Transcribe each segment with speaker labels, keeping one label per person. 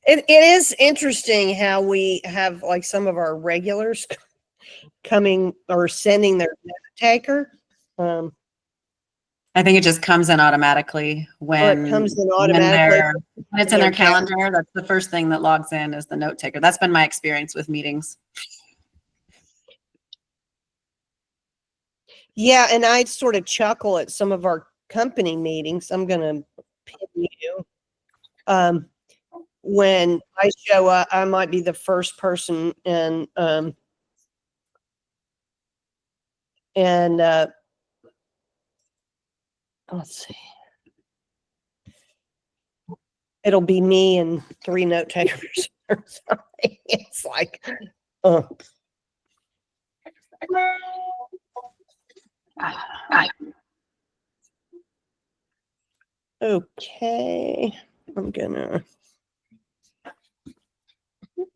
Speaker 1: It is interesting how we have like some of our regulars coming or sending their note taker.
Speaker 2: I think it just comes in automatically when,
Speaker 1: it comes in automatically.
Speaker 2: When it's in their calendar. That's the first thing that logs in is the note taker. That's been my experience with meetings.
Speaker 1: Yeah, and I sort of chuckle at some of our company meetings. I'm going to pin you. When I show up, I might be the first person, and let's see. It'll be me and 3 note takers or something. It's like, okay. I'm gonna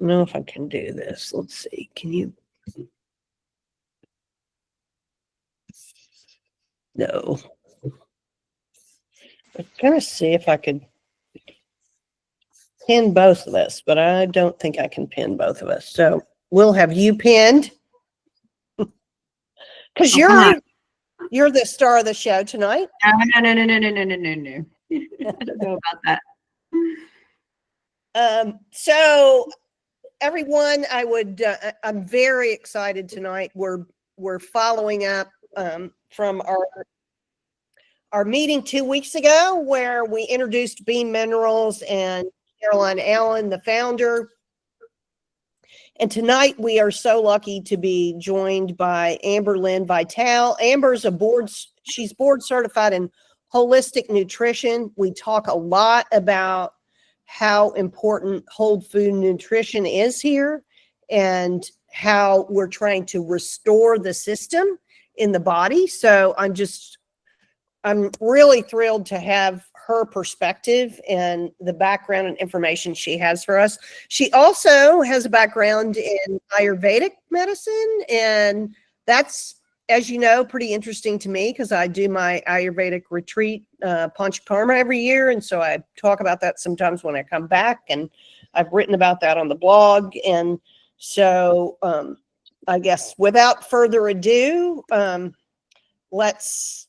Speaker 1: know if I can do this. Let's see. Can you? No. I'm gonna see if I could pin both of us, but I don't think I can pin both of us. So we'll have you pinned because you're the star of the show tonight.
Speaker 2: No. I don't know about that.
Speaker 1: So everyone, I'm very excited tonight. We're following up from our meeting 2 weeks ago where we introduced Bean Minerals and Caroline Allen, the founder. And tonight we are so lucky to be joined by Amber Vitale. Amber's she's board certified in holistic nutrition. We talk a lot about how important whole food nutrition is here and how we're trying to restore the system in the body. So I'm really thrilled to have her perspective and the background and information she has for us. She also has a background in Ayurvedic medicine, and that's, as you know, pretty interesting to me because I do my Ayurvedic retreat, Panchakarma, every year, and so I talk about that sometimes when I come back, and I've written about that on the blog. And so I guess without further ado, let's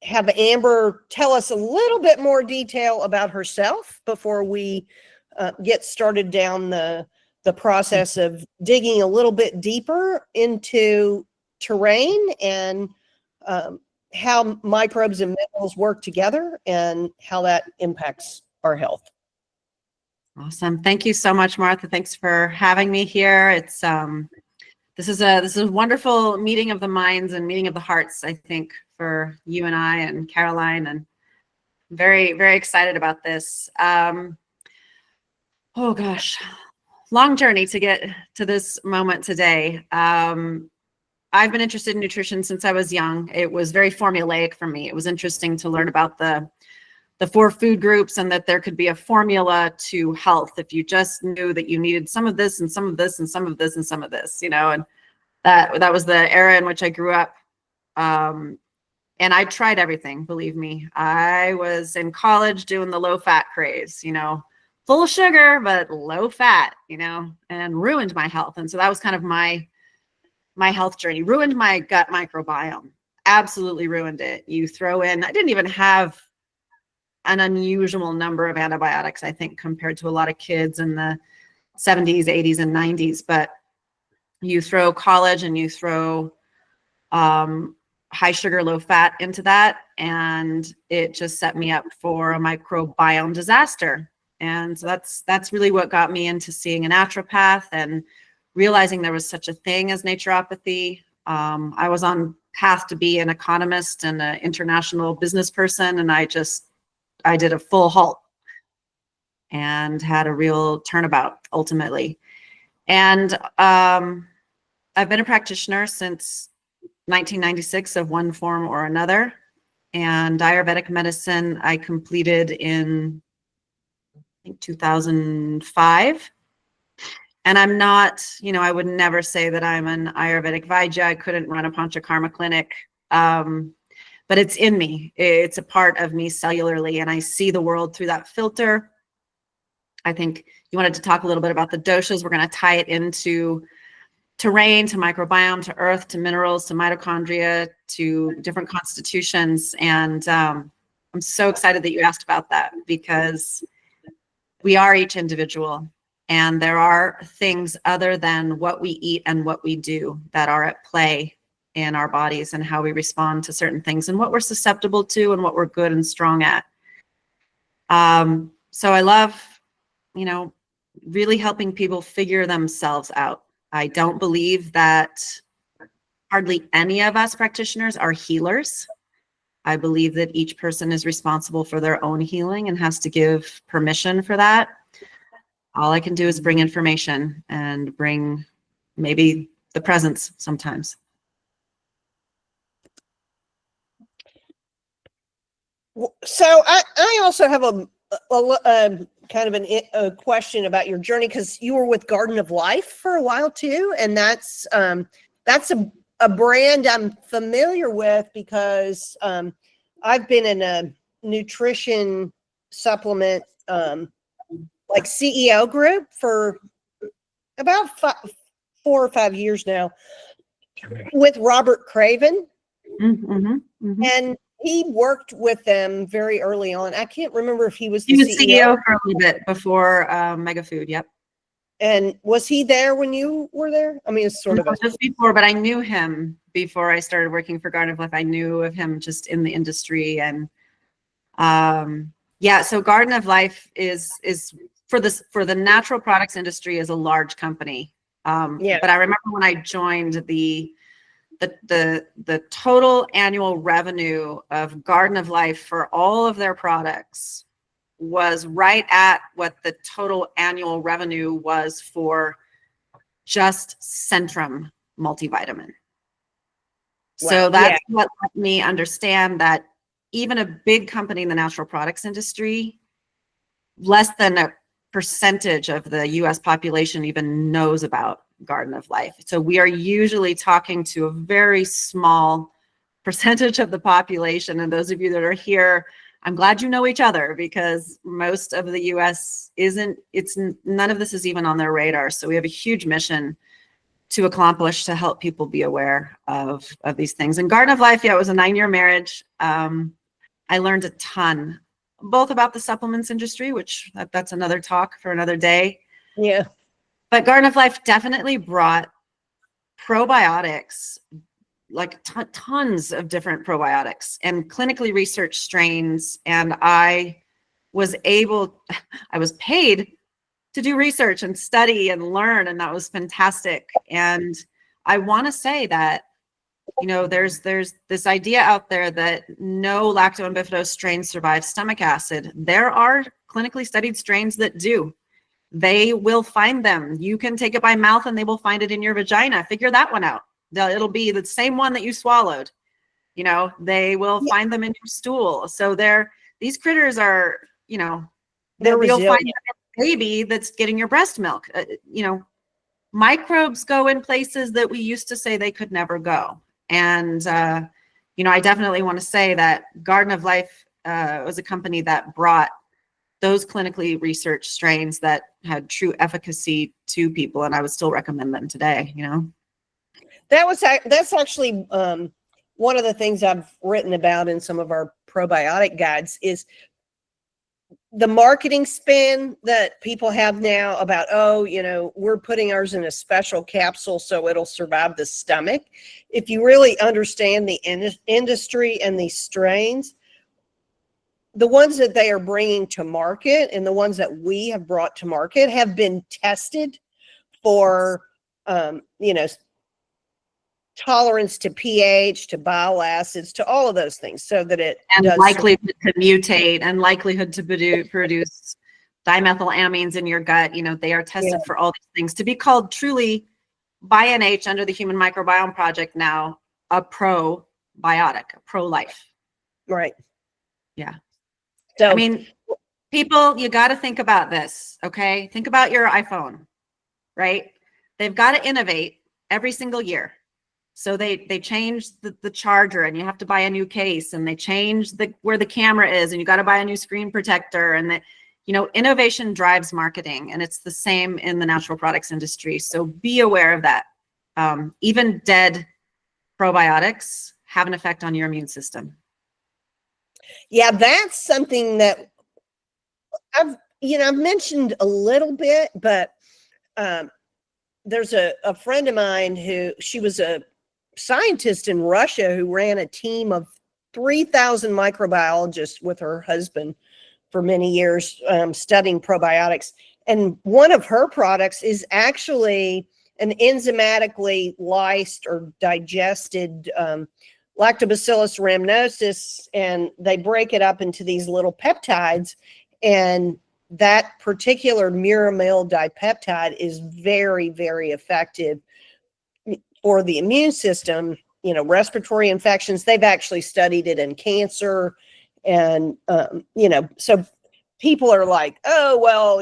Speaker 1: have Amber tell us a little bit more detail about herself before we get started down the process of digging a little bit deeper into terrain and how microbes and minerals work together and how that impacts our health.
Speaker 2: Awesome. Thank you so much, Martha. Thanks for having me here. It's this is a wonderful meeting of the minds and meeting of the hearts, I think, for you and I and Caroline, and I'm very, very excited about this. Oh gosh, long journey to get to this moment today. I've been interested in nutrition since I was young. It was very formulaic for me. It was interesting to learn about the 4 food groups and that there could be a formula to health if you just knew that you needed some of this and some of this and some of this and some of this, you know, and that was the era in which I grew up. And I tried everything, believe me. I was in college doing the low fat craze, you know, full of sugar, but low fat, you know, and ruined my health. And so that was kind of my health journey, ruined my gut microbiome, absolutely ruined it. You throw in, I didn't even have an unusual number of antibiotics, I think, compared to a lot of kids in the 70s, 80s, and 90s. But you throw college and you throw high sugar, low fat into that, and it just set me up for a microbiome disaster. And so that's really what got me into seeing a naturopath and realizing there was such a thing as naturopathy. I was on path to be an economist and an international business person, and I did a full halt and had a real turnabout ultimately. And I've been a practitioner since 1996 of one form or another. And Ayurvedic medicine I completed in, I think, 2005. And I'm not, you know, I would never say that I'm an Ayurvedic Vaidya. I couldn't run a Panchakarma clinic. but it's in me. It's a part of me cellularly, and I see the world through that filter. I think you wanted to talk a little bit about the doshas. We're going to tie it into terrain, to microbiome, to earth, to minerals, to mitochondria, to different constitutions. And I'm so excited that you asked about that, because we are each individual, and there are things other than what we eat and what we do that are at play in our bodies, and how we respond to certain things, and what we're susceptible to, and what we're good and strong at. So I love, really helping people figure themselves out. I don't believe that hardly any of us practitioners are healers. I believe that each person is responsible for their own healing and has to give permission for that. All I can do is bring information and bring maybe the presence sometimes.
Speaker 1: So I also have a kind of a question about your journey, because you were with Garden of Life for a while too, and that's a brand I'm familiar with, because I've been in a nutrition supplement like CEO group for about 4 or 5 years now with Robert Craven. And he worked with them very early on. I can't remember if he was the CEO
Speaker 2: for a little bit before Mega Food. Yep.
Speaker 1: And was he there when you were there? I mean, it's sort of
Speaker 2: just before, but I knew him before I started working for Garden of Life. I knew of him just in the industry, and so Garden of Life is for the natural products industry is a large company. But I remember when I joined, the total annual revenue of Garden of Life for all of their products was right at what the total annual revenue was for just Centrum multivitamin. Wow. So that's what let me understand that even a big company in the natural products industry, less than a percentage of the US population even knows about Garden of Life. So we are usually talking to a very small percentage of the population. And those of you that are here, I'm glad you know each other, because most of the US none of this is even on their radar. So we have a huge mission to accomplish to help people be aware of these things. And Garden of Life, it was a 9-year marriage. I learned a ton, both about the supplements industry, which that's another talk for another day.
Speaker 1: Yeah.
Speaker 2: But Garden of Life definitely brought probiotics, like tons of different probiotics and clinically researched strains. And I was paid to do research and study and learn, and that was fantastic. And I want to say that, there's this idea out there that no lacto and bifidose strains survive stomach acid. There are clinically studied strains that do. They will find them. You can take it by mouth and they will find it in your vagina. Figure that one out. It'll be the same one that you swallowed. They will find them in your stool. So these critters are, you'll find a baby that's getting your breast milk. Microbes go in places that we used to say they could never go. And, I definitely want to say that Garden of Life was a company that brought those clinically researched strains that had true efficacy to people. And I would still recommend them today,
Speaker 1: That's actually one of the things I've written about in some of our probiotic guides is the marketing spin that people have now about, we're putting ours in a special capsule so it'll survive the stomach. If you really understand the industry and these strains, the ones that they are bringing to market and the ones that we have brought to market have been tested for, tolerance to pH, to bile acids, to all of those things, so that it does
Speaker 2: likelihood to mutate and likelihood to produce dimethylamines in your gut. They are tested for all these things to be called truly by NH under the Human Microbiome Project now a probiotic, pro-life.
Speaker 1: Right.
Speaker 2: Yeah.
Speaker 1: So
Speaker 2: people, you got to think about this. Okay. Think about your iPhone, right? They've got to innovate every single year. So they changed the charger, and you have to buy a new case, and they changed where the camera is, and you got to buy a new screen protector. And that, innovation drives marketing, and it's the same in the natural products industry. So be aware of that. Even dead probiotics have an effect on your immune system.
Speaker 1: Yeah, that's something that I've mentioned a little bit, but there's a friend of mine she was a scientist in Russia who ran a team of 3,000 microbiologists with her husband for many years, studying probiotics. And one of her products is actually an enzymatically lysed or digested Lactobacillus rhamnosus, and they break it up into these little peptides. And that particular Miramil dipeptide is very, very effective for the immune system, respiratory infections. They've actually studied it in cancer. And, so people are like, oh, well,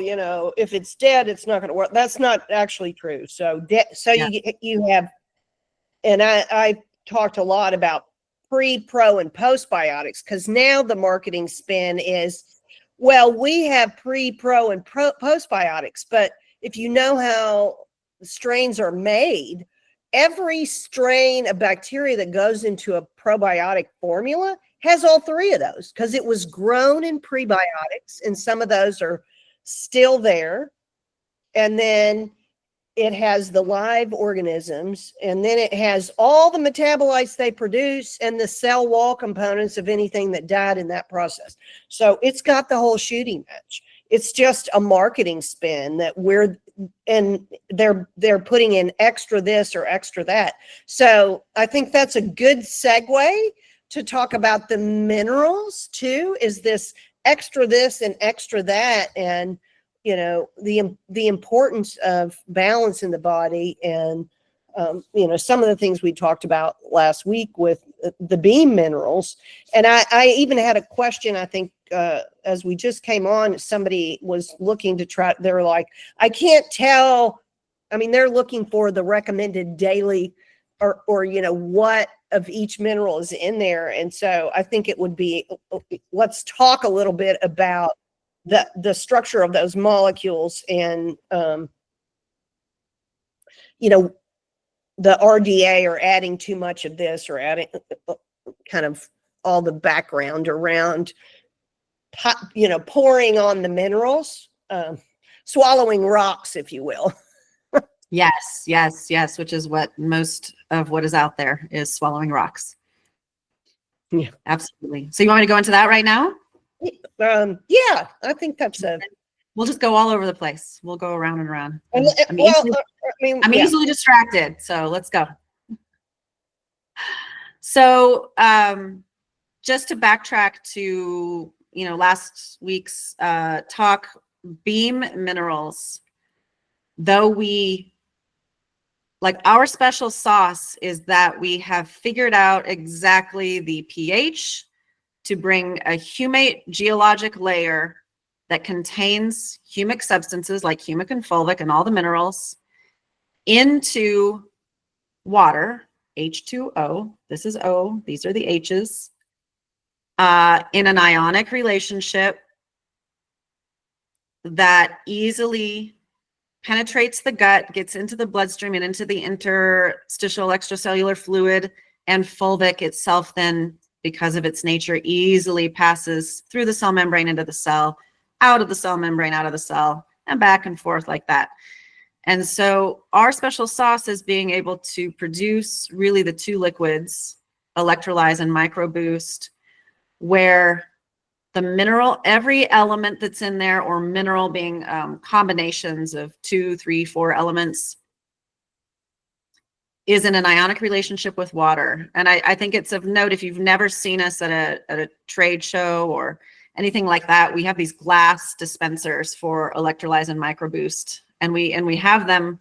Speaker 1: if it's dead, it's not going to work. That's not actually true. So,
Speaker 2: Yeah.
Speaker 1: you have, and I talked a lot about pre, pro, and postbiotics, because now the marketing spin is, well, we have pre, pro, and postbiotics. But if you know how strains are made, every strain of bacteria that goes into a probiotic formula has all three of those, because it was grown in prebiotics, and some of those are still there. And then it has the live organisms, and then it has all the metabolites they produce and the cell wall components of anything that died in that process. So it's got the whole shooting match. It's just a marketing spin that they're putting in extra this or extra that. So I think that's a good segue to talk about the minerals too, is this extra this and extra that. And the importance of balance in the body, and some of the things we talked about last week with the beam minerals. And I even had a question, I think, as we just came on, somebody was looking to try, they're like, I can't tell. I mean, they're looking for the recommended daily or what of each mineral is in there. And so I think it would be, let's talk a little bit about the structure of those molecules, and the RDA, or adding too much of this, or adding kind of all the background around pouring on the minerals, swallowing rocks, if you will.
Speaker 2: Yes, which is what most of what is out there is, swallowing rocks.
Speaker 1: Yeah,
Speaker 2: absolutely. So you want me to go into that right now?
Speaker 1: Yeah, I think that's
Speaker 2: we'll just go all over the place. We'll go around and around. I'm easily distracted, so let's go. So just to backtrack to last week's talk, beam minerals, though our special sauce is that we have figured out exactly the pH to bring a humate geologic layer that contains humic substances like humic and fulvic and all the minerals into water, H2O. This is O, these are the H's, in an ionic relationship that easily penetrates the gut, gets into the bloodstream and into the interstitial extracellular fluid, and fulvic itself then, because of its nature, easily passes through the cell membrane into the cell, out of the cell membrane, out of the cell, and back and forth like that. And so our special sauce is being able to produce really the two liquids, electrolyze and microboost, where the mineral, every element that's in there, or mineral being combinations of 2, 3, 4 elements, is in an ionic relationship with water. And I think it's of note, if you've never seen us at a trade show or anything like that, we have these glass dispensers for electrolyze and microboost. And we have them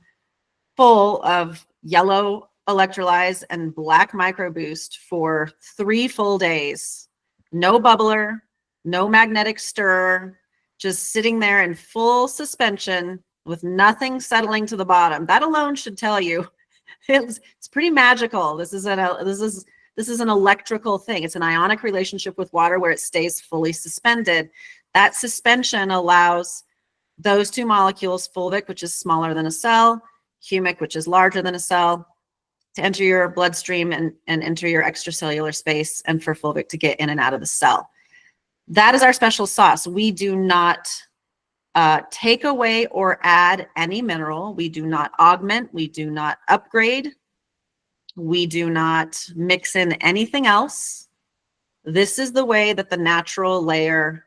Speaker 2: full of yellow electrolyze and black microboost for 3 full days. No bubbler, no magnetic stir, just sitting there in full suspension with nothing settling to the bottom. That alone should tell you It's pretty magical. This is an electrical thing. It's an ionic relationship with water where it stays fully suspended. That suspension allows those two molecules, fulvic, which is smaller than a cell, humic, which is larger than a cell, to enter your bloodstream and enter your extracellular space, and for fulvic to get in and out of the cell. That is our special sauce. We do not take away or add any mineral. We do not augment. We do not upgrade. We do not mix in anything else. This is the way that the natural layer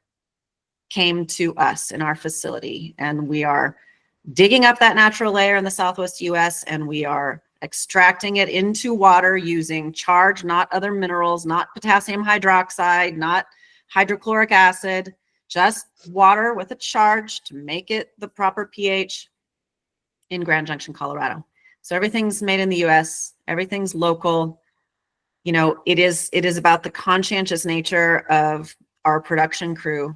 Speaker 2: came to us in our facility. And we are digging up that natural layer in the Southwest US, and we are extracting it into water using charge, not other minerals, not potassium hydroxide, not hydrochloric acid, just water with a charge to make it the proper pH in Grand Junction, Colorado. So everything's made in the US, everything's local. You know, it is about the conscientious nature of our production crew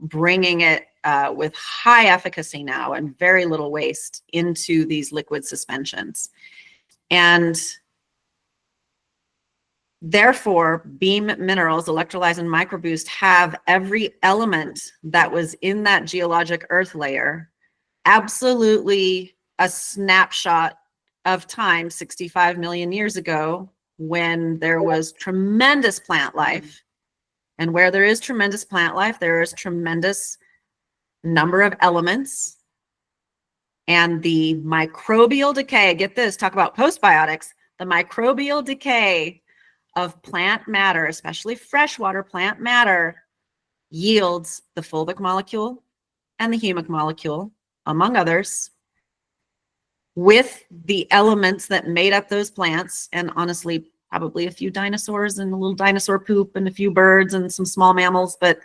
Speaker 2: bringing it with high efficacy now and very little waste into these liquid suspensions. And therefore, Beam Minerals, Electrolyze and Microboost have every element that was in that geologic earth layer, absolutely a snapshot of time 65 million years ago when there was tremendous plant life. And where there is tremendous plant life, there is tremendous number of elements. And the microbial decay, get this, talk about postbiotics, the microbial decay of plant matter, especially freshwater plant matter, yields the fulvic molecule and the humic molecule, among others, with the elements that made up those plants, and honestly, probably a few dinosaurs and a little dinosaur poop and a few birds and some small mammals, but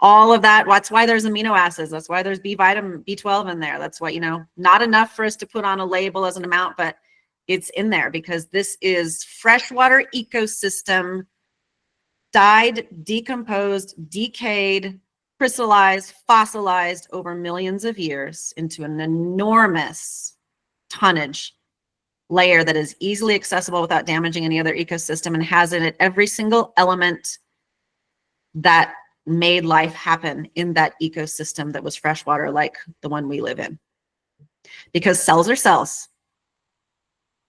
Speaker 2: all of that, that's why there's amino acids. That's why there's B vitamin, B12 in there. That's why, you know, not enough for us to put on a label as an amount, but it's in there because this is freshwater ecosystem, died, decomposed, decayed, crystallized, fossilized over millions of years into an enormous tonnage layer that is easily accessible without damaging any other ecosystem, and has in it every single element that made life happen in that ecosystem that was freshwater, like the one we live in. Because cells are cells,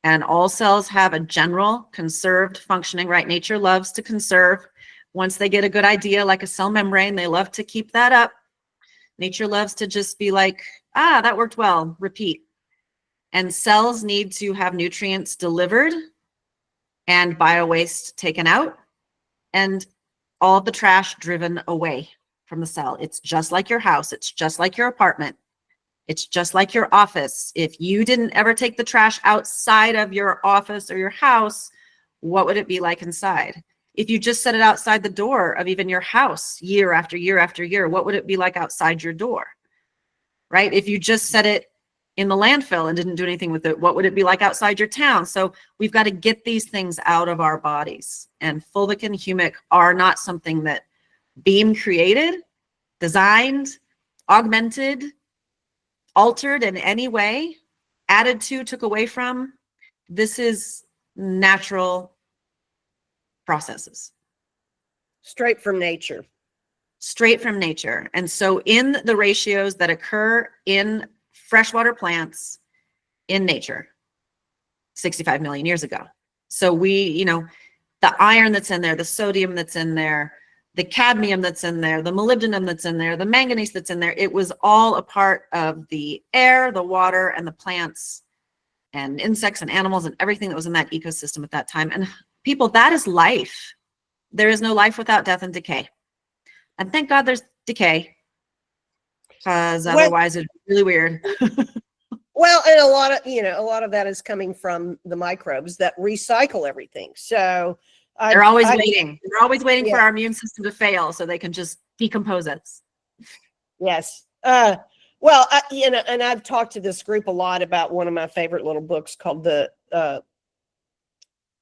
Speaker 2: and all cells have a general conserved functioning, right? Nature loves to conserve. Once they get a good idea, like a cell membrane, they love to keep that up. Nature loves to just be like, ah, that worked well, repeat. And cells need to have nutrients delivered and bio-waste taken out and all the trash driven away from the cell. It's just like your house. It's just like your apartment. It's just like your office. If you didn't ever take the trash outside of your office or your house, what would it be like inside? If you just set it outside the door of even your house year after year after year, what would it be like outside your door? Right? If you just set it in the landfill and didn't do anything with it, what would it be like outside your town? So we've got to get these things out of our bodies. And fulvic and humic are not something that Beam created, designed, augmented, altered in any way, added to, took away from. This is natural processes.
Speaker 1: Straight from nature.
Speaker 2: Straight from nature. And so in the ratios that occur in freshwater plants in nature 65 million years ago. So we, you know, the iron that's in there, the sodium that's in there, the cadmium that's in there, the molybdenum that's in there, the manganese that's in there, it was all a part of the air, the water, and the plants and insects and animals and everything that was in that ecosystem at that time. And people, that is life. There is no life without death and decay. And thank God there's decay, because otherwise it's really weird.
Speaker 1: Well, and a lot of that is coming from the microbes that recycle everything. So
Speaker 2: they're always waiting. They're always waiting for our immune system to fail so they can just decompose us.
Speaker 1: Yes. Well, and I've talked to this group a lot about one of my favorite little books called the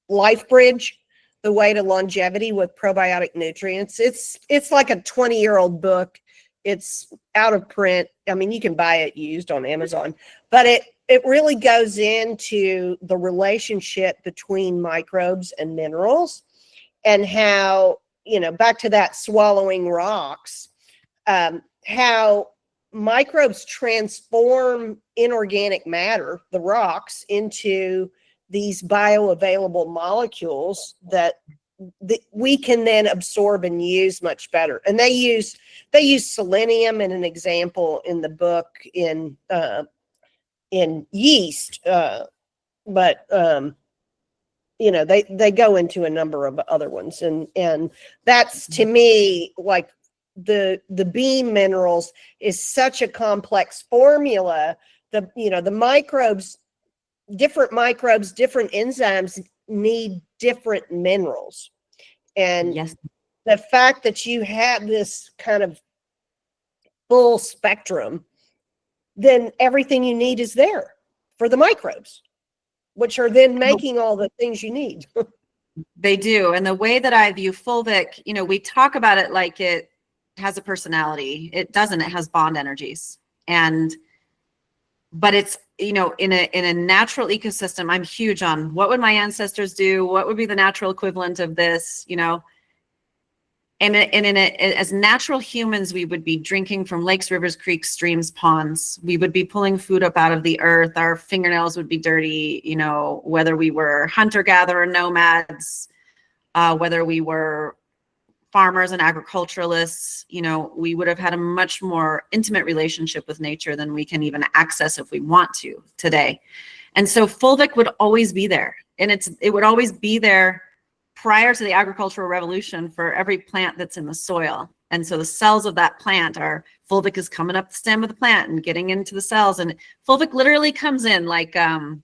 Speaker 1: Life Bridge, The Way to Longevity with Probiotic Nutrients. It's like a 20-year-old book it's out of print. I mean, you can buy it used on Amazon, but it really goes into the relationship between microbes and minerals, and how, back to that swallowing rocks, how microbes transform inorganic matter, the rocks, into these bioavailable molecules that we can then absorb and use much better. And they use selenium in an example in the book in yeast, but they go into a number of other ones, and that's, to me, like the bean minerals is such a complex formula. The microbes, different enzymes need different minerals, and
Speaker 2: Yes.
Speaker 1: the fact that you have this kind of full spectrum, then everything you need is there for the microbes, which are then making all the things you need.
Speaker 2: They do. And the way that I view fulvic, we talk about it like it has a personality. It doesn't. It has bond energies. But it's, in a natural ecosystem, I'm huge on what would my ancestors do? What would be the natural equivalent of this? And as natural humans, we would be drinking from lakes, rivers, creeks, streams, ponds. We would be pulling food up out of the earth. Our fingernails would be dirty, whether we were hunter-gatherer nomads, whether we were farmers and agriculturalists, we would have had a much more intimate relationship with nature than we can even access if we want to today. And so fulvic would always be there. And it would always be there prior to the agricultural revolution for every plant that's in the soil. And so the cells of that plant fulvic is coming up the stem of the plant and getting into the cells. And fulvic literally comes in like some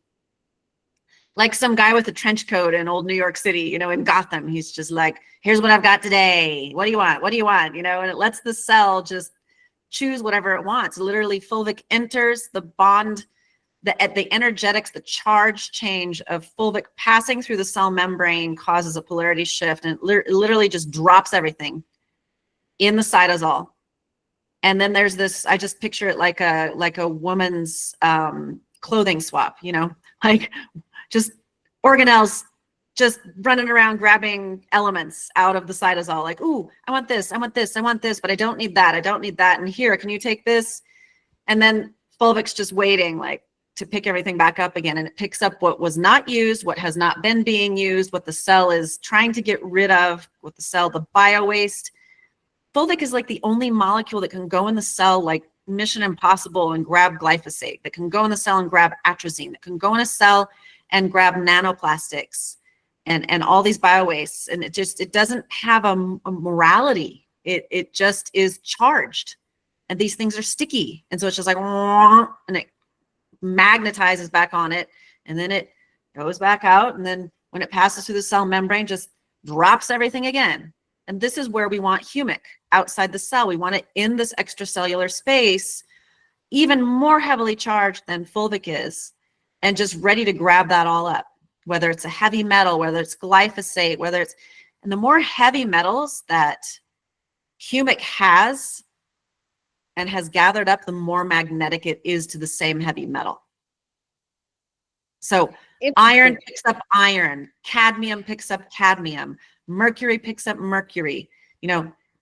Speaker 2: guy with a trench coat in old New York City, in Gotham. He's just like, here's what I've got today. What do you want? What do you want? And it lets the cell just choose whatever it wants. Literally, fulvic enters the bond, the energetics, the charge change of fulvic passing through the cell membrane causes a polarity shift, and it literally just drops everything in the cytosol. And then there's this, I just picture it like a woman's clothing swap, like just organelles just running around grabbing elements out of the cytosol, like, ooh, I want this, I want this, I want this, but I don't need that, I don't need that. And here, can you take this? And then fulvic's just waiting, like, to pick everything back up again. And it picks up what was not used, what has not been being used, what the cell is trying to get rid of, with the cell, the bio waste. Fulvic is like the only molecule that can go in the cell like Mission Impossible and grab glyphosate, that can go in the cell and grab atrazine, that can go in a cell and grab nanoplastics and all these bio wastes. And it doesn't have a morality. It just is charged. And these things are sticky. And so it's just like, and it magnetizes back on it. And then it goes back out. And then when it passes through the cell membrane, just drops everything again. And this is where we want humic outside the cell. We want it in this extracellular space, even more heavily charged than fulvic is, and just ready to grab that all up, whether it's a heavy metal, whether it's glyphosate, and the more heavy metals that humic has and has gathered up, the more magnetic it is to the same heavy metal. So iron picks up iron, cadmium picks up cadmium, mercury picks up mercury.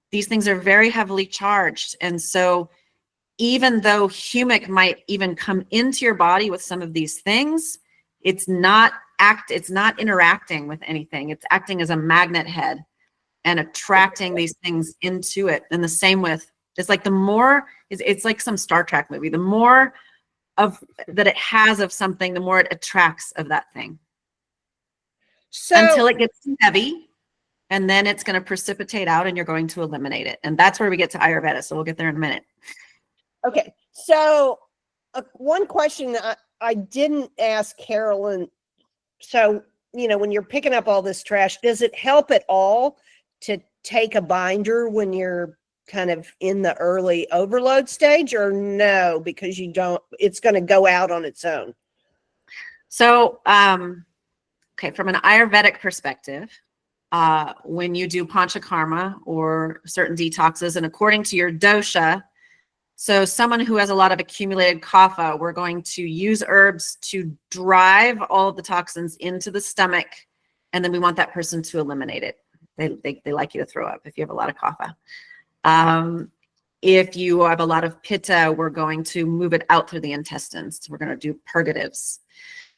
Speaker 2: These things are very heavily charged. And so even though humic might even come into your body with some of these things, it's not interacting with anything. It's acting as a magnet head and attracting these things into it. And the same with, it's like it's like some Star Trek movie. The more of that it has of something, the more it attracts of that thing. So until it gets too heavy, and then it's going to precipitate out and you're going to eliminate it. And that's where we get to Ayurveda. So we'll get there in a minute.
Speaker 1: Okay. So one question I didn't ask Carolyn. So, when you're picking up all this trash, does it help at all to take a binder when you're kind of in the early overload stage, or no, because it's going to go out on its own? So,
Speaker 2: okay, from an Ayurvedic perspective, when you do panchakarma or certain detoxes, and according to your dosha, So someone who has a lot of accumulated kapha, we're going to use herbs to drive all of the toxins into the stomach, and then we want that person to eliminate it. They like you to throw up if you have a lot of kapha. If you have a lot of pitta, we're going to move it out through the intestines. We're going to do purgatives.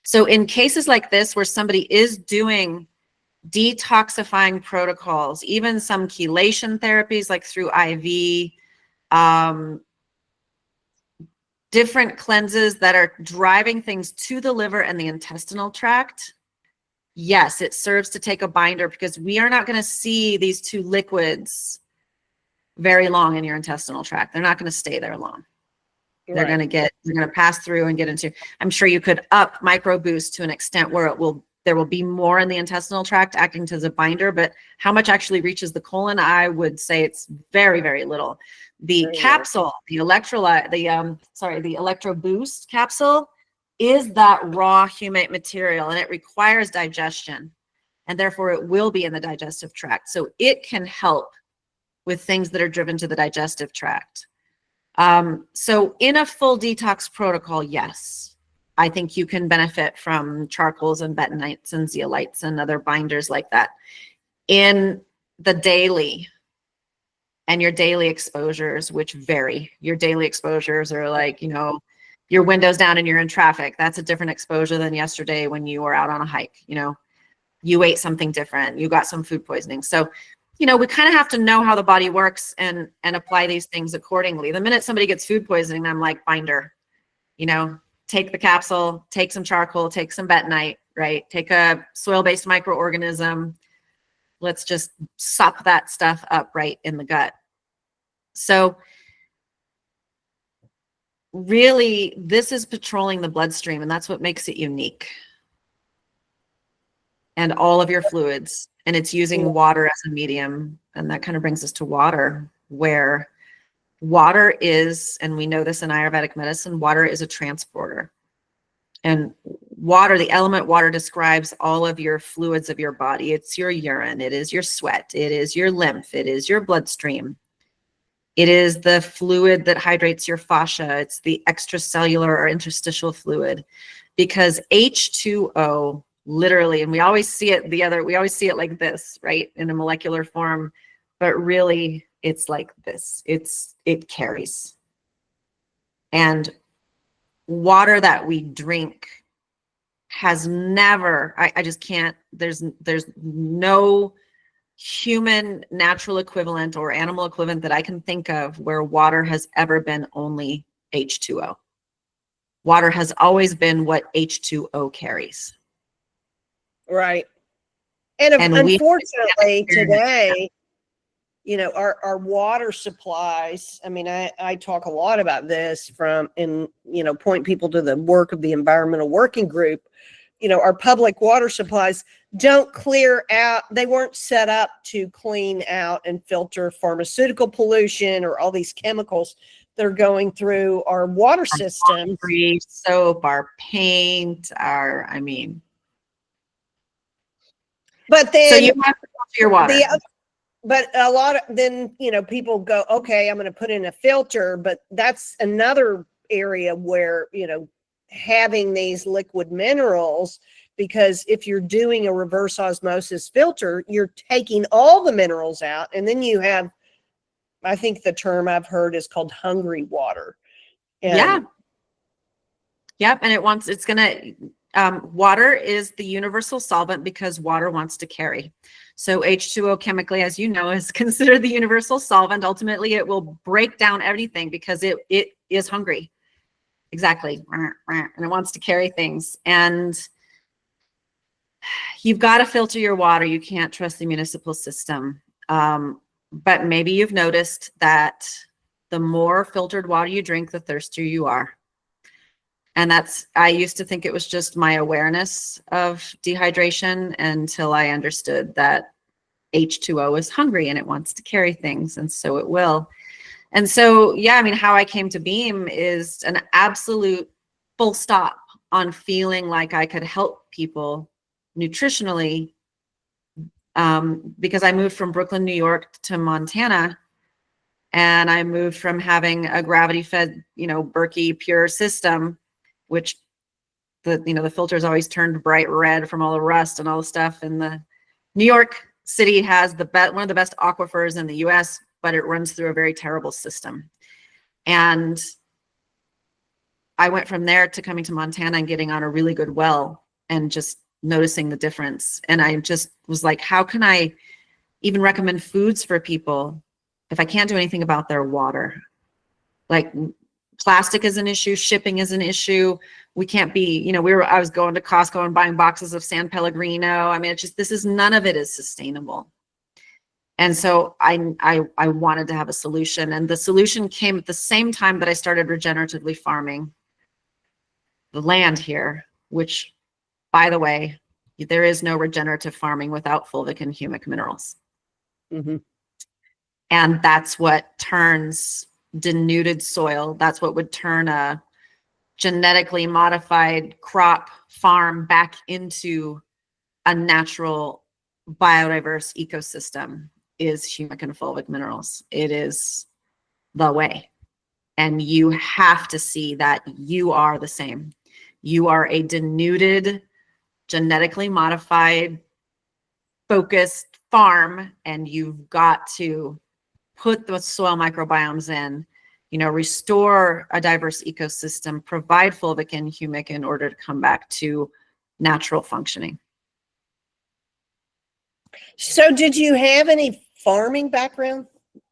Speaker 2: So in cases like this, where somebody is doing detoxifying protocols, even some chelation therapies like through IV, different cleanses that are driving things to the liver and the intestinal tract, yes, it serves to take a binder, because we are not going to see these two liquids very long in your intestinal tract. They're not going to stay there long. They're going to pass through and get into, I'm sure you could up micro boost to an extent where there will be more in the intestinal tract acting as a binder, but how much actually reaches the colon? I would say it's very, very little. The capsule, the electrolyte, the electro boost capsule is that raw humate material, and it requires digestion, and therefore it will be in the digestive tract. So it can help with things that are driven to the digestive tract. So in a full detox protocol, yes, I think you can benefit from charcoals and betonites and zeolites and other binders like that. In the daily and your daily exposures, which vary. Your daily exposures are like, your windows down and you're in traffic. That's a different exposure than yesterday when you were out on a hike. You ate something different. You got some food poisoning. So we kind of have to know how the body works and apply these things accordingly. The minute somebody gets food poisoning, I'm like, binder, take the capsule, take some charcoal, take some bentonite, right? Take a soil-based microorganism. Let's just sop that stuff up right in the gut. So really, this is patrolling the bloodstream, and that's what makes it unique. And all of your fluids. And it's using water as a medium. And that kind of brings us to water, where water is, and we know this in Ayurvedic medicine, water is a transporter. And water, the element water, describes all of your fluids of your body. It's your urine, it is your sweat, it is your lymph, it is your bloodstream. It is the fluid that hydrates your fascia. It's the extracellular or interstitial fluid, because H2O, literally, and we always see it like this, right, in a molecular form, but really it's like this. It carries. And water that we drink has never, I just can't, there's no human natural equivalent or animal equivalent that I can think of where water has ever been only H2O. Water has always been what H2O carries.
Speaker 1: Right. And unfortunately today, our water supplies, I mean, I talk a lot about this point people to the work of the Environmental Working Group. Our public water supplies don't clear out. They weren't set up to clean out and filter pharmaceutical pollution or all these chemicals that are going through our water system.
Speaker 2: Our soap, our paint,
Speaker 1: But then,
Speaker 2: so you have to filter your water.
Speaker 1: But a lot of then, people go, okay, I'm going to put in a filter, but that's another area where, having these liquid minerals, because if you're doing a reverse osmosis filter, you're taking all the minerals out. And then you have, I think the term I've heard is called hungry water.
Speaker 2: Yep. And water is the universal solvent because water wants to carry. So H2O chemically, as you know, is considered the universal solvent. Ultimately, it will break down everything because it is hungry. Exactly. And it wants to carry things. And you've got to filter your water. You can't trust the municipal system. But maybe you've noticed that the more filtered water you drink, the thirstier you are. And I used to think it was just my awareness of dehydration until I understood that H2O is hungry and it wants to carry things, and so it will. And so, how I came to Beam is an absolute full stop on feeling like I could help people nutritionally, because I moved from Brooklyn, New York to Montana And I moved from having a gravity fed, Berkey pure system, which the filters always turned bright red from all the rust and all the stuff. And the New York City has one of the best aquifers in the US, but it runs through a very terrible system. And I went from there to coming to Montana and getting on a really good well and just noticing the difference. And I just was like, how can I even recommend foods for people if I can't do anything about their water? Like, plastic is an issue, shipping is an issue. We can't be, I was going to Costco and buying boxes of San Pellegrino. I mean, none of it is sustainable. And so I wanted to have a solution, and the solution came at the same time that I started regeneratively farming the land here, which, by the way, there is no regenerative farming without fulvic and humic minerals.
Speaker 1: Mm-hmm.
Speaker 2: And that's what turns denuded soil. That's what would turn a genetically modified crop farm back into a natural biodiverse ecosystem, is humic and fulvic minerals. It is the way. And you have to see that you are the same. You are a denuded, genetically modified, focused farm, and you've got to put the soil microbiomes in, restore a diverse ecosystem, provide fulvic and humic in order to come back to natural functioning.
Speaker 1: So did you have any farming background?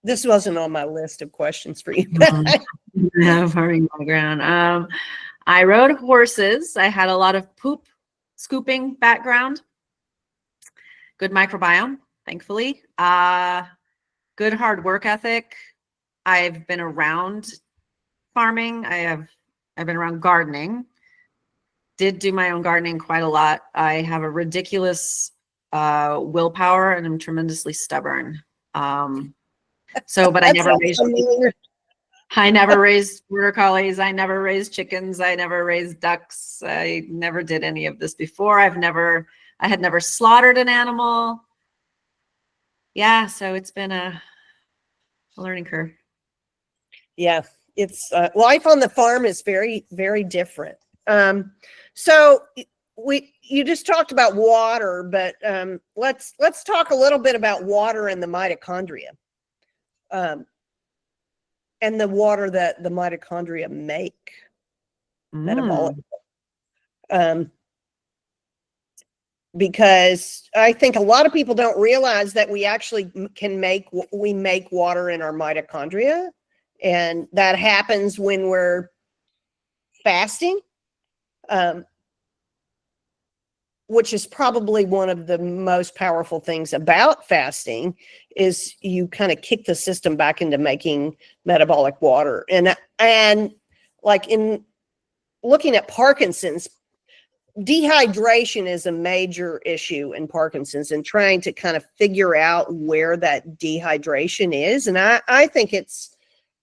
Speaker 1: This wasn't on my list of questions for you.
Speaker 2: No farming background. I rode horses. I had a lot of poop scooping background. Good microbiome, thankfully. Good hard work ethic. I've been around farming. I've been around gardening. Did do my own gardening quite a lot. I have a ridiculous willpower, and I'm tremendously stubborn. But I never raised border collies. I never raised chickens. I never raised ducks. I never did any of this before. I had never slaughtered an animal. Yeah, so it's been a learning curve.
Speaker 1: Yeah, it's life on the farm is very, very different. So you just talked about water, but let's talk a little bit about water and the mitochondria, and the water that the mitochondria make metabolic. Because I think a lot of people don't realize that we actually make water in our mitochondria, and that happens when we're fasting, which is probably one of the most powerful things about fasting, is you kind of kick the system back into making metabolic water. And like in looking at Parkinson's, dehydration is a major issue in Parkinson's, and trying to kind of figure out where that dehydration is. And I think it's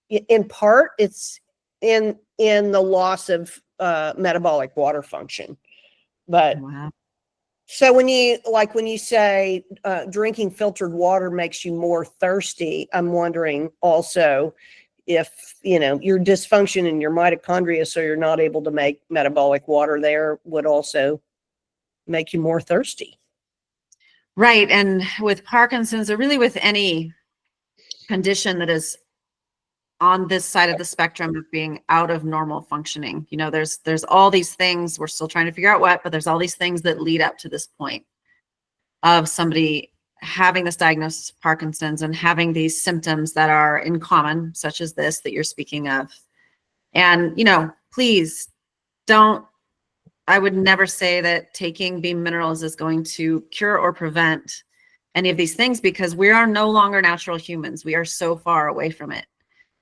Speaker 1: in part it's in the loss of metabolic water function. But
Speaker 2: wow. So
Speaker 1: when you say drinking filtered water makes you more thirsty, I'm wondering also if your dysfunction in your mitochondria, so you're not able to make metabolic water there, would also make you more thirsty.
Speaker 2: Right. And with Parkinson's, or really with any condition that is on this side of the spectrum of being out of normal functioning, there's all these things, we're still trying to figure out what, but there's all these things that lead up to this point of somebody having this diagnosis of Parkinson's and having these symptoms that are in common, such as this that you're speaking of. And, please don't, I would never say that taking beam minerals is going to cure or prevent any of these things, because we are no longer natural humans. We are so far away from it.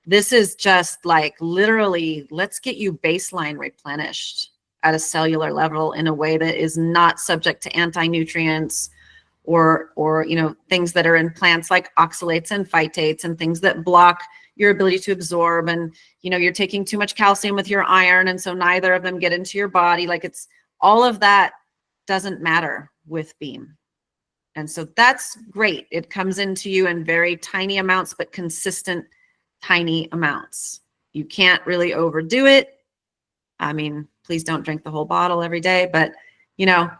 Speaker 2: This is just like literally, let's get you baseline replenished at a cellular level in a way that is not subject to anti-nutrients or things that are in plants like oxalates and phytates and things that block your ability to absorb. And, you're taking too much calcium with your iron, and so neither of them get into your body. Like, it's all of that doesn't matter with beam. And so that's great. It comes into you in very tiny amounts, but consistent tiny amounts. You can't really overdo it. I mean, please don't drink the whole bottle every day, but you know,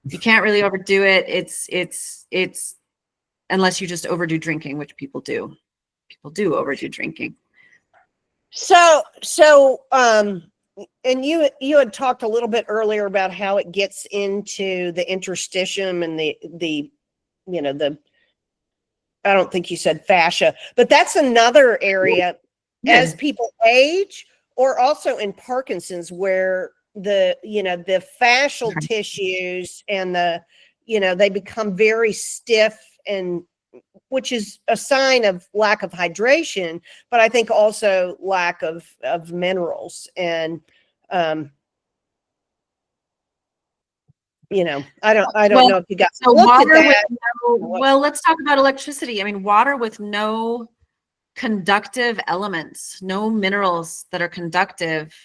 Speaker 2: you can't really overdo it. It's unless you just overdo drinking, which people do. People do overdo drinking.
Speaker 1: So, and you had talked a little bit earlier about how it gets into the interstitium and the you know, I don't think you said fascia, but that's another area as people age, or also in Parkinson's, where the fascial tissues and they become very stiff, and which is a sign of lack of hydration, but I think also lack of minerals. And I don't know if you guys looked at that.
Speaker 2: Well, let's talk about electricity. I mean, water with no conductive elements, no minerals that are conductive,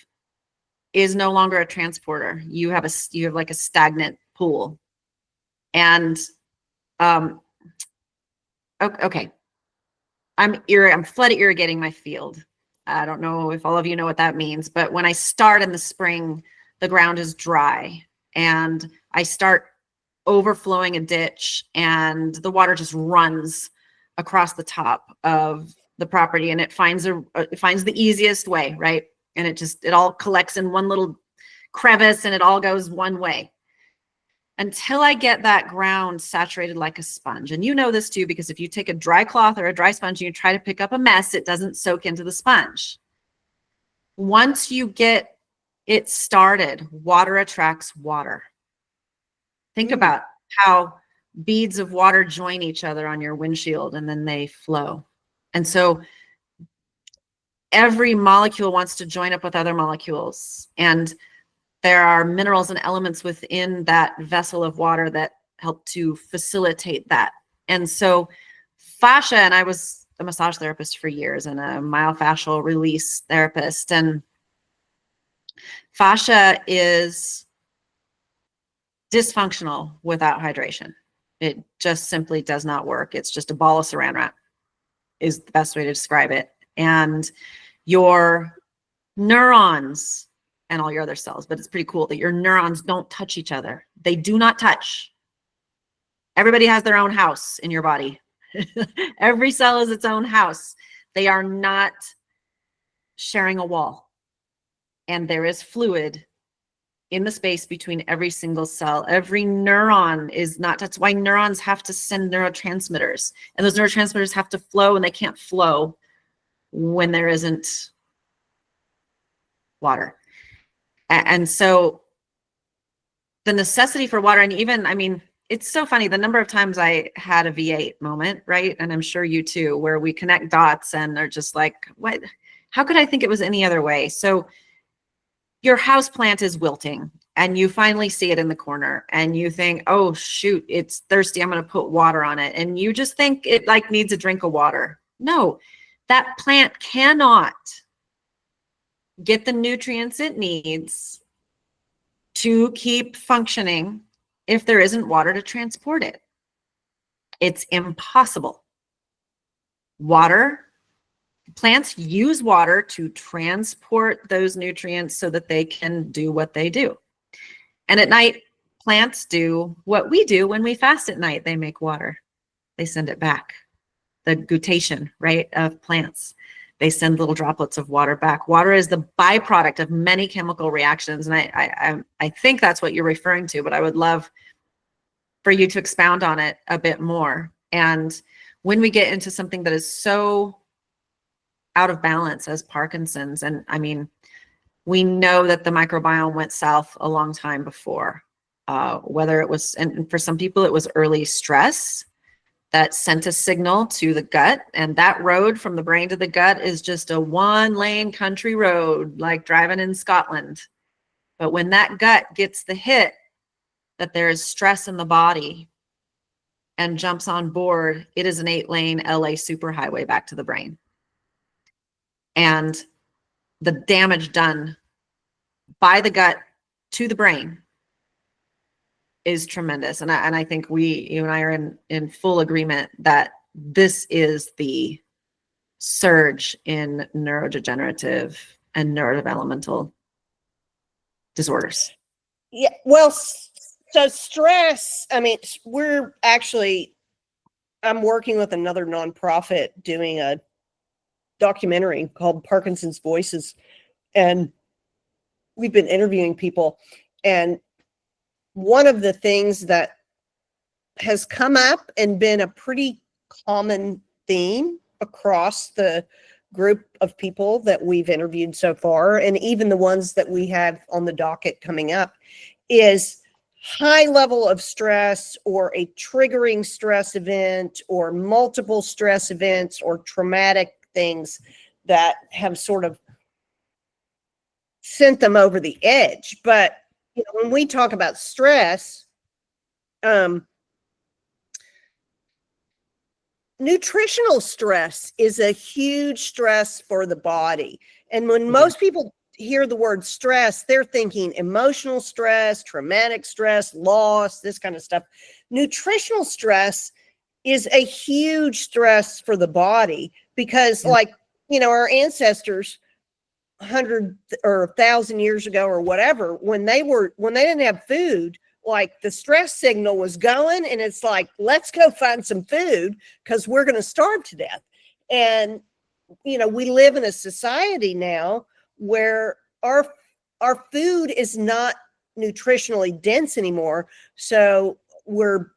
Speaker 2: is no longer a transporter. You have like a stagnant pool. And okay, I'm flood irrigating my field. I don't know if all of you know what that means, but when I start in the spring, the ground is dry and I start overflowing a ditch and the water just runs across the top of the property, and it finds the easiest way, right? And it all collects in one little crevice and it all goes one way until I get that ground saturated like a sponge. And you know this too, because if you take a dry cloth or a dry sponge and you try to pick up a mess, it doesn't soak into the sponge. Once you get it started, water attracts water. Think about how beads of water join each other on your windshield and then they flow. And so every molecule wants to join up with other molecules. And there are minerals and elements within that vessel of water that help to facilitate that. And so fascia, and I was a massage therapist for years and a myofascial release therapist, and fascia is dysfunctional without hydration. It just simply does not work. It's just a ball of saran wrap is the best way to describe it. And your neurons and all your other cells, but it's pretty cool that your neurons don't touch each other. They do not touch. Everybody has their own house in your body. Every cell is its own house. They are not sharing a wall. And there is fluid in the space between every single cell. Every neuron is not, that's why neurons have to send neurotransmitters. And those neurotransmitters have to flow, and they can't flow when there isn't water. And so the necessity for water, and even, I mean, it's so funny, the number of times I had a V8 moment, right? And I'm sure you too, where we connect dots and they're just like, what? How could I think it was any other way? So your house plant is wilting and you finally see it in the corner and you think, oh shoot, it's thirsty, I'm going to put water on it. And you just think it like needs a drink of water. No, that plant cannot get the nutrients it needs to keep functioning if there isn't water to transport it. It's impossible. Plants use water to transport those nutrients so that they can do what they do. And at night, plants do what we do when we fast at night. They make water. They send it back. The guttation, right, of plants. They send little droplets of water back. Water is the byproduct of many chemical reactions. And I think that's what you're referring to, but I would love for you to expound on it a bit more. And when we get into something that is so out of balance as Parkinson's, and I mean, we know that the microbiome went south a long time before, whether it was, and for some people it was early stress that sent a signal to the gut, and that road from the brain to the gut is just a one-lane country road, like driving in Scotland. But when that gut gets the hit that there is stress in the body and jumps on board, it is an 8-lane LA superhighway back to the brain. And the damage done by the gut to the brain is tremendous. And I think you and I are in full agreement that this is the surge in neurodegenerative and neurodevelopmental disorders?
Speaker 1: Yeah, well, so stress, I mean, I'm working with another nonprofit doing a documentary called Parkinson's Voices, and we've been interviewing people. And one of the things that has come up and been a pretty common theme across the group of people that we've interviewed so far, and even the ones that we have on the docket coming up, is high level of stress or a triggering stress event or multiple stress events or traumatic things that have sort of sent them over the edge. But when we talk about stress, nutritional stress is a huge stress for the body. And when most people hear the word stress, they're thinking emotional stress, traumatic stress, loss, this kind of stuff. Nutritional stress is a huge stress for the body because, like, our ancestors 100 or 1,000 years ago or whatever, when they didn't have food, like the stress signal was going, and it's like, let's go find some food because we're going to starve to death. And we live in a society now where our food is not nutritionally dense anymore, so we're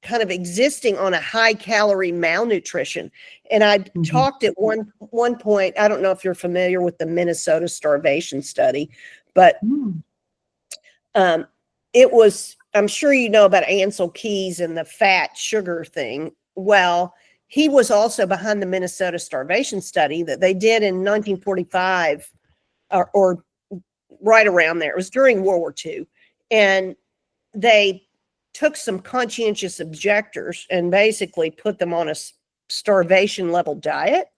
Speaker 1: kind of existing on a high calorie malnutrition. And I talked at one point, I don't know if you're familiar with the Minnesota starvation study, but it was, I'm sure you know about Ansel Keys and the fat sugar thing. Well, he was also behind the Minnesota starvation study that they did in 1945 or right around there. It was during World War II. And they took some conscientious objectors and basically put them on a starvation level diet.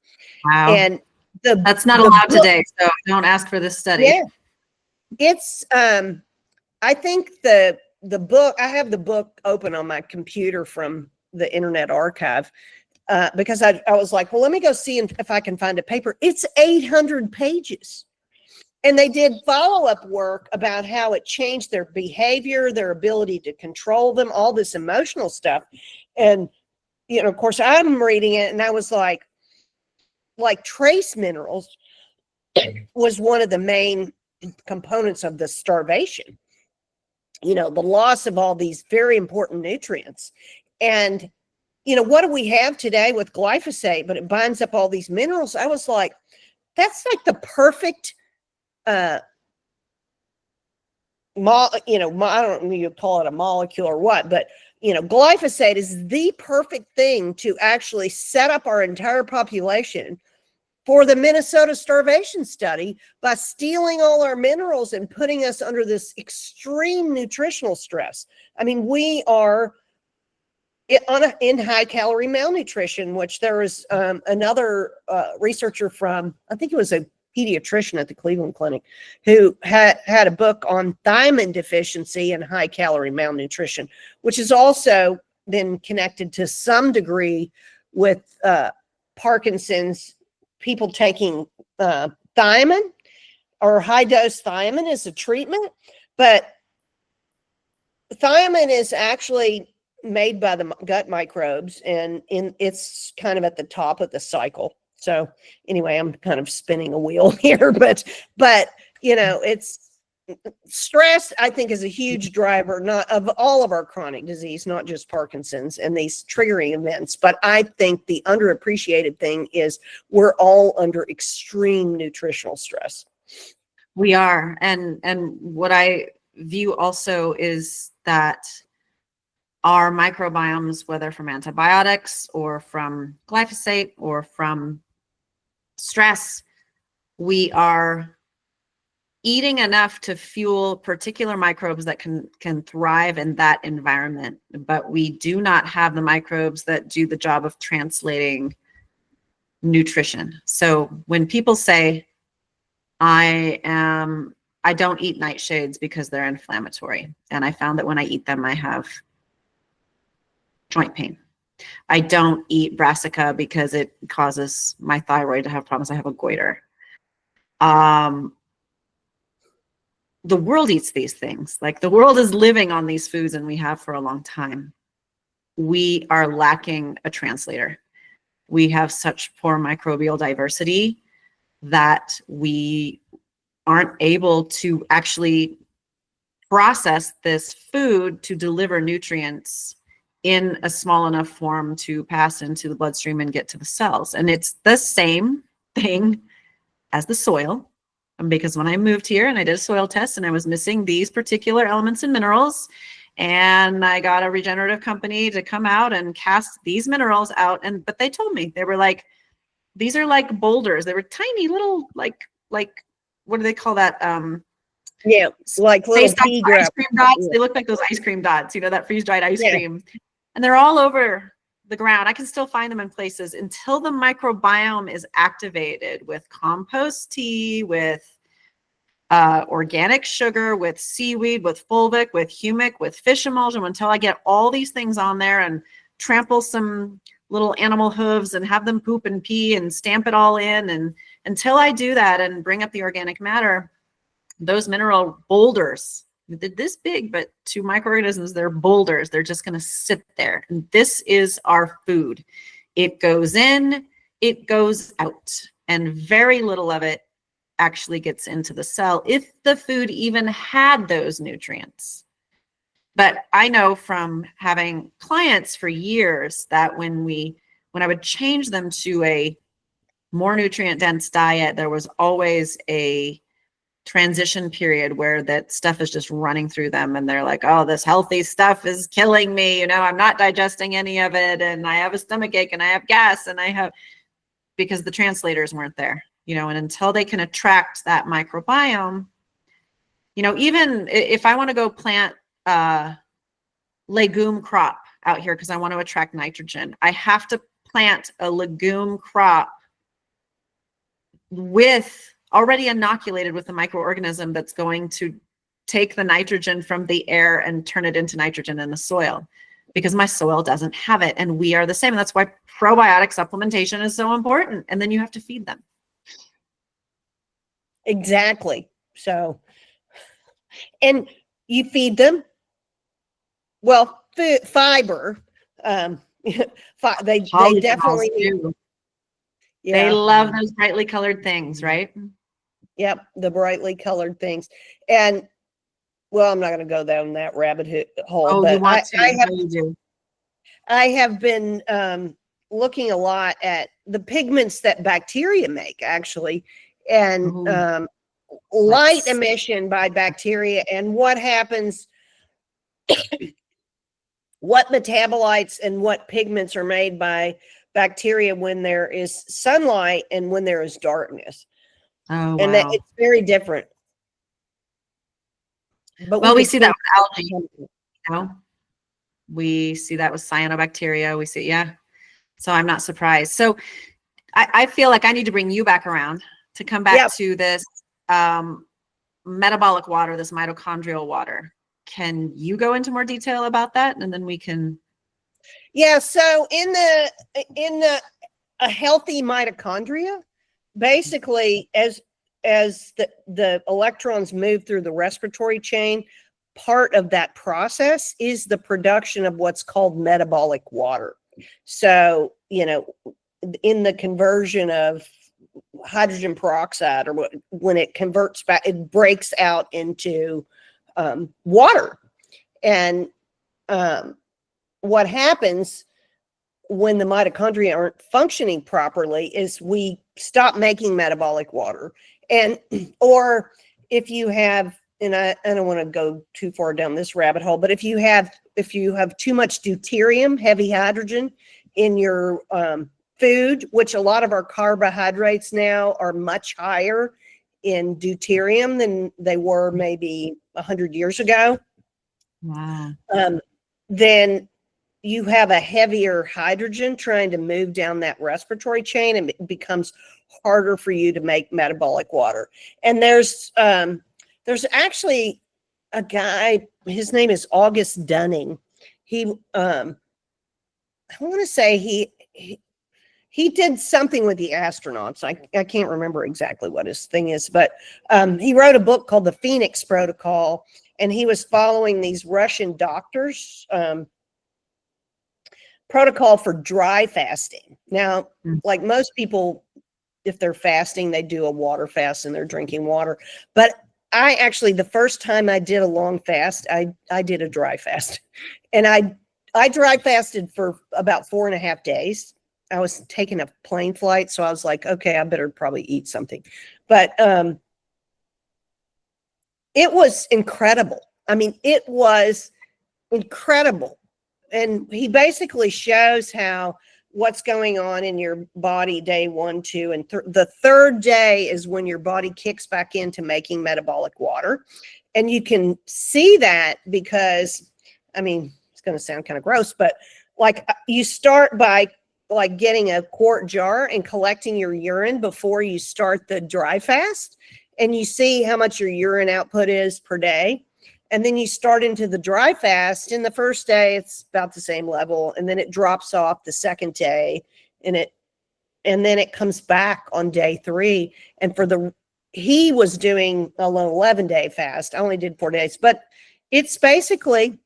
Speaker 2: Wow.
Speaker 1: And
Speaker 2: that's not allowed today, so don't ask for this study.
Speaker 1: Yeah. It's I think the book, I have the book open on my computer from the Internet Archive because I was like, well, let me go see if I can find a paper. It's 800 pages. And they did follow-up work about how it changed their behavior, their ability to control them, all this emotional stuff. And, of course, I'm reading it, and I was like trace minerals was one of the main components of the starvation. The loss of all these very important nutrients. And, what do we have today with glyphosate? But it binds up all these minerals. I was like, that's like the perfect I don't know you call it a molecule or what, but glyphosate is the perfect thing to actually set up our entire population for the Minnesota starvation study by stealing all our minerals and putting us under this extreme nutritional stress. I mean, we are in high calorie malnutrition, which there was another researcher from, I think it was a pediatrician at the Cleveland Clinic, who had a book on thiamine deficiency and high calorie malnutrition, which has also been connected to some degree with Parkinson's. People taking thiamine or high dose thiamine as a treatment, but thiamine is actually made by the gut microbes, and it's kind of at the top of the cycle. So anyway, I'm kind of spinning a wheel here, but it's stress, I think, is a huge driver, not of all of our chronic disease, not just Parkinson's and these triggering events. But I think the underappreciated thing is we're all under extreme nutritional stress.
Speaker 2: We are. And what I view also is that our microbiomes, whether from antibiotics or from glyphosate or from stress, we are eating enough to fuel particular microbes that can thrive in that environment, but we do not have the microbes that do the job of translating nutrition. So when people say, I don't eat nightshades because they're inflammatory, and I found that when I eat them, I have joint pain. I don't eat brassica because it causes my thyroid to have problems. I have a goiter. The world eats these things. Like, the world is living on these foods, and we have for a long time. We are lacking a translator. We have such poor microbial diversity that we aren't able to actually process this food to deliver nutrients in a small enough form to pass into the bloodstream and get to the cells. And it's the same thing as the soil, because when I moved here and I did a soil test and I was missing these particular elements and minerals, and I got a regenerative company to come out and cast these minerals out. But they told me, they were like, these are like boulders. They were tiny little, like, what do they call that?
Speaker 1: Yeah, like little pea
Speaker 2: ice cream dots.
Speaker 1: Yeah.
Speaker 2: They look like those ice cream dots, that freeze-dried ice
Speaker 1: Yeah.
Speaker 2: cream. And they're all over the ground. I can still find them in places until the microbiome is activated with compost tea, with organic sugar, with seaweed, with fulvic, with humic, with fish emulsion. Until I get all these things on there and trample some little animal hooves and have them poop and pee and stamp it all in, and until I do that and bring up the organic matter, those mineral boulders, they're this big, but to microorganisms, they're boulders. They're just going to sit there. And this is our food. It goes in, it goes out, and very little of it actually gets into the cell, if the food even had those nutrients. But I know from having clients for years that when I would change them to a more nutrient dense diet, there was always a transition period where that stuff is just running through them, and they're like, oh, this healthy stuff is killing me. I'm not digesting any of it, and I have a stomach ache, and I have gas, and because the translators weren't there, and until they can attract that microbiome, even if I want to go plant legume crop out here because I want to attract nitrogen, I have to plant a legume crop with already inoculated with a microorganism that's going to take the nitrogen from the air and turn it into nitrogen in the soil, because my soil doesn't have it. And we are the same. And that's why probiotic supplementation is so important. And then you have to feed them.
Speaker 1: Exactly. So, and you feed them, well, fiber. They definitely
Speaker 2: do. Yeah. They love those brightly colored things, right?
Speaker 1: Yep, the brightly colored things. And well, I'm not going to go down that rabbit hole.
Speaker 2: Oh,
Speaker 1: but
Speaker 2: you want to?
Speaker 1: I have been looking a lot at the pigments that bacteria make, actually, and light emission by bacteria, and what happens, what metabolites and what pigments are made by bacteria when there is sunlight and when there is darkness.
Speaker 2: Oh,
Speaker 1: and that it's very different. But
Speaker 2: we see that with algae. We see that with cyanobacteria. We see, So I'm not surprised. So I feel like I need to bring you back around to come back to this metabolic water, this mitochondrial water. Can you go into more detail about that, and then we can?
Speaker 1: Yeah. So in a healthy mitochondria, basically, as the electrons move through the respiratory chain, part of that process is the production of what's called metabolic water. So, in the conversion of hydrogen peroxide, or when it converts back, it breaks out into water. And what happens when the mitochondria aren't functioning properly is we stop making metabolic water. And or if you have, and I don't want to go too far down this rabbit hole, but if you have too much deuterium, heavy hydrogen, in your food, which a lot of our carbohydrates now are much higher in deuterium than they were maybe 100 years ago.
Speaker 2: Wow.
Speaker 1: Then you have a heavier hydrogen trying to move down that respiratory chain, and it becomes harder for you to make metabolic water. And there's actually a guy, his name is August Dunning. He want to say he did something with the astronauts. I can't remember exactly what his thing is, but he wrote a book called The Phoenix Protocol, and he was following these Russian doctors' protocol for dry fasting. Now, like most people, if they're fasting, they do a water fast and they're drinking water. But I actually, the first time I did a long fast, I did a dry fast, and I dry fasted for about 4.5 days. I was taking a plane flight, so I was like, okay, I better probably eat something. But it was incredible. I mean, it was incredible. And he basically shows how what's going on in your body day 1, 2, and the third day is when your body kicks back into making metabolic water. And you can see that because, I mean, it's going to sound kind of gross, but like you start by like getting a quart jar and collecting your urine before you start the dry fast, and you see how much your urine output is per day. And then you start into the dry fast, and the first day it's about the same level, and then it drops off the second day, and then it comes back on day 3. And he was doing an 11-day fast. I only did 4 days, but it's basically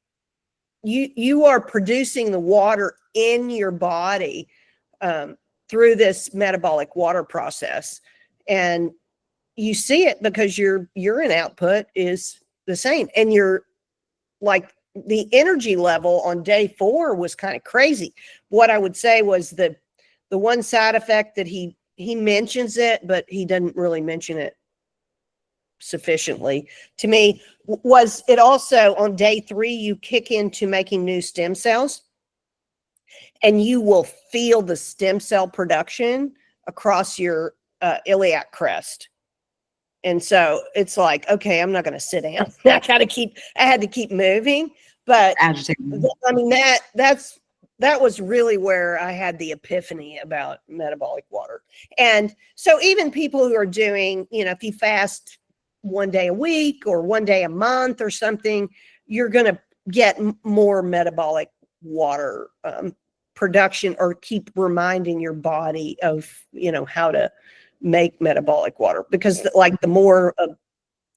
Speaker 1: you are producing the water in your body through this metabolic water process, and you see it because your urine output is the same. And you're like, the energy level on day 4 was kind of crazy. What I would say was the one side effect that he mentions it, but he doesn't really mention it sufficiently to me, was it also on day 3, you kick into making new stem cells, and you will feel the stem cell production across your iliac crest. And so it's like, okay, I'm not going to sit down. I had to keep moving. But
Speaker 2: Agitating.
Speaker 1: I mean, that was really where I had the epiphany about metabolic water. And so even people who are doing, if you fast 1 day a week or 1 day a month or something, you're going to get more metabolic water production, or keep reminding your body of, how to make metabolic water, because like the more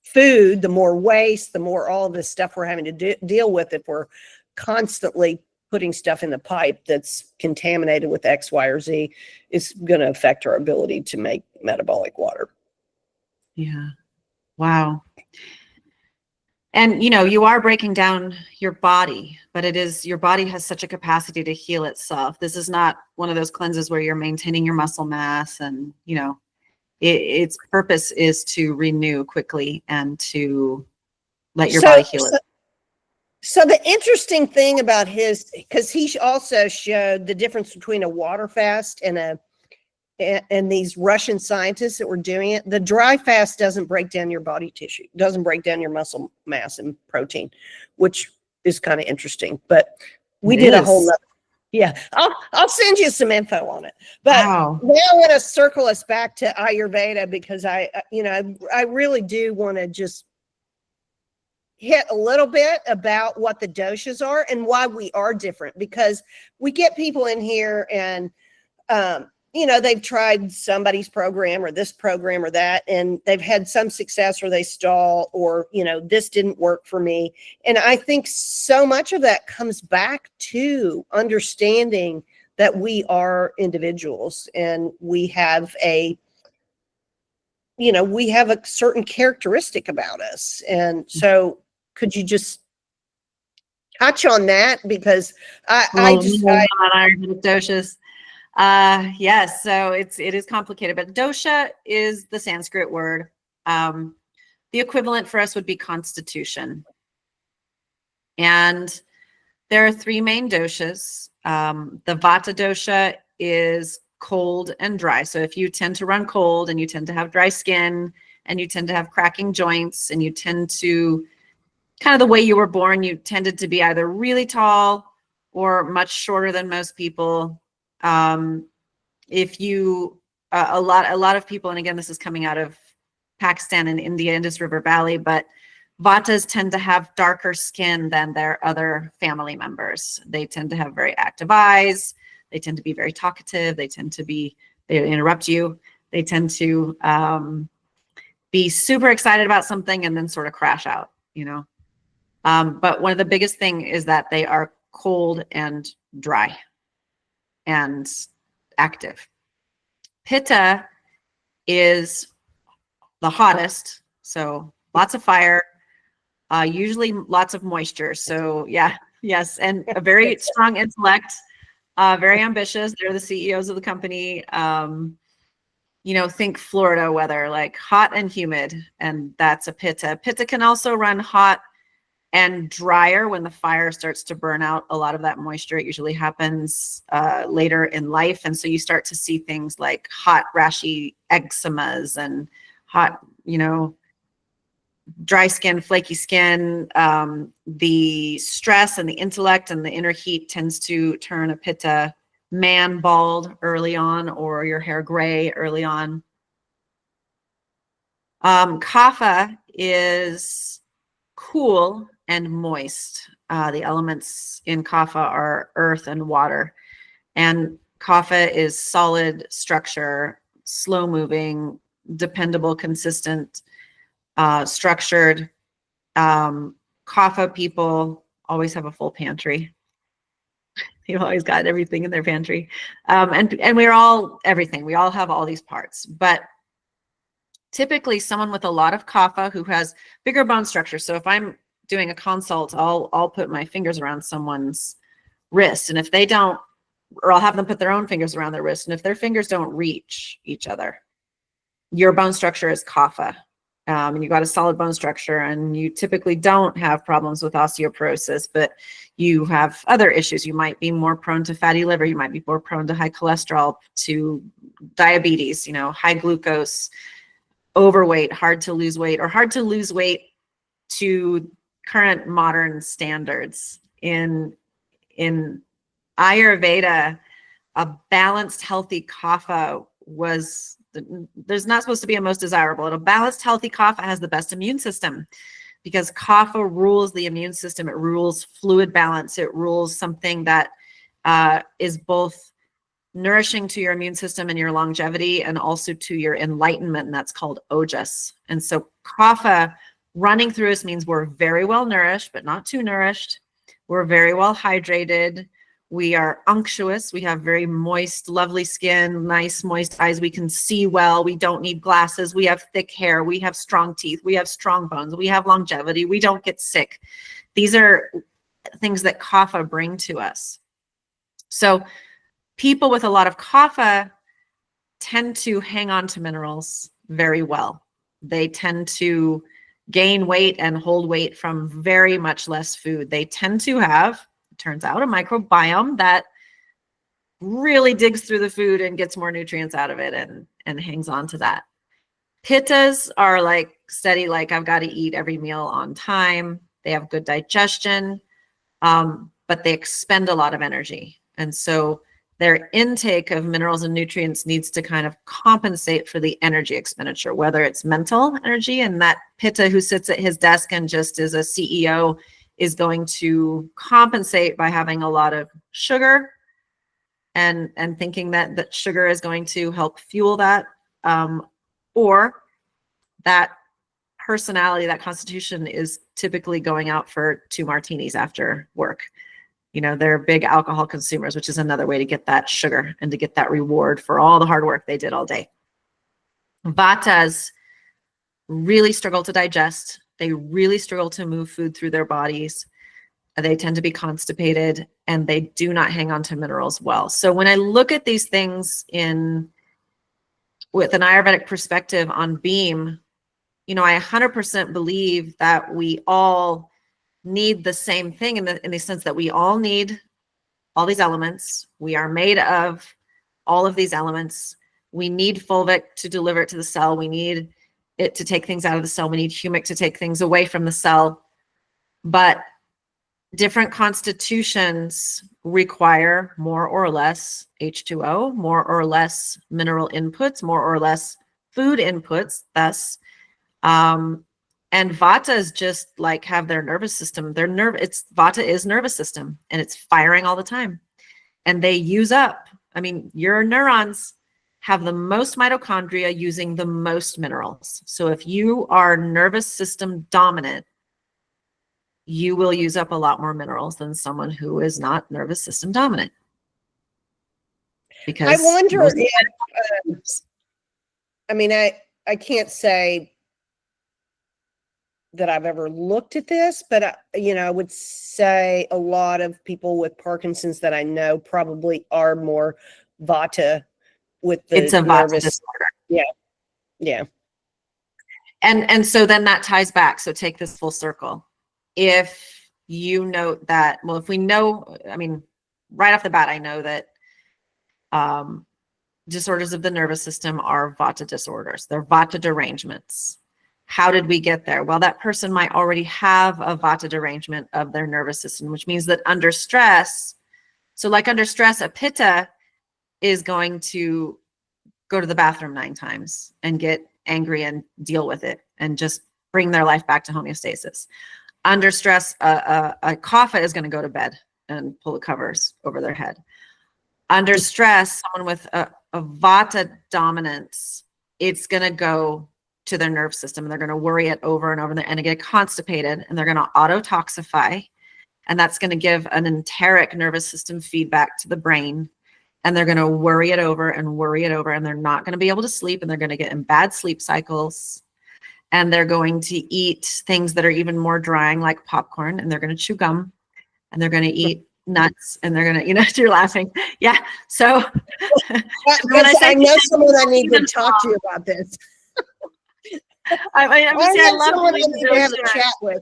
Speaker 1: food, the more waste, the more all of this stuff we're having to deal with if we're constantly putting stuff in the pipe that's contaminated with X, Y, or Z, is going to affect our ability to make metabolic water.
Speaker 2: Yeah. Wow. And you are breaking down your body, but your body has such a capacity to heal itself. This is not one of those cleanses where you're maintaining your muscle mass, and its purpose is to renew quickly and to let your body heal it.
Speaker 1: So the interesting thing about because he also showed the difference between a water fast and these Russian scientists that were doing it. The dry fast doesn't break down your body tissue, doesn't break down your muscle mass and protein, which is kind of interesting. But we did a whole nother. Yeah, I'll send you some info on it. But
Speaker 2: wow.
Speaker 1: Now I want to circle us back to Ayurveda, because I really do want to just hit a little bit about what the doshas are and why we are different, because we get people in here and they've tried somebody's program or this program or that, and they've had some success, or they stall, or this didn't work for me. And I think so much of that comes back to understanding that we are individuals, and we have a certain characteristic about us. And so could you just touch on that? Because
Speaker 2: doshas. Yes, so it is complicated, but dosha is the Sanskrit word. The equivalent for us would be constitution. And there are 3 main doshas. The Vata dosha is cold and dry. So if you tend to run cold, and you tend to have dry skin, and you tend to have cracking joints, and you tend to, kind of the way you were born, you tended to be either really tall or much shorter than most people. If you, a lot of people, and again, this is coming out of Pakistan and India, Indus River Valley, but Vatas tend to have darker skin than their other family members. They tend to have very active eyes. They tend to be very talkative. They interrupt you. They tend to be super excited about something and then sort of crash out, But one of the biggest thing is that they are cold and dry and active. Pitta is the hottest, so lots of fire, usually lots of moisture. So yeah, yes, and a very strong intellect, very ambitious. They're the CEOs of the company. Think Florida weather, like hot and humid, and that's a Pitta. Pitta can also run hot and drier when the fire starts to burn out a lot of that moisture. It usually happens later in life. And so you start to see things like hot, rashy eczemas and hot, dry skin, flaky skin. The stress and the intellect and the inner heat tends to turn a Pitta man bald early on, or your hair gray early on. Kapha is cool and moist. The elements in Kapha are earth and water. And Kapha is solid structure, slow moving, dependable, consistent, structured. Kapha people always have a full pantry. They've always got everything in their pantry. And we're all everything. We all have all these parts. But typically someone with a lot of Kapha who has bigger bone structure. So if I'm doing a consult, I'll put my fingers around someone's wrist. And if they don't, or I'll have them put their own fingers around their wrist. And if their fingers don't reach each other, your bone structure is Kapha. And you got a solid bone structure, and you typically don't have problems with osteoporosis, but you have other issues. You might be more prone to fatty liver. You might be more prone to high cholesterol, to diabetes, high glucose, overweight, hard to lose weight, or hard to lose weight to current modern standards. In Ayurveda, a balanced, healthy kapha there's not supposed to be a most desirable. A balanced, healthy kapha has the best immune system, because kapha rules the immune system. It rules fluid balance. It rules something that is both nourishing to your immune system and your longevity, and also to your enlightenment, and that's called ojas. And so kapha running through us means we're very well nourished, but not too nourished. We're very well hydrated. We are unctuous. We have very moist, lovely skin, nice, moist eyes. We can see well. We don't need glasses. We have thick hair. We have strong teeth. We have strong bones. We have longevity. We don't get sick. These are things that kapha bring to us. So people with a lot of kapha tend to hang on to minerals very well. They tend to gain weight and hold weight from very much less food. They tend to have, it turns out, a microbiome that really digs through the food and gets more nutrients out of it and hangs on to that. Pittas are like steady, like I've got to eat every meal on time. They have good digestion, but they expend a lot of energy. And so their intake of minerals and nutrients needs to kind of compensate for the energy expenditure, whether it's mental energy, and that Pitta who sits at his desk and just is a CEO is going to compensate by having a lot of sugar and thinking that sugar is going to help fuel that, or that personality, that constitution is typically going out for 2 martinis after work. They're big alcohol consumers, which is another way to get that sugar and to get that reward for all the hard work they did all day. Vatas really struggle to digest. They really struggle to move food through their bodies. They tend to be constipated, and they do not hang on to minerals well. So when I look at these things with an Ayurvedic perspective on Beam, I 100% believe that we all need the same thing in the sense that we all need all these elements. We are made of all of these elements. We need fulvic to deliver it to the cell. We need it to take things out of the cell. We need humic to take things away from the cell. But different constitutions require more or less H2O, more or less mineral inputs, more or less food inputs, thus. And Vatas just like have their nervous system, Vata is nervous system, and it's firing all the time. And they use up, I mean, your neurons have the most mitochondria using the most minerals. So if you are nervous system dominant, you will use up a lot more minerals than someone who is not nervous system dominant. Because
Speaker 1: I wonder if, I mean, I can't say that I've ever looked at this, but I would say a lot of people with Parkinson's that I know probably are more Vata with the
Speaker 2: it's a Vata disorder.
Speaker 1: Yeah.
Speaker 2: And so then that ties back. So take this full circle. If you note that, well, if we know, I mean, right off the bat, I know that disorders of the nervous system are Vata disorders. They're Vata derangements. How did we get there? Well, that person might already have a Vata derangement of their nervous system, which means that under stress, so like under stress, a Pitta is going to go to the bathroom 9 times and get angry and deal with it and just bring their life back to homeostasis. Under stress, a Kapha is going to go to bed and pull the covers over their head. Under stress, someone with a Vata dominance, it's going to go to their nerve system, and they're going to worry it over and over, and they get constipated, and they're going to autotoxify, and that's going to give an enteric nervous system feedback to the brain, and they're going to worry it over and worry it over, and they're not going to be able to sleep, and they're going to get in bad sleep cycles, and they're going to eat things that are even more drying, like popcorn, and they're going to chew gum, and they're going to eat nuts, and they're going to, you're laughing. Yeah. So
Speaker 1: I know someone I need to talk to you about this.
Speaker 2: I love
Speaker 1: someone I need to have a chat with.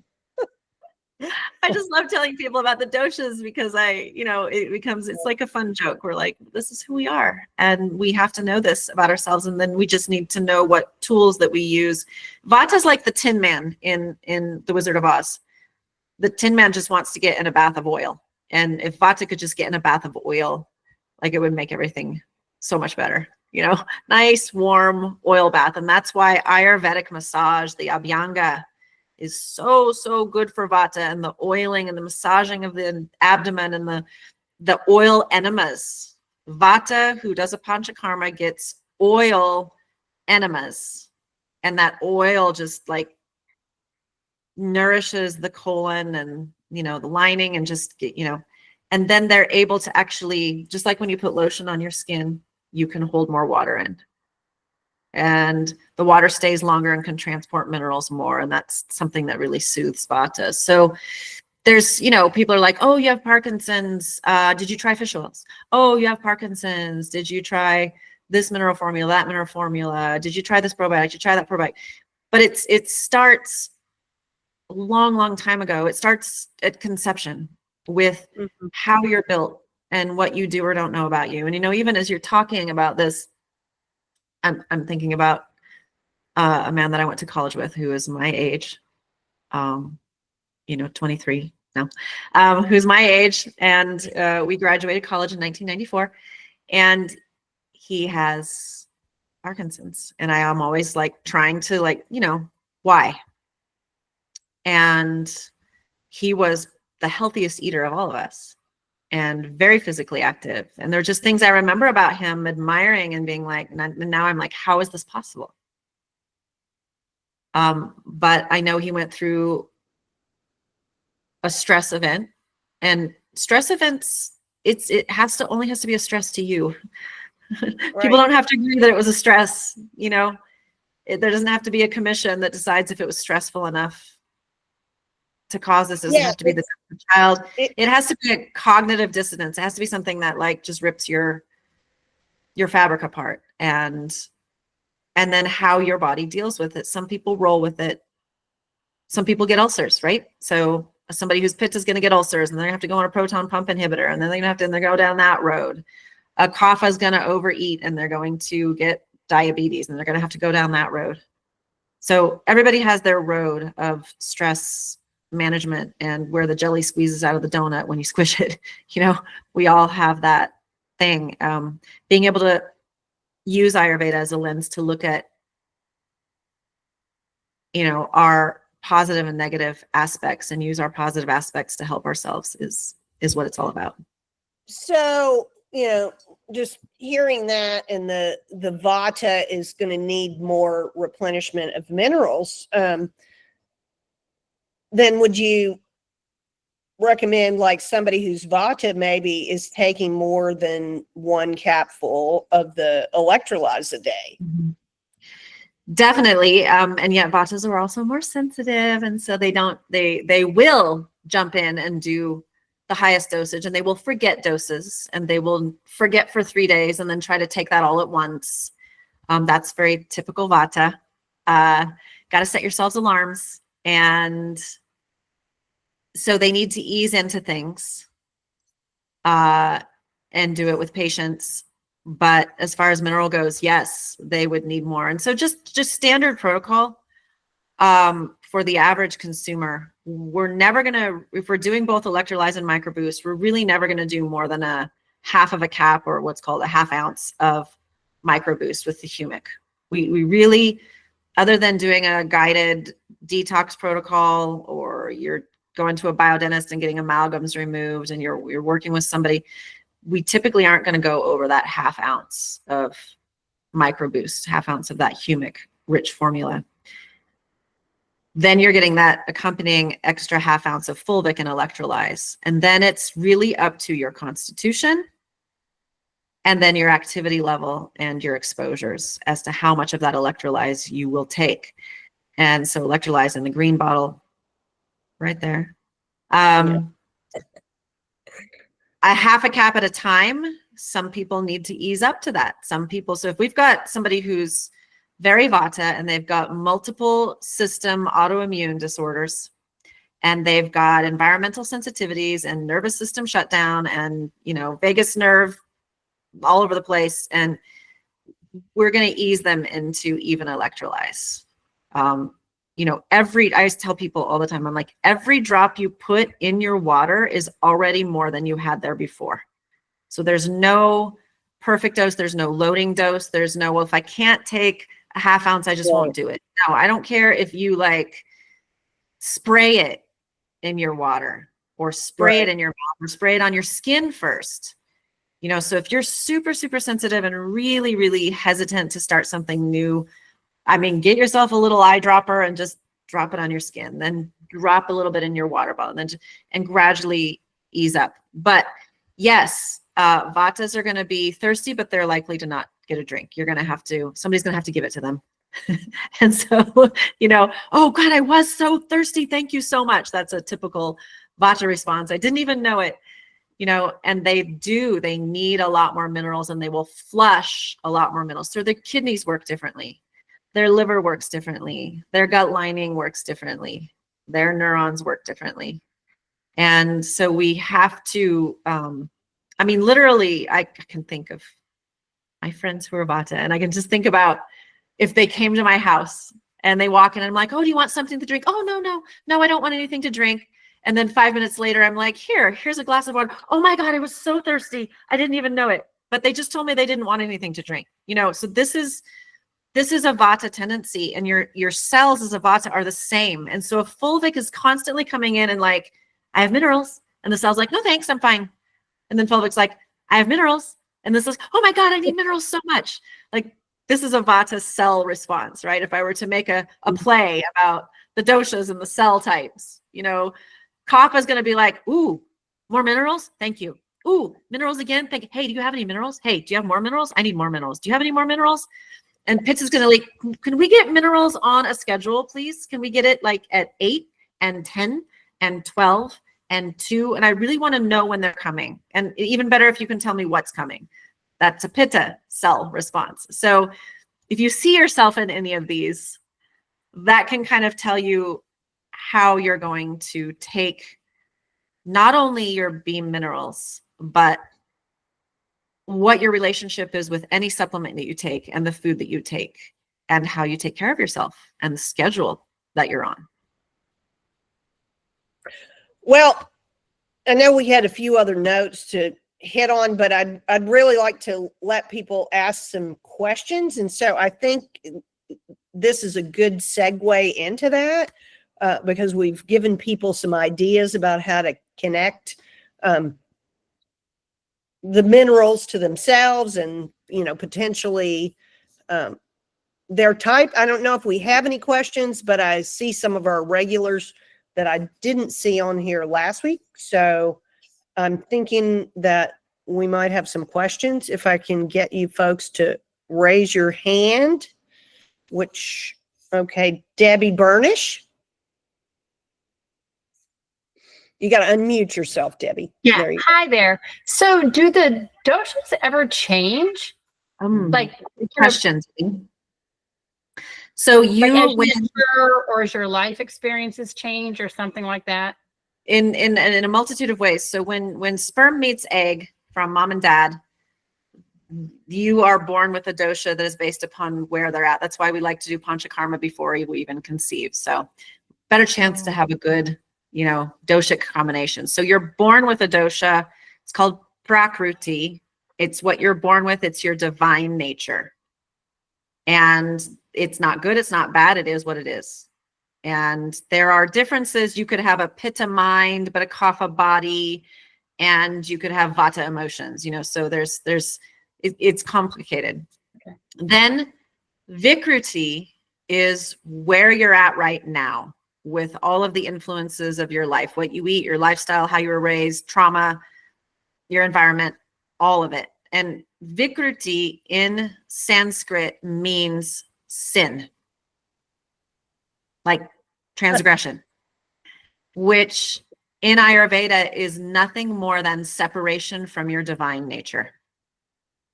Speaker 2: I just love telling people about the doshas because it's like a fun joke. We're like, this is who we are. And we have to know this about ourselves. And then we just need to know what tools that we use. Vata's like the Tin Man in The Wizard of Oz. The Tin Man just wants to get in a bath of oil. And if Vata could just get in a bath of oil, like it would make everything so much better. Nice, warm oil bath. And that's why Ayurvedic massage, the Abhyanga, is so, so good for Vata, and the oiling and the massaging of the abdomen and the oil enemas. Vata, who does a panchakarma, gets oil enemas, and that oil just like nourishes the colon and, the lining, and just, and then they're able to actually, just like when you put lotion on your skin, you can hold more water in. And the water stays longer and can transport minerals more. And that's something that really soothes Vata. So there's, people are like, oh, you have Parkinson's. Did you try fish oils? Oh, you have Parkinson's. Did you try this mineral formula, that mineral formula? Did you try this probiotic? Did you try that probiotic? But it starts a long, long time ago. It starts at conception with how you're built and what you do or don't know about you. And, even as you're talking about this, I'm thinking about a man that I went to college with who is my age, 23 now, who's my age. And we graduated college in 1994. And he has Parkinson's. And I am always like trying to why? And he was the healthiest eater of all of us, and very physically active. And there are just things I remember about him admiring and being like, and now I'm like, how is this possible? But I know he went through a stress event, and stress events, it only has to be a stress to you. Right. People don't have to agree that it was a stress, there doesn't have to be a commission that decides if it was stressful enough to cause this. It doesn't have to be the child. It has to be a cognitive dissonance. It has to be something that like just rips your fabric apart, and then how your body deals with it. Some people roll with it. Some people get ulcers, right? So somebody who's Pitta is going to get ulcers, and they're going to have to go on a proton pump inhibitor, and then they're going to have to go down that road. A Kapha is going to overeat, and they're going to get diabetes, and they're going to have to go down that road. So everybody has their road of stress management, and where the jelly squeezes out of the donut when you squish it. We all have that thing. Being able to use Ayurveda as a lens to look at, our positive and negative aspects and use our positive aspects to help ourselves is what it's all about.
Speaker 1: So, just hearing that, and the Vata is going to need more replenishment of minerals, then would you recommend, like, somebody who's Vata maybe is taking more than one capful of the electrolytes a day?
Speaker 2: Mm-hmm. Definitely. And yet Vatas are also more sensitive. And so they will jump in and do the highest dosage, and they will forget doses, and they will forget for 3 days and then try to take that all at once. That's very typical Vata. Got to set yourselves alarms. And so they need to ease into things and do it with patience. But as far as mineral goes, yes, they would need more. And so just standard protocol for the average consumer, we're never going to, if we're doing both electrolytes and microboost, we're really never going to do more than a half of a cap, or what's called a half ounce of microboost with the humic. We really, other than doing a guided detox protocol, or you're going to a biodentist and getting amalgams removed and you're working with somebody, we typically aren't going to go over that half ounce of microboost, half ounce of that humic rich formula. Then you're getting that accompanying extra half ounce of fulvic and electrolyze. And then it's really up to your constitution and then your activity level and your exposures as to how much of that electrolyze you will take. And so electrolyze in the green bottle right there. A half a cap at a time. Some people need to ease up to that. Some people, so if we've got somebody who's very Vata and they've got multiple system autoimmune disorders, and they've got environmental sensitivities and nervous system shutdown and, vagus nerve all over the place, and we're going to ease them into even electrolyze. I always tell people all the time, I'm like, every drop you put in your water is already more than you had there before. So there's no perfect dose. There's no loading dose. There's no, well, if I can't take a half ounce, I just won't do it. No, I don't care if you spray it in your water, or spray it in your mouth, or spray it on your skin first. So if you're super, super sensitive and really, really hesitant to start something new, get yourself a little eyedropper and just drop it on your skin, then drop a little bit in your water bottle, and gradually ease up. But yes, Vatas are going to be thirsty, but they're likely to not get a drink. Somebody's going to have to give it to them. And so, oh God, I was so thirsty. Thank you so much. That's a typical Vata response. I didn't even know it, and they need a lot more minerals, and they will flush a lot more minerals. So their kidneys work differently. Their liver works differently. Their gut lining works differently. Their neurons work differently. And so we have to, literally, I can think of my friends who are Vata, and I can just think about if they came to my house and they walk in and I'm like, oh, do you want something to drink? Oh, no, I don't want anything to drink. And then 5 minutes later, I'm like, here's a glass of water. Oh my God, I was so thirsty. I didn't even know it. But they just told me they didn't want anything to drink. So this is a Vata tendency, and your cells as a Vata are the same. And so if fulvic is constantly coming in and I have minerals, and the cell's like, no, thanks, I'm fine. And then fulvic's like, I have minerals. And this is, oh my God, I need minerals so much. This is a Vata cell response, right? If I were to make a play about the doshas and the cell types, Kapha is going to be like, ooh, more minerals? Thank you. Ooh, minerals again? Thank you. Hey, do you have any minerals? Hey, do you have more minerals? I need more minerals. Do you have any more minerals? And Pitta is going to can we get minerals on a schedule, please? Can we get it at 8 and 10 and 12 and 2? And I really want to know when they're coming. And even better if you can tell me what's coming. That's a Pitta cell response. So if you see yourself in any of these, that can kind of tell you how you're going to take not only your beam minerals, but what your relationship is with any supplement that you take and the food that you take and how you take care of yourself and the schedule that you're on.
Speaker 1: Well, I know we had a few other notes to hit on, but I'd really like to let people ask some questions. And so I think this is a good segue into that. because we've given people some ideas about how to connect the minerals to themselves and, potentially their type. I don't know if we have any questions, but I see some of our regulars that I didn't see on here last week. So I'm thinking that we might have some questions. If I can get you folks to raise your hand, okay, Debbie Burnish. You got to unmute yourself, Debbie.
Speaker 3: Yeah.
Speaker 1: There you go.
Speaker 3: Hi there. So do the doshas ever change? Like
Speaker 2: questions. So
Speaker 3: like as you
Speaker 2: when
Speaker 3: mature, or as your life experiences change or something like that?
Speaker 2: in a multitude of ways. So when sperm meets egg from mom and dad, you are born with a dosha that is based upon where they're at. That's why we like to do panchakarma before you even conceive. So better chance to have a good, doshic combination. So you're born with a dosha. It's called prakruti. It's what you're born with. It's your divine nature. And it's not good. It's not bad. It is what it is. And there are differences. You could have a pitta mind, but a kapha body, and you could have vata emotions, so it's complicated.
Speaker 3: Okay.
Speaker 2: Then vikruti is where you're at right now with all of the influences of your life, what you eat, your lifestyle, how you were raised, trauma, your environment, all of it. And vikruti in Sanskrit means sin, like transgression, which in Ayurveda is nothing more than separation from your divine nature.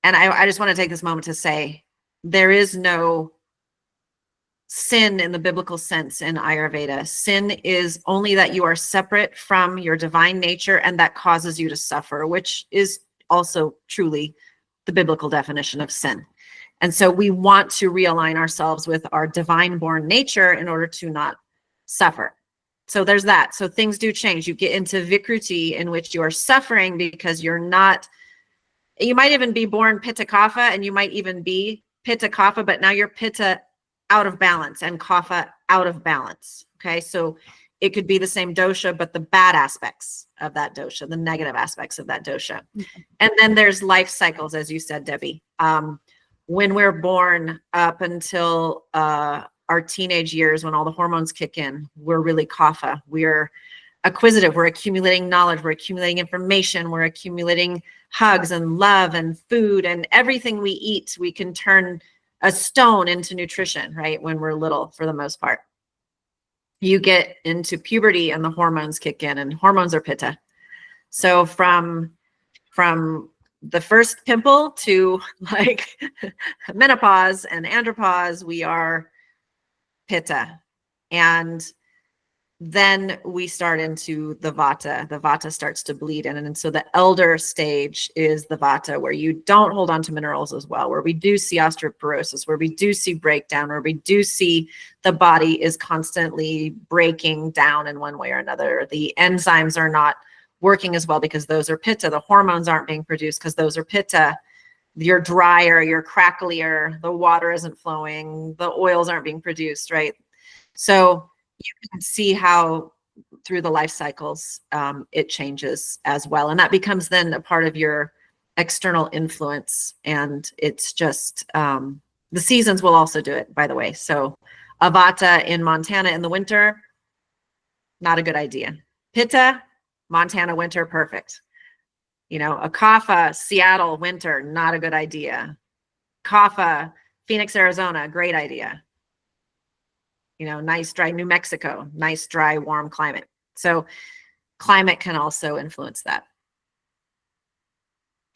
Speaker 2: And I just want to take this moment to say there is no sin in the biblical sense in Ayurveda. Sin is only that you are separate from your divine nature, and that causes you to suffer, which is also truly the biblical definition of sin. And so we want to realign ourselves with our divine born nature in order to not suffer. So there's that. So things do change. You get into vikruti, in which you are suffering because you might even be born pitta kapha, and you might even be pitta kapha, but now you're pitta out of balance and kapha out of balance. Okay. So it could be the same dosha, but the bad aspects of that dosha, the negative aspects of that dosha.
Speaker 3: Okay.
Speaker 2: And then there's life cycles, as you said, Debbie. When we're born up until our teenage years, when all the hormones kick in, we're really kapha. We're acquisitive. We're accumulating knowledge. We're accumulating information. We're accumulating hugs and love and food, and everything we eat, we can turn a stone into nutrition, right? When we're little, for the most part. You get into puberty and the hormones kick in, and hormones are pitta. So from the first pimple to like menopause and andropause, we are pitta. And then we start into the vata. The vata starts to bleed in. And so the elder stage is the vata, where you don't hold on to minerals as well, where we do see osteoporosis, where we do see breakdown, where we do see the body is constantly breaking down in one way or another. The enzymes are not working as well because those are pitta. The hormones aren't being produced because those are pitta. You're drier, you're cracklier, the water isn't flowing, the oils aren't being produced, right? So you can see how through the life cycles it changes as well. And that becomes then a part of your external influence. And it's just, the seasons will also do it, by the way. So Avata in Montana in the winter, not a good idea. Pitta, Montana winter, perfect. A Kapha, Seattle winter, not a good idea. Kapha, Phoenix, Arizona, great idea. Nice dry New Mexico, nice dry warm climate. So climate can also influence that.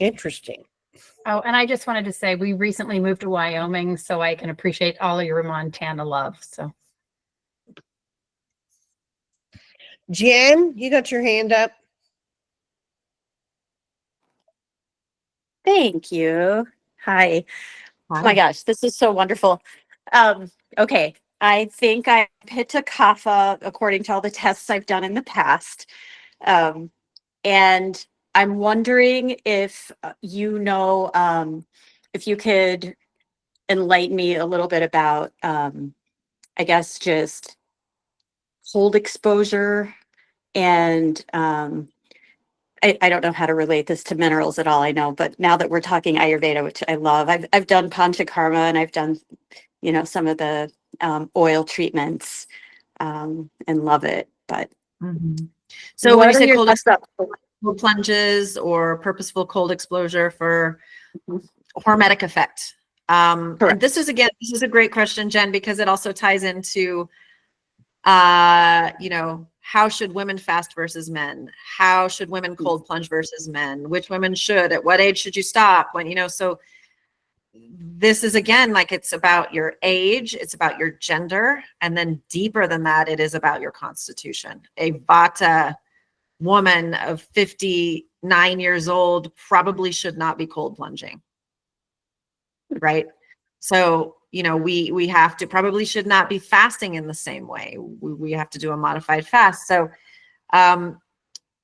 Speaker 1: Interesting.
Speaker 3: Oh, and I just wanted to say we recently moved to Wyoming, so I can appreciate all of your Montana love. So
Speaker 1: Jen, you got your hand up.
Speaker 4: Thank you. Hi. Oh my gosh, this is so wonderful. Okay, I think I pitta kapha according to all the tests I've done in the past. And I'm wondering if if you could enlighten me a little bit about, I guess, just cold exposure, and I don't know how to relate this to minerals at all. I know, but now that we're talking Ayurveda, which I love, I've done Panchakarma, and I've done, some of the oil treatments, and love it. But
Speaker 2: So when you
Speaker 4: what are
Speaker 2: say
Speaker 4: your
Speaker 2: cold
Speaker 4: thoughts about-
Speaker 2: plunges or purposeful cold exposure for hormetic effect. And
Speaker 4: Correct.
Speaker 2: this is a great question, Jen, because it also ties into, how should women fast versus men? How should women cold plunge versus men? Which women should? At what age should you stop? When, so this is again, like it's about your age, it's about your gender, and then deeper than that, it is about your constitution. A Vata woman of 59 years old probably should not be cold plunging, right? So, we have to probably should not be fasting in the same way. We have to do a modified fast. So,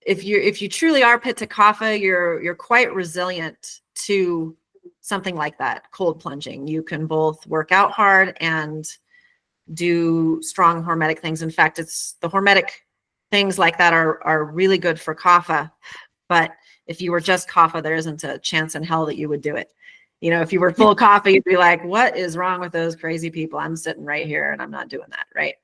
Speaker 2: if you truly are Pitta Kapha, you're quite resilient to something like that, cold plunging. You can both work out hard and do strong hormetic things. In fact, it's the hormetic things like that are really good for Kapha. But if you were just Kapha, there isn't a chance in hell that you would do it. If you were full Kapha, you'd be like, what is wrong with those crazy people? I'm sitting right here and I'm not doing that, right?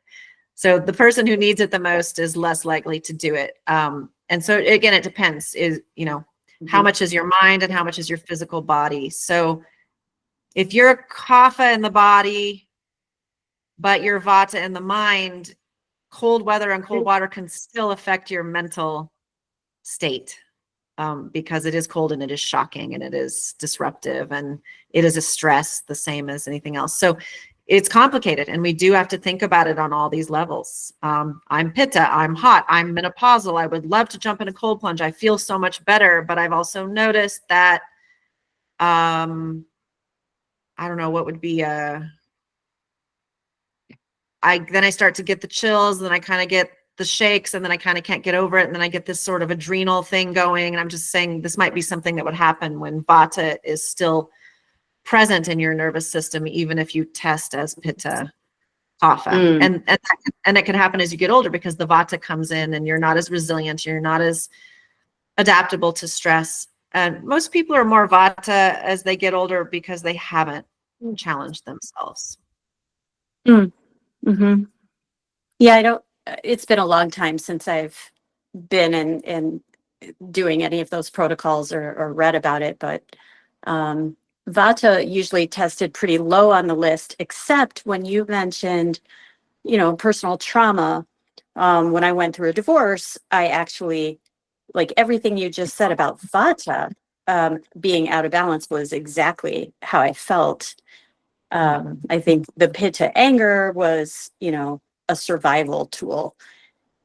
Speaker 2: So the person who needs it the most is less likely to do it. And so again, it depends, how much is your mind and how much is your physical body. So if you're a Kapha in the body, but you're Vata in the mind, cold weather and cold water can still affect your mental state, because it is cold and it is shocking and it is disruptive and it is a stress the same as anything else. So it's complicated, and we do have to think about it on all these levels. I'm Pitta, I'm hot, I'm menopausal. I would love to jump in a cold plunge. I feel so much better, but I've also noticed that, I don't know what would be then I start to get the chills, then I kind of get the shakes, and then I kind of can't get over it. And then I get this sort of adrenal thing going. And I'm just saying this might be something that would happen when Vata is still present in your nervous system, even if you test as Pitta Kapha. And it can happen as you get older because the Vata comes in and you're not as resilient, you're not as adaptable to stress. And most people are more Vata as they get older because they haven't challenged themselves.
Speaker 4: Mm-hmm. Yeah, it's been a long time since I've been in doing any of those protocols or read about it, but Vata usually tested pretty low on the list, except when you mentioned, personal trauma. When I went through a divorce, I actually, like everything you just said about Vata being out of balance was exactly how I felt. I think the Pitta anger was, a survival tool.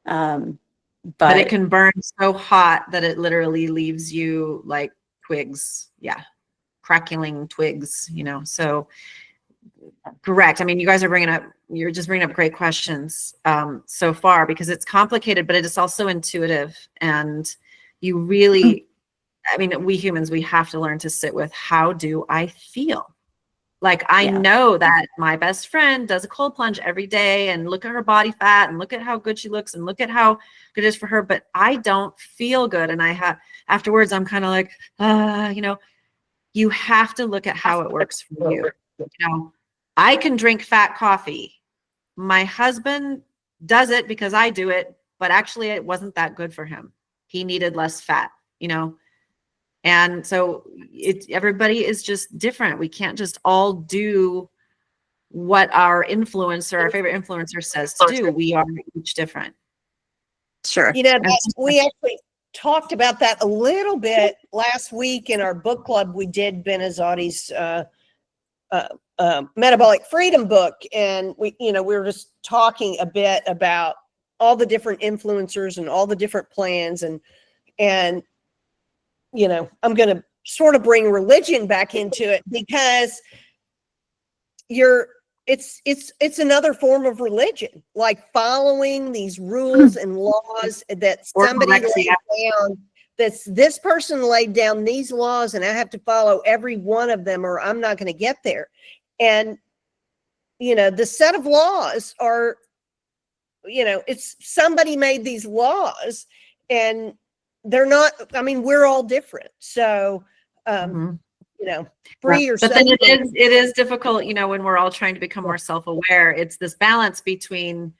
Speaker 2: But it can burn so hot that it literally leaves you like twigs. Yeah. Crackling twigs, so correct. I mean, you're just bringing up great questions so far, because it's complicated, but it is also intuitive. And you really, I mean, we humans, we have to learn to sit with, how do I feel? Like, I know that my best friend does a cold plunge every day, and look at her body fat and look at how good she looks and look at how good it is for her, but I don't feel good. And afterwards, I'm kind of like, you have to look at how it works for you. I can drink fat coffee. My husband does it because I do it, but actually it wasn't that good for him. He needed less fat, and so everybody is just different. We can't just all do what our favorite influencer says to do. We are each different.
Speaker 4: Sure.
Speaker 1: We actually talked about that a little bit last week in our book club. We did Benazati's metabolic freedom book, and we were just talking a bit about all the different influencers and all the different plans, and I'm going to sort of bring religion back into it, because it's another form of religion, like following these rules and laws that somebody laid down. This person laid down these laws, and I have to follow every one of them, or I'm not going to get there. And the set of laws are it's somebody made these laws, and they're not, I mean, we're all different. So,
Speaker 2: Mhm.
Speaker 1: free
Speaker 2: Yeah.
Speaker 1: yourself.
Speaker 2: But then it is difficult, when we're all trying to become more self-aware. It's this balance between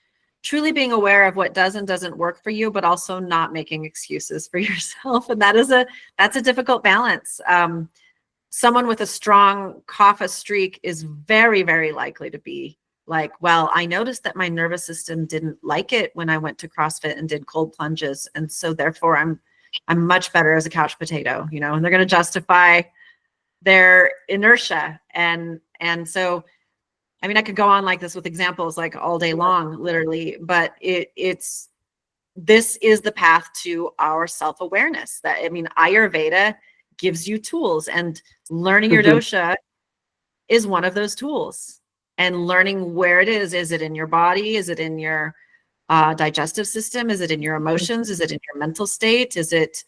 Speaker 2: truly being aware of what does and doesn't work for you, but also not making excuses for yourself. And that's a difficult balance. Someone with a strong kapha streak is very, very likely to be like, well, I noticed that my nervous system didn't like it when I went to CrossFit and did cold plunges. And so therefore I'm much better as a couch potato, and they're going to justify their inertia. And so, I mean, I could go on like this with examples like all day long, literally, but this is the path to our self-awareness. That, I mean, Ayurveda gives you tools, and learning your dosha is one of those tools. And learning where it is it in your body? Is it in your digestive system? Is it in your emotions? Is it in your mental state? Is it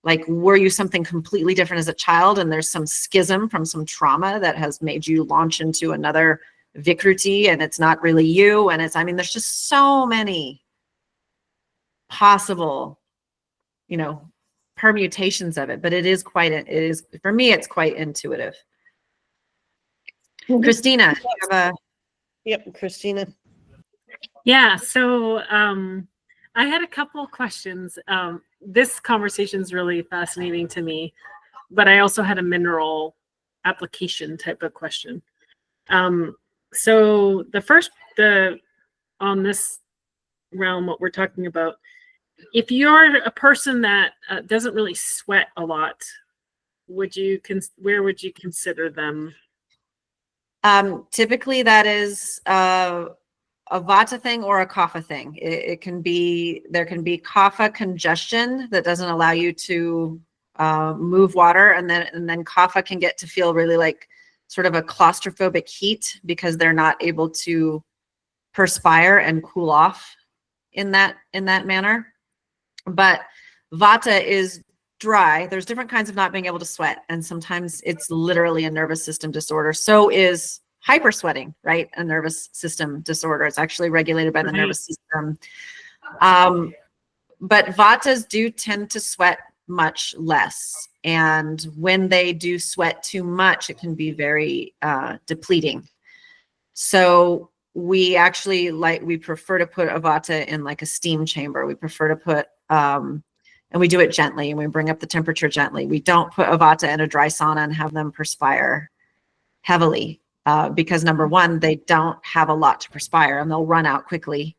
Speaker 2: like, were you something completely different as a child, and there's some schism from some trauma that has made you launch into another Vikruti, and it's not really you? And there's just so many possible, permutations of it, but for me, it's quite intuitive. Christina, you have
Speaker 1: Yep, Christina.
Speaker 5: Yeah, so I had a couple of questions. This conversation is really fascinating to me, but I also had a mineral application type of question. So on this realm, what we're talking about, if you're a person that doesn't really sweat a lot, where would you consider them?
Speaker 2: typically that is a vata thing or a kapha thing. There can be kapha congestion that doesn't allow you to move water, and then kapha can get to feel really like sort of a claustrophobic heat because they're not able to perspire and cool off in that manner. But vata is dry. There's different kinds of not being able to sweat, and sometimes it's literally a nervous system disorder. So is hypersweating, right? A nervous system disorder. It's actually regulated by the nervous system. But vatas do tend to sweat much less, and when they do sweat too much, it can be very depleting. So we actually we prefer to put a vata in like a steam chamber. We prefer to put and we do it gently, and we bring up the temperature gently. We don't put a vata in a dry sauna and have them perspire heavily because number one, they don't have a lot to perspire, and they'll run out quickly.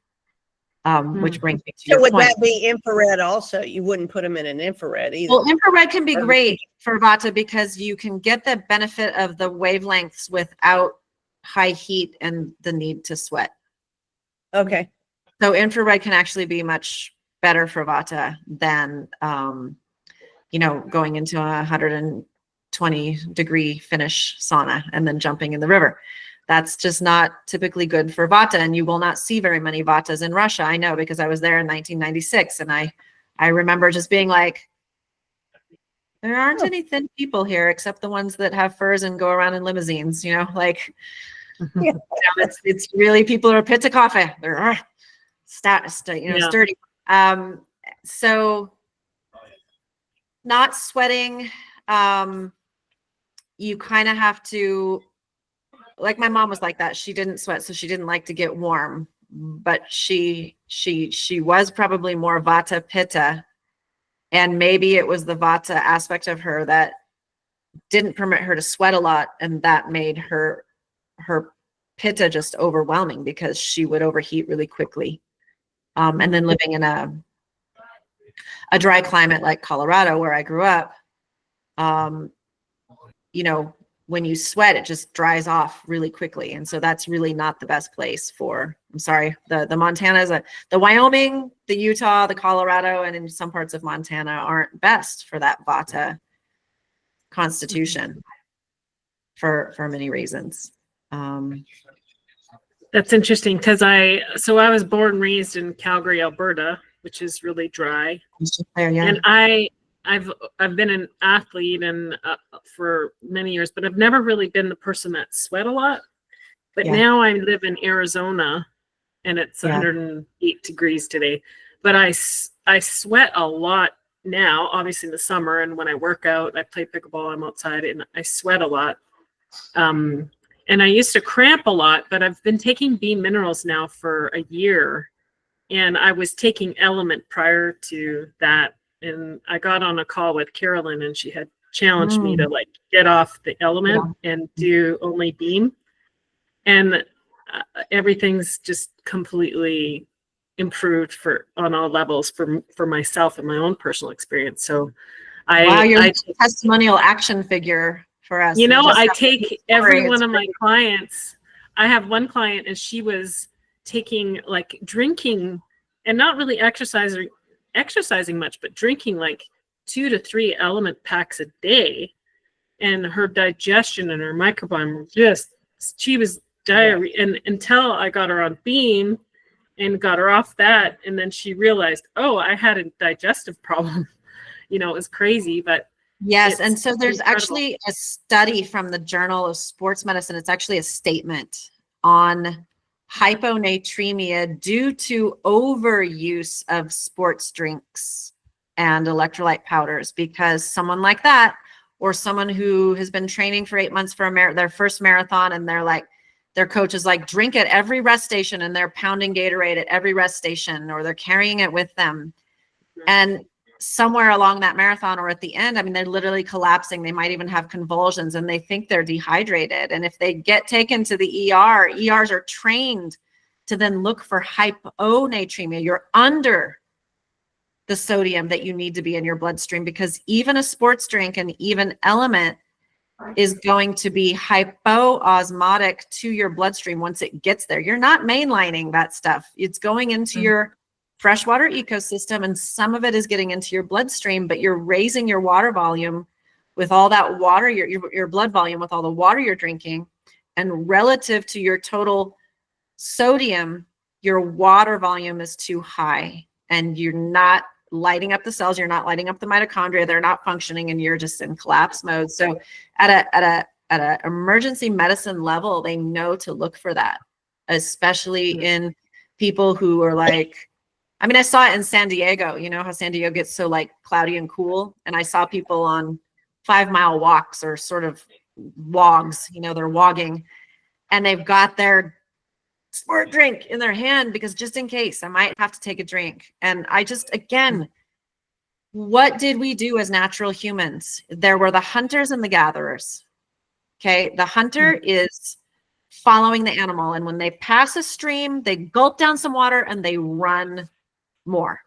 Speaker 2: Which brings me to your
Speaker 1: So would
Speaker 2: point.
Speaker 1: that be infrared also? You wouldn't put them in an infrared either.
Speaker 2: Well, infrared can be great for vata because you can get the benefit of the wavelengths without high heat and the need to sweat.
Speaker 1: Okay.
Speaker 2: So infrared can actually be much better for vata than, going into a 120-degree Finnish sauna and then jumping in the river. That's just not typically good for vata, and you will not see very many vatas in Russia. I know because I was there in 1996, and I remember just being like, there aren't any thin people here except the ones that have furs and go around in limousines, it's really people who are pitta coffee. They're sturdy. So not sweating, you kind of have to, like my mom was like that. She didn't sweat, so she didn't like to get warm, but she was probably more vata pitta, and maybe it was the vata aspect of her that didn't permit her to sweat a lot, and that made her pitta just overwhelming because she would overheat really quickly. And then living in a dry climate like Colorado, where I grew up, when you sweat, it just dries off really quickly. And so that's really not the best place for, I'm sorry, the Montana's, the Wyoming, the Utah, the Colorado, and in some parts of Montana aren't best for that vata constitution for many reasons.
Speaker 5: That's interesting because I was born and raised in Calgary, Alberta, which is really dry.
Speaker 2: There, yeah.
Speaker 5: And I've been an athlete and for many years, but I've never really been the person that sweat a lot. But now I live in Arizona, and it's
Speaker 2: Yeah.
Speaker 5: 108 degrees today. But I sweat a lot now, obviously in the summer, and when I work out, I play pickleball, I'm outside, and I sweat a lot. And I used to cramp a lot, but I've been taking B minerals now for a year, and I was taking Element prior to that. And I got on a call with Carolyn, and she had challenged me to like get off the Element and do only Beam. And everything's just completely improved on all levels for myself and my own personal experience. So
Speaker 2: Wow, you're
Speaker 5: I
Speaker 2: a testimonial action figure for us.
Speaker 5: you know,
Speaker 2: just
Speaker 5: I
Speaker 2: have
Speaker 5: take every one of my clients. I have one client, and she was taking like drinking and not really exercising much, but drinking like 2 to 3 Element packs a day, and her digestion and her microbiome were just, she was diarrhea. And until I got her on Beam and got her off that, and then she realized, oh, I had a digestive problem. You know, it was crazy, but
Speaker 2: Yes, and so there's
Speaker 5: incredible.
Speaker 2: actually a study from the Journal of Sports Medicine. It's actually a statement on hyponatremia due to overuse of sports drinks and electrolyte powders, because someone like that, or someone who has been training for 8 months for their first marathon, and they're like, their coach is like, drink at every rest station, and they're pounding Gatorade at every rest station, or they're carrying it with them. And somewhere along that marathon or at the end, I mean, they're literally collapsing. They might even have convulsions, and they think they're dehydrated. And if they get taken to the ERs are trained to then look for hyponatremia. You're under the sodium that you need to be in your bloodstream, because even a sports drink and even Element is going to be hypoosmotic to your bloodstream once it gets there. You're not mainlining that stuff. It's going into your freshwater ecosystem, and some of it is getting into your bloodstream, but you're raising your water volume with all that water, your blood volume with all the water you're drinking, and relative to your total sodium, your water volume is too high, and you're not lighting up the cells, you're not lighting up the mitochondria, they're not functioning, and you're just in collapse mode. So at a emergency medicine level, they know to look for that, especially in people who are like, I mean, I saw it in San Diego. You know how San Diego gets so like cloudy and cool? And I saw people on 5-mile walks, or sort of wogs, you know, they're wogging, and they've got their sport drink in their hand, because just in case I might have to take a drink. And I just, again, what did we do as natural humans? There were the hunters and the gatherers. Okay. The hunter is following the animal, and when they pass a stream, they gulp down some water and they run more.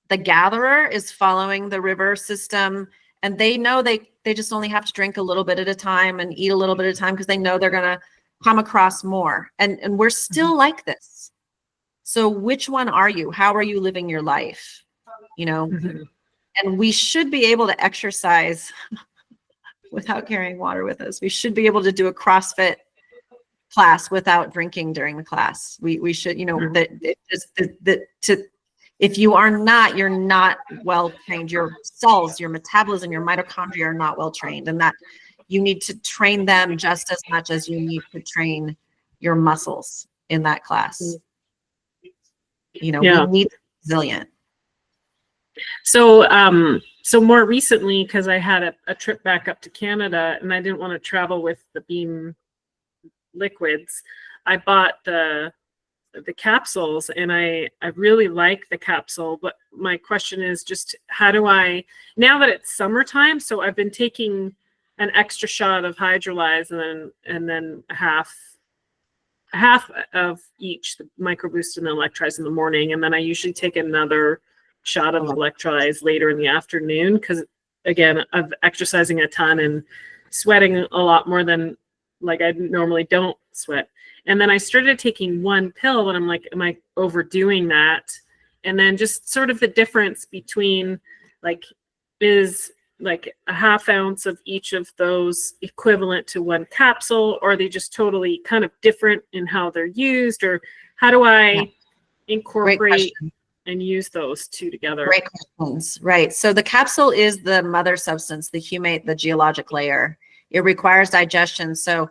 Speaker 2: The gatherer is following the river system, and they know they just only have to drink a little bit at a time and eat a little bit at a time, because they know they're going to come across more. And we're still like this. So which one are you? How are you living your life? You know, and we should be able to exercise without carrying water with us. We should be able to do a CrossFit class without drinking during the class. We should, you know, if you are not, you're not well trained. Your cells, your metabolism, your mitochondria are not well trained, and that you need to train them just as much as you need to train your muscles in that class. You know, we need resilient.
Speaker 5: So, so more recently, because I had a trip back up to Canada, and I didn't want to travel with the Beam liquids, I bought the capsules, and I really like the capsule. But my question is just, how do I, now that it's summertime, so I've been taking an extra shot of hydrolyze, and then half of each, the microboost and the electrolyze in the morning, and then I usually take another shot of electrolyze later in the afternoon, because again, I'm exercising a ton and sweating a lot more than like I normally don't sweat. And then I started taking one pill, and I'm like, am I overdoing that? And then just sort of the difference between like, is like a half ounce of each of those equivalent to one capsule, or are they just totally kind of different in how they're used, or how do I incorporate and use those two together?
Speaker 2: Great questions. Right. So the capsule is the mother substance, the humate, the geologic layer. It requires digestion. So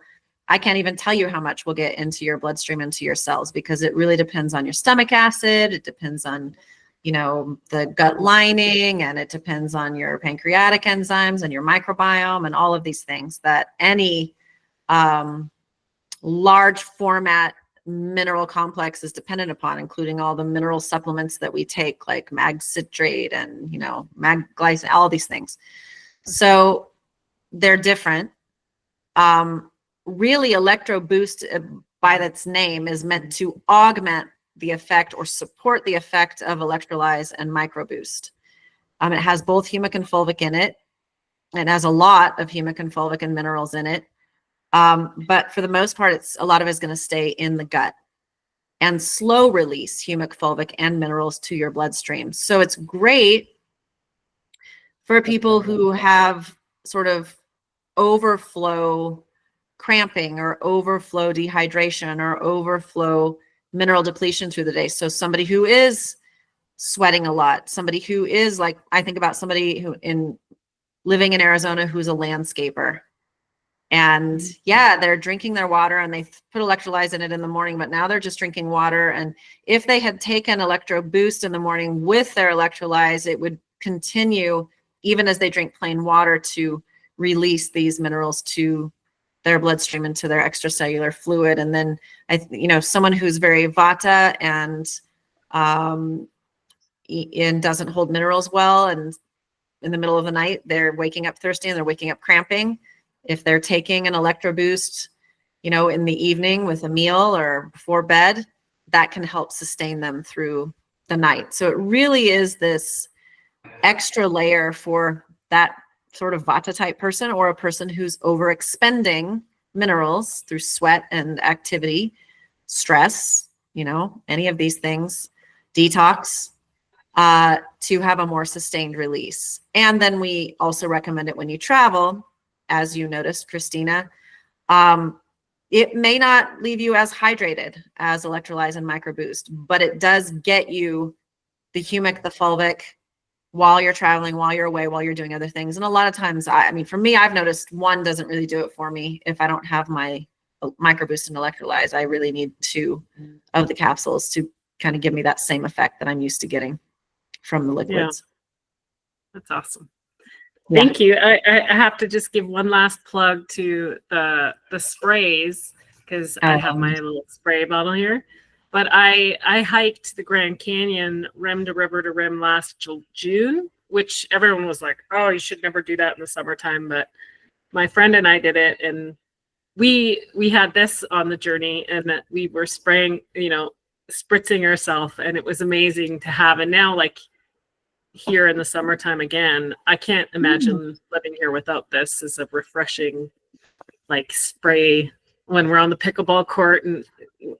Speaker 2: I can't even tell you how much will get into your bloodstream, into your cells, because it really depends on your stomach acid. It depends on, the gut lining, and it depends on your pancreatic enzymes and your microbiome and all of these things that any large format mineral complex is dependent upon, including all the mineral supplements that we take, like mag citrate and, mag glycine, all these things. So they're different. Really, Electro Boost, by its name, is meant to augment the effect or support the effect of Electrolyze and Microboost. It has both humic and fulvic in it. It has a lot of humic and fulvic and minerals in it. But for the most part, a lot of it is going to stay in the gut and slow release humic, fulvic, and minerals to your bloodstream. So it's great for people who have sort of overflow cramping or overflow dehydration or overflow mineral depletion through the day. So somebody who is sweating a lot, somebody who is, like, I think about somebody who living in Arizona who's a landscaper. And yeah, they're drinking their water and they put electrolytes in it in the morning, but now they're just drinking water. And if they had taken Electro Boost in the morning with their electrolytes, it would continue, even as they drink plain water, to release these minerals to their bloodstream and to their extracellular fluid. And then, someone who's very Vata and doesn't hold minerals well, and in the middle of the night, they're waking up thirsty and they're waking up cramping. If they're taking an Electro Boost, in the evening with a meal or before bed, that can help sustain them through the night. So it really is this extra layer for that sort of Vata type person, or a person who's overexpending minerals through sweat and activity, stress, any of these things, detox, to have a more sustained release. And then we also recommend it when you travel, as you noticed, Christina. It may not leave you as hydrated as Electrolyze and Microboost, but it does get you the humic, the fulvic, while you're traveling, while you're away, while you're doing other things. And a lot of times, for me, I've noticed one doesn't really do it for me. If I don't have my Microboost and Electrolyze, I really need 2 of the capsules to kind of give me that same effect that I'm used to getting from the liquids.
Speaker 5: Yeah. That's awesome.
Speaker 2: Yeah.
Speaker 5: Thank you. I have to just give one last plug to the sprays, because I have my little spray bottle here. But I hiked the Grand Canyon rim to rim last June, which everyone was like, oh, you should never do that in the summertime. But my friend and I did it, and we had this on the journey, and that we were spraying, spritzing ourselves, and it was amazing to have. And now, like, here in the summertime again, I can't imagine living here without this as a refreshing, like, spray when we're on the pickleball court, and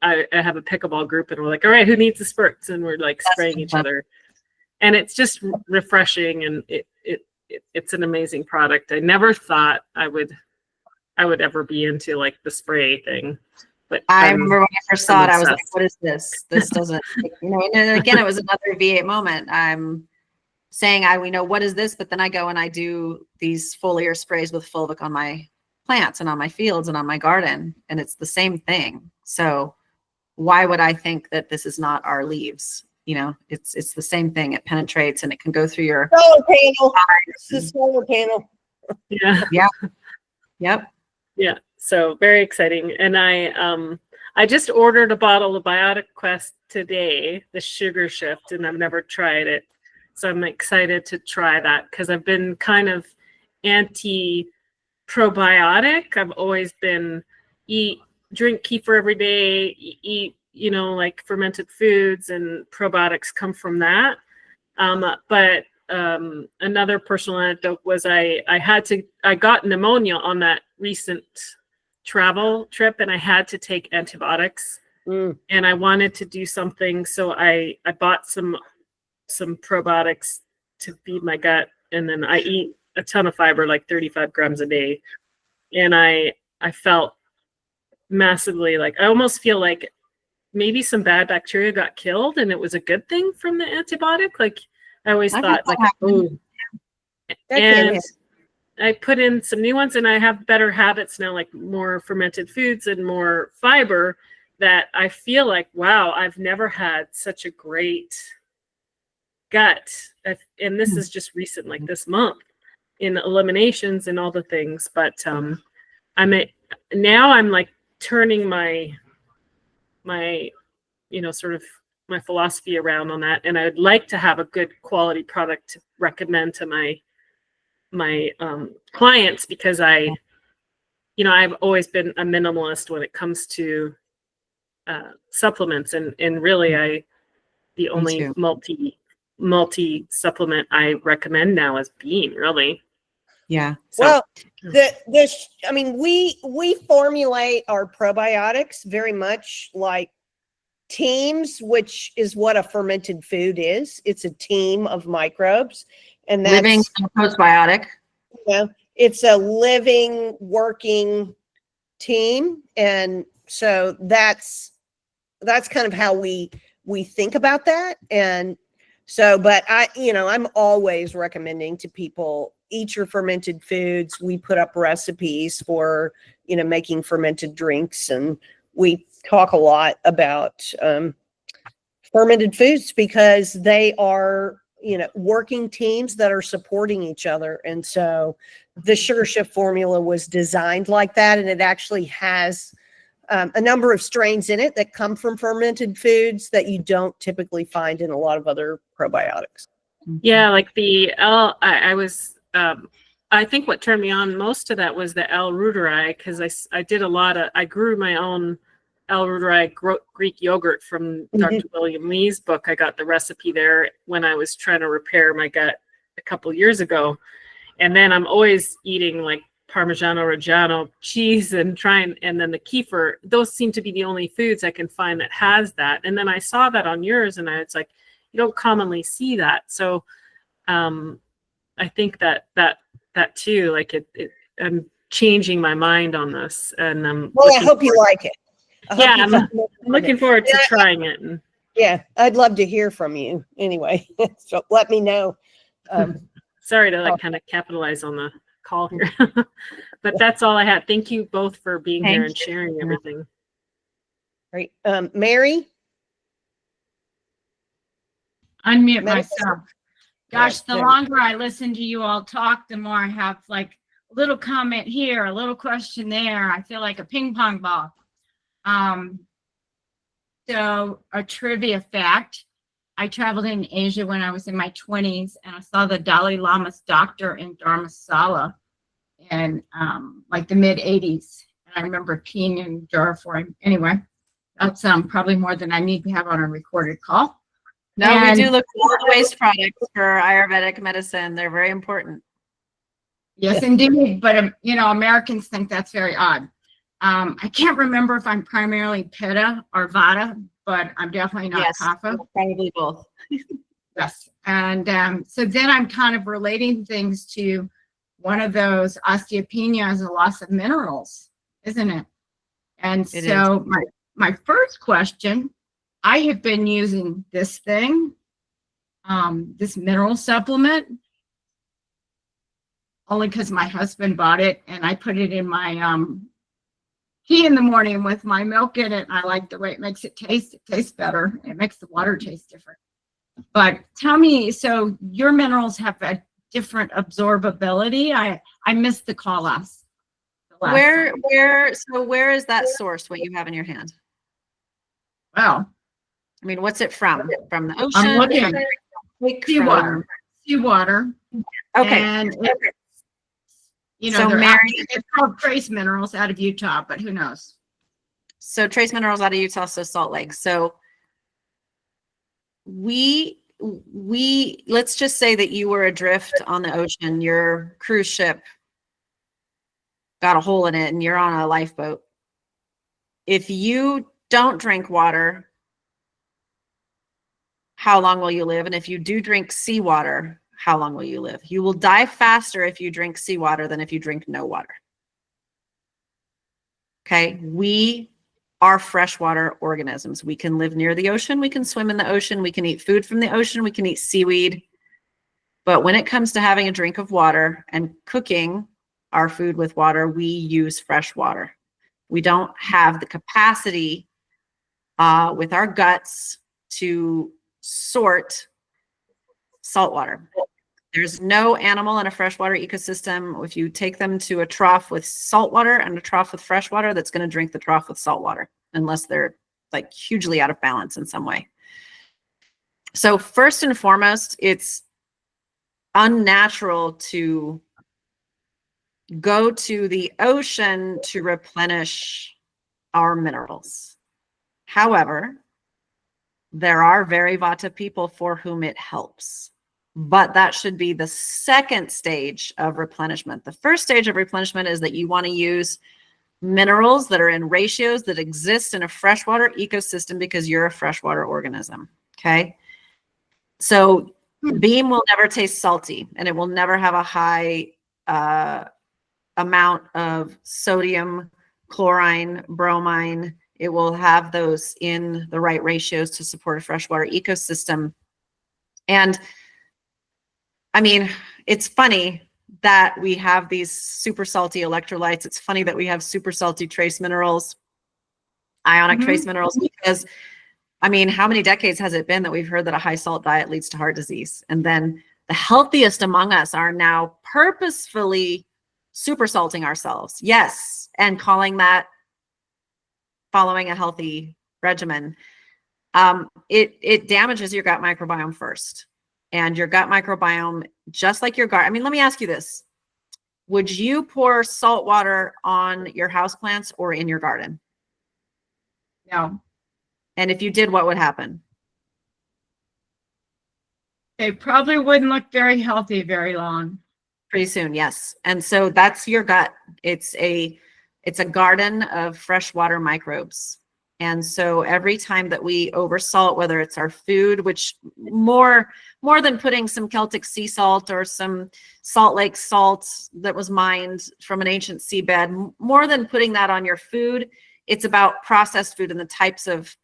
Speaker 5: I have a pickleball group, and we're like, all right, who needs the spurts? And we're like spraying each other, and it's just refreshing, and it's an amazing product. I never thought I would ever be into, like, the spray thing. But
Speaker 2: I remember when I first saw it, I was like, what is this? This doesn't, and again, it was another V8 moment. I'm saying, we know what is this, but then I go and I do these foliar sprays with fulvic on my plants and on my fields and on my garden, and it's the same thing. So why would I think that this is not our leaves? It's the same thing. It penetrates and it can go through your
Speaker 1: solar panel. It's the solar panel.
Speaker 5: Yeah.
Speaker 2: Yeah. Yep.
Speaker 5: Yeah. So very exciting. And I just ordered a bottle of BiotiQuest today, the sugar shift, and I've never tried it. So I'm excited to try that, because I've been kind of anti-probiotic. I've always been drink kefir every day, eat, like fermented foods, and probiotics come from that. But another personal anecdote was I got pneumonia on that recent travel trip, and I had to take antibiotics, and I wanted to do something. So I bought some probiotics to feed my gut, and then I eat a ton of fiber, like 35 grams a day. And I felt massively, like, I almost feel like maybe some bad bacteria got killed, and it was a good thing from the antibiotic. Like, I always thought, like,
Speaker 1: That can happen.
Speaker 5: put in some new ones, and I have better habits now, like more fermented foods and more fiber, that I feel like, wow, I've never had such a great gut. And this is just recent, like this month, in eliminations and all the things. But now I'm like turning my sort of my philosophy around on that, and I would like to have a good quality product to recommend to my clients, because I've always been a minimalist when it comes to supplements, and really the only multi supplement I recommend now is Bean, really.
Speaker 2: Yeah.
Speaker 1: Well, we formulate our probiotics very much like teams, which is what a fermented food is. It's a team of microbes, and that's
Speaker 2: living postbiotic.
Speaker 1: It's a living, working team, and so that's kind of how we think about that. And so, but I'm always recommending to people, eat your fermented foods. We put up recipes for making fermented drinks, and we talk a lot about fermented foods because they are working teams that are supporting each other. And so the Sugar Shift formula was designed like that, and it actually has a number of strains in it that come from fermented foods that you don't typically find in a lot of other probiotics.
Speaker 5: Yeah, like I think what turned me on most to that was the L-reuteri, because I grew my own L-reuteri Greek yogurt from Dr. William Lee's book. I got the recipe there when I was trying to repair my gut a couple years ago. And then I'm always eating like Parmigiano Reggiano cheese and then the kefir. Those seem to be the only foods I can find that has that. And then I saw that on yours, and it's like, you don't commonly see that. So I think that too, like I'm changing my mind on this, and
Speaker 1: I hope you like it.
Speaker 5: I'm looking forward to trying it.
Speaker 1: Yeah, I'd love to hear from you anyway. So let me know.
Speaker 5: Sorry to kind of capitalize on the call here, but that's all I had. Thank you both for being here and sharing everything.
Speaker 1: Great. Mary?
Speaker 6: Unmute myself. Gosh, the longer I listen to you all talk, the more I have like a little comment here, a little question there. I feel like a ping pong ball. So a trivia fact, I traveled in Asia when I was in my 20s, and I saw the Dalai Lama's doctor in Dharamsala in like the mid 80s. And I remember peeing in a jar for him. Anyway, that's probably more than I need to have on a recorded call.
Speaker 2: No, we do look for waste products for Ayurvedic medicine. They're very important.
Speaker 6: Yes, indeed. But, Americans think that's very odd. I can't remember if I'm primarily Pitta or Vata, but I'm definitely not Kapha.
Speaker 2: Probably both.
Speaker 6: Yes. And so then I'm kind of relating things to one of those, osteopenia as a loss of minerals, isn't it? And so my first question, I have been using this thing, this mineral supplement, only because my husband bought it, and I put it in my tea in the morning with my milk in it. And I like the way it makes it taste. It tastes better. It makes the water taste different. But tell me, so your minerals have a different absorbability? I missed the call last.
Speaker 2: Where is that source, what you have in your hand?
Speaker 6: Well,
Speaker 2: I mean, what's it from? From the ocean?
Speaker 6: I'm looking. Seawater. Seawater.
Speaker 2: Okay.
Speaker 6: And
Speaker 2: so
Speaker 6: it's called trace minerals out of Utah, but who knows?
Speaker 2: So trace minerals out of Utah, so Salt Lake. So we let's just say that you were adrift on the ocean. Your cruise ship got a hole in it, and you're on a lifeboat. If you don't drink water, how long will you live? And if you do drink seawater, how long will you live? You will die faster if you drink seawater than if you drink no water. Okay, we are freshwater organisms. We can live near the ocean. We can swim in the ocean. We can eat food from the ocean. We can eat seaweed. But when it comes to having a drink of water and cooking our food with water, we use fresh water. We don't have the capacity with our guts to sort salt water. There's no animal in a freshwater ecosystem, if you take them to a trough with salt water and a trough with fresh water, that's going to drink the trough with salt water, unless they're like hugely out of balance in some way. So first and foremost, it's unnatural to go to the ocean to replenish our minerals. However, there are very Vata people for whom it helps. But that should be the second stage of replenishment. The first stage of replenishment is that you want to use minerals that are in ratios that exist in a freshwater ecosystem because you're a freshwater organism. Okay. So bean will never taste salty, and it will never have a high amount of sodium, chlorine, bromine. It will have those in the right ratios to support a freshwater ecosystem. And I mean, it's funny that we have these super salty electrolytes. It's funny that we have super salty trace minerals, ionic trace minerals, because I mean, how many decades has it been that we've heard that a high salt diet leads to heart disease? And then the healthiest among us are now purposefully super salting ourselves. Yes. And calling that following a healthy regimen. It damages your gut microbiome first. And your gut microbiome, just like your garden. I mean, let me ask you this. Would you pour salt water on your houseplants or in your garden?
Speaker 6: No,
Speaker 2: And if you did, what would happen?
Speaker 6: they probably wouldn't look very healthy very long.
Speaker 2: Pretty soon, yes. And so that's your gut. It's a garden of freshwater microbes. And so every time that we oversalt, whether it's our food, which more than putting some Celtic sea salt or some Salt Lake salt that was mined from an ancient seabed, more than putting that on your food, it's about processed food and the types of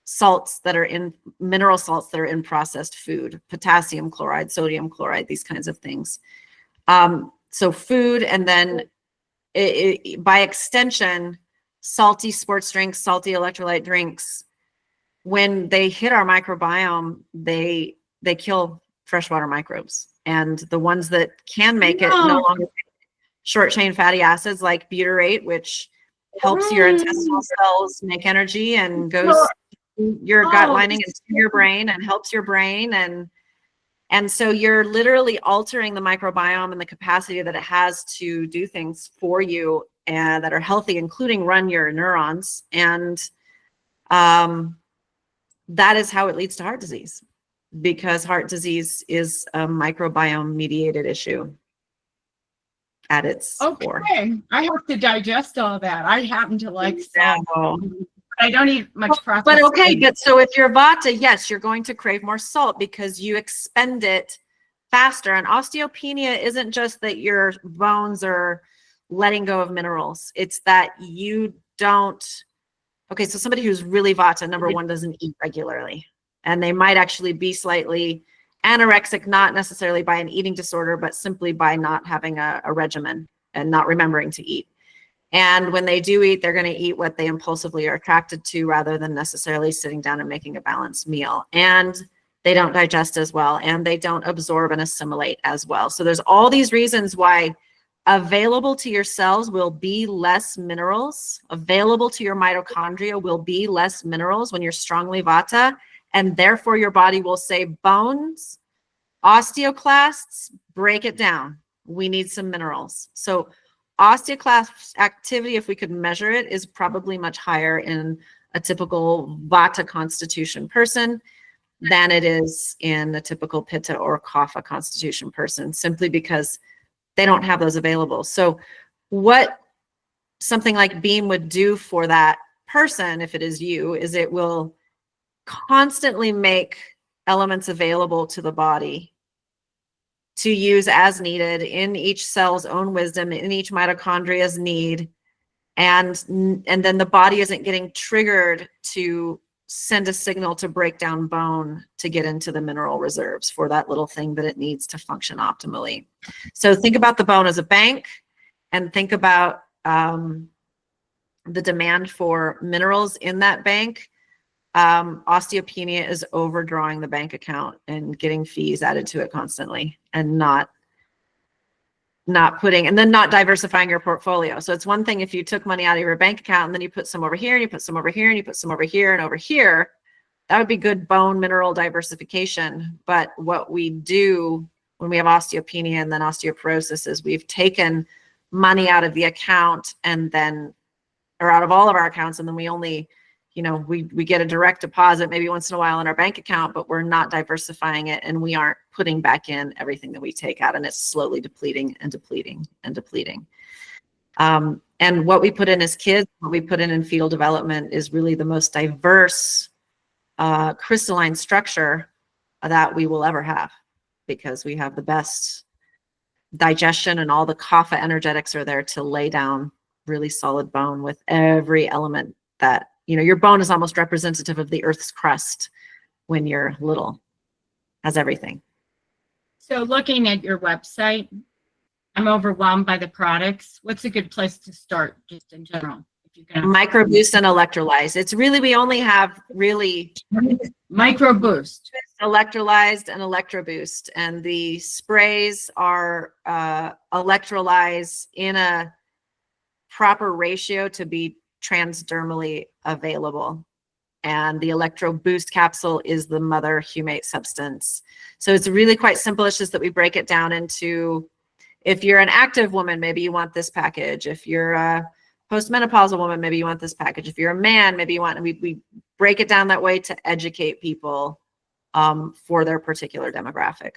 Speaker 2: salts that are in, mineral salts that are in processed food, potassium chloride, sodium chloride, these kinds of things. So food, and then by extension, salty sports drinks, salty electrolyte drinks, when they hit our microbiome, they kill freshwater microbes. And the ones that can make it no longer short chain fatty acids like butyrate, which helps your intestinal cells make energy and goes your gut lining into your brain and helps your brain. And so you're literally altering the microbiome and the capacity that it has to do things for you and that are healthy, including run your neurons. And that is how it leads to heart disease, because heart disease is a microbiome mediated issue at its core.
Speaker 6: Okay, I have to digest all that. I happen to like salt.
Speaker 2: No.
Speaker 6: I don't eat much processed
Speaker 2: But okay,
Speaker 6: food.
Speaker 2: but so if you're Vata, yes, you're going to crave more salt because you expend it faster. And osteopenia isn't just that your bones are letting go of minerals. It's that you don't. Okay, so somebody who's really Vata, number one, doesn't eat regularly. And they might actually be slightly anorexic, not necessarily by an eating disorder, but simply by not having a regimen and not remembering to eat. And when they do eat, they're going to eat what they impulsively are attracted to rather than necessarily sitting down and making a balanced meal. And they don't digest as well, and they don't absorb and assimilate as well. So there's all these reasons why available to your cells will be less minerals. Available to your mitochondria will be less minerals when you're strongly Vata. And therefore your body will say, bones, osteoclasts, break it down. We need some minerals. So osteoclast activity, if we could measure it, is probably much higher in a typical Vata constitution person than it is in a typical Pitta or Kapha constitution person, simply because they don't have those available. So what something like Beam would do for that person, if it is you, is it will constantly make elements available to the body to use as needed in each cell's own wisdom, in each mitochondria's need. And then the body isn't getting triggered to send a signal to break down bone to get into the mineral reserves for that little thing that it needs to function optimally. So think about the bone as a bank, and think about the demand for minerals in that bank. Osteopenia is overdrawing the bank account and getting fees added to it constantly, and not putting, and then not diversifying your portfolio. So it's one thing if you took money out of your bank account and then you put some over here and you put some over here and you put some over here and over here, that would be good bone mineral diversification. But what we do when we have osteopenia and then osteoporosis is we've taken money out of the account and then, or out of all of our accounts, and then we only, we get a direct deposit maybe once in a while in our bank account, but we're not diversifying it, and we aren't putting back in everything that we take out, and it's slowly depleting and depleting and depleting. And what we put in as kids, what we put in fetal development is really the most diverse crystalline structure that we will ever have, because we have the best digestion and all the kapha energetics are there to lay down really solid bone with every element that, your bone is almost representative of the earth's crust when you're little, has everything.
Speaker 6: So looking at your website, I'm overwhelmed by the products. What's a good place to start just in general? If you can.
Speaker 2: Microboost and electrolyze. It's really, we only have really
Speaker 6: Microboost,
Speaker 2: electrolyzed and electroboost, and the sprays are electrolyze in a proper ratio to be transdermally available. And the electro boost capsule is the mother humate substance. So it's really quite simple. It's just that we break it down into, if you're an active woman, maybe you want this package. If you're a postmenopausal woman, maybe you want this package. If you're a man, maybe you want, we break it down that way to educate people for their particular demographic.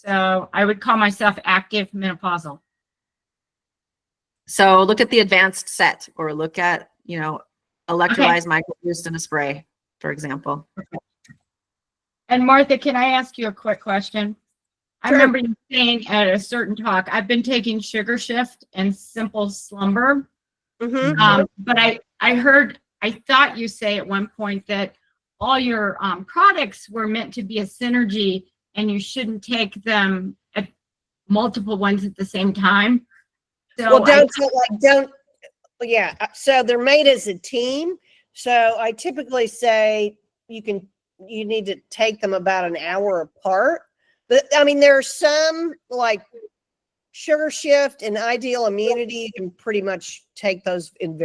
Speaker 6: so I would call myself active menopausal.
Speaker 2: So look at the advanced set, or look at, electrolyzed microboost in a spray, for example.
Speaker 6: And Martha, can I ask you a quick question? I remember you saying at a certain talk, I've been taking Sugar Shift and Simple Slumber. But I thought you say at one point that all your products were meant to be a synergy, and you shouldn't take them at multiple ones at the same time. So
Speaker 1: so they're made as a team. So I typically say you need to take them about an hour apart. But I mean, there are some like Sugar Shift and Ideal Immunity, you can pretty much take those in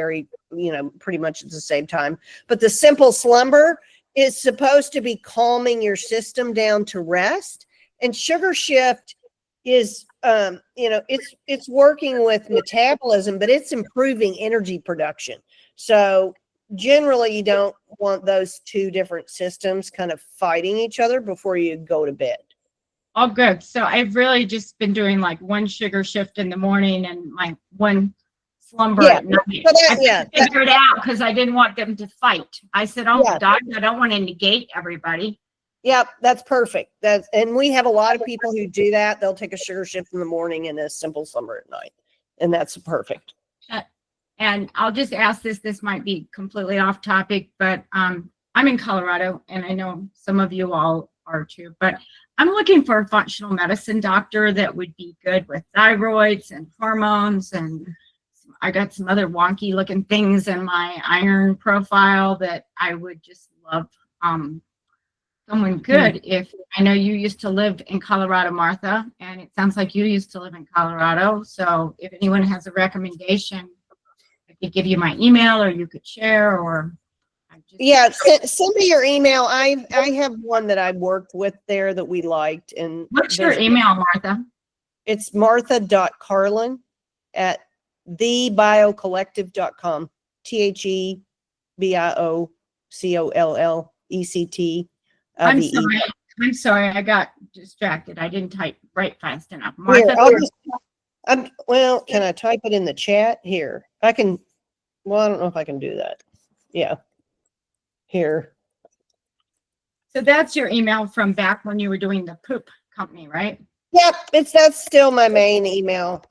Speaker 1: pretty much at the same time. But the Simple Slumber is supposed to be calming your system down to rest. And Sugar Shift is, it's working with metabolism, but it's improving energy production. So generally you don't want those two different systems kind of fighting each other before you go to bed.
Speaker 6: Oh, good. So I've really just been doing like one Sugar Shift in the morning and my one slumber at night. I figured it out because I didn't want them to fight. I said, doctor, I don't want to negate everybody.
Speaker 1: Yep, that's perfect. And we have a lot of people who do that. They'll take a Sugar Shift in the morning and a Simple Slumber at night. And that's perfect.
Speaker 6: And I'll just ask this might be completely off topic, but I'm in Colorado, and I know some of you all are too, but I'm looking for a functional medicine doctor that would be good with thyroids and hormones, and I got some other wonky looking things in my iron profile that I would just love someone good. If I know you used to live in Colorado, Martha, and it sounds like you used to live in Colorado. So if anyone has a recommendation, I could give you my email, or you could share, or
Speaker 1: send me your email. I have one that I worked with there that we liked. And
Speaker 6: what's your email, Martha?
Speaker 1: It's martha.carlin at thebiocollective.com. THEBIOCOLLECT.
Speaker 6: I'm sorry, I got distracted. I didn't type right fast enough.
Speaker 1: Martha, can I type it in the chat here? I can. Well, I don't know if I can do that. Yeah. Here.
Speaker 6: So that's your email from back when you were doing the poop company, right?
Speaker 1: Yep, that's still my main email.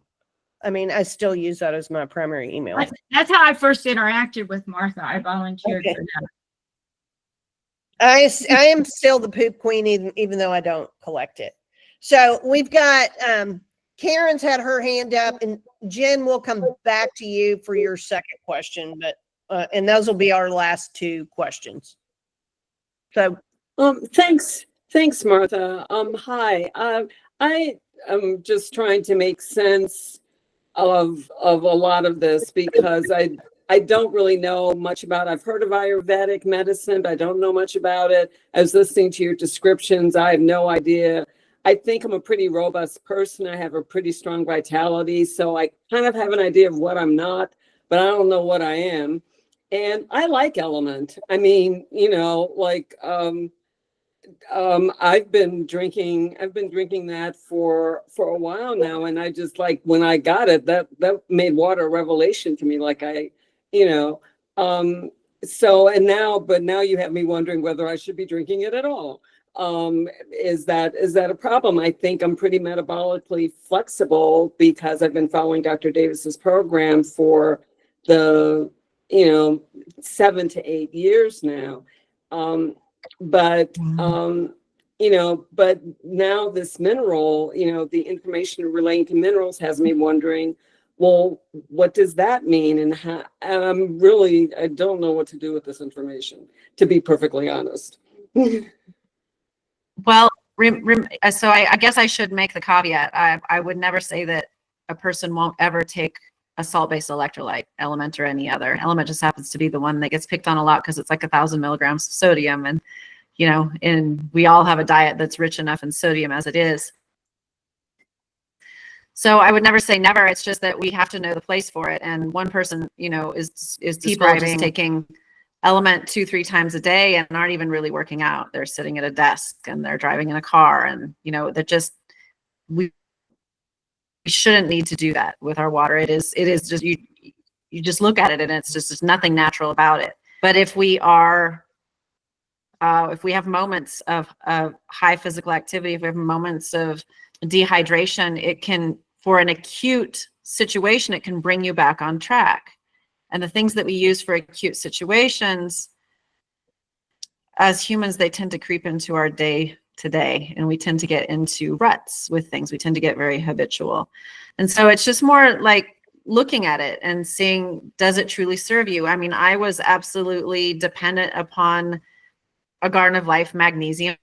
Speaker 1: I mean, I still use that as my primary email.
Speaker 6: That's how I first interacted with Martha. I volunteered for that.
Speaker 1: I am still the poop queen, even though I don't collect it. So we've got Karen's had her hand up, and Jen, will come back to you for your second question, but and those will be our last two questions. So
Speaker 7: thanks, Martha. Hi. I am just trying to make sense of a lot of this because I don't really know much about it. I've heard of Ayurvedic medicine, but I don't know much about it. I was listening to your descriptions. I have no idea. I think I'm a pretty robust person. I have a pretty strong vitality. So I kind of have an idea of what I'm not, but I don't know what I am. And I like Element. I mean, like I've been drinking that for a while now. And I just like, when I got it, that made water a revelation to me. Like but now you have me wondering whether I should be drinking it at all. Is that a problem? I think I'm pretty metabolically flexible because I've been following Dr. Davis's program for the 7 to 8 years now. But now this mineral, the information relating to minerals has me wondering, well, what does that mean? And how, I don't know what to do with this information, to be perfectly honest.
Speaker 2: Well, so I guess I should make the caveat. I would never say that a person won't ever take a salt-based electrolyte, Element or any other. Element just happens to be the one that gets picked on a lot because it's like 1,000 milligrams of sodium. And, and we all have a diet that's rich enough in sodium as it is. So I would never say never. It's just that we have to know the place for it. And one person, is describing just taking Element 2-3 times a day and aren't even really working out. They're sitting at a desk and they're driving in a car, and they're just, we shouldn't need to do that with our water. It is just, you just look at it and it's just, there's nothing natural about it. But if we are, if we have moments of high physical activity, if we have moments of dehydration, it can, for an acute situation, it can bring you back on track. And the things that we use for acute situations, as humans, they tend to creep into our day to day, and we tend to get into ruts with things. We tend to get very habitual. And so it's just more like looking at it and seeing, does it truly serve you? I mean, I was absolutely dependent upon a Garden of Life magnesium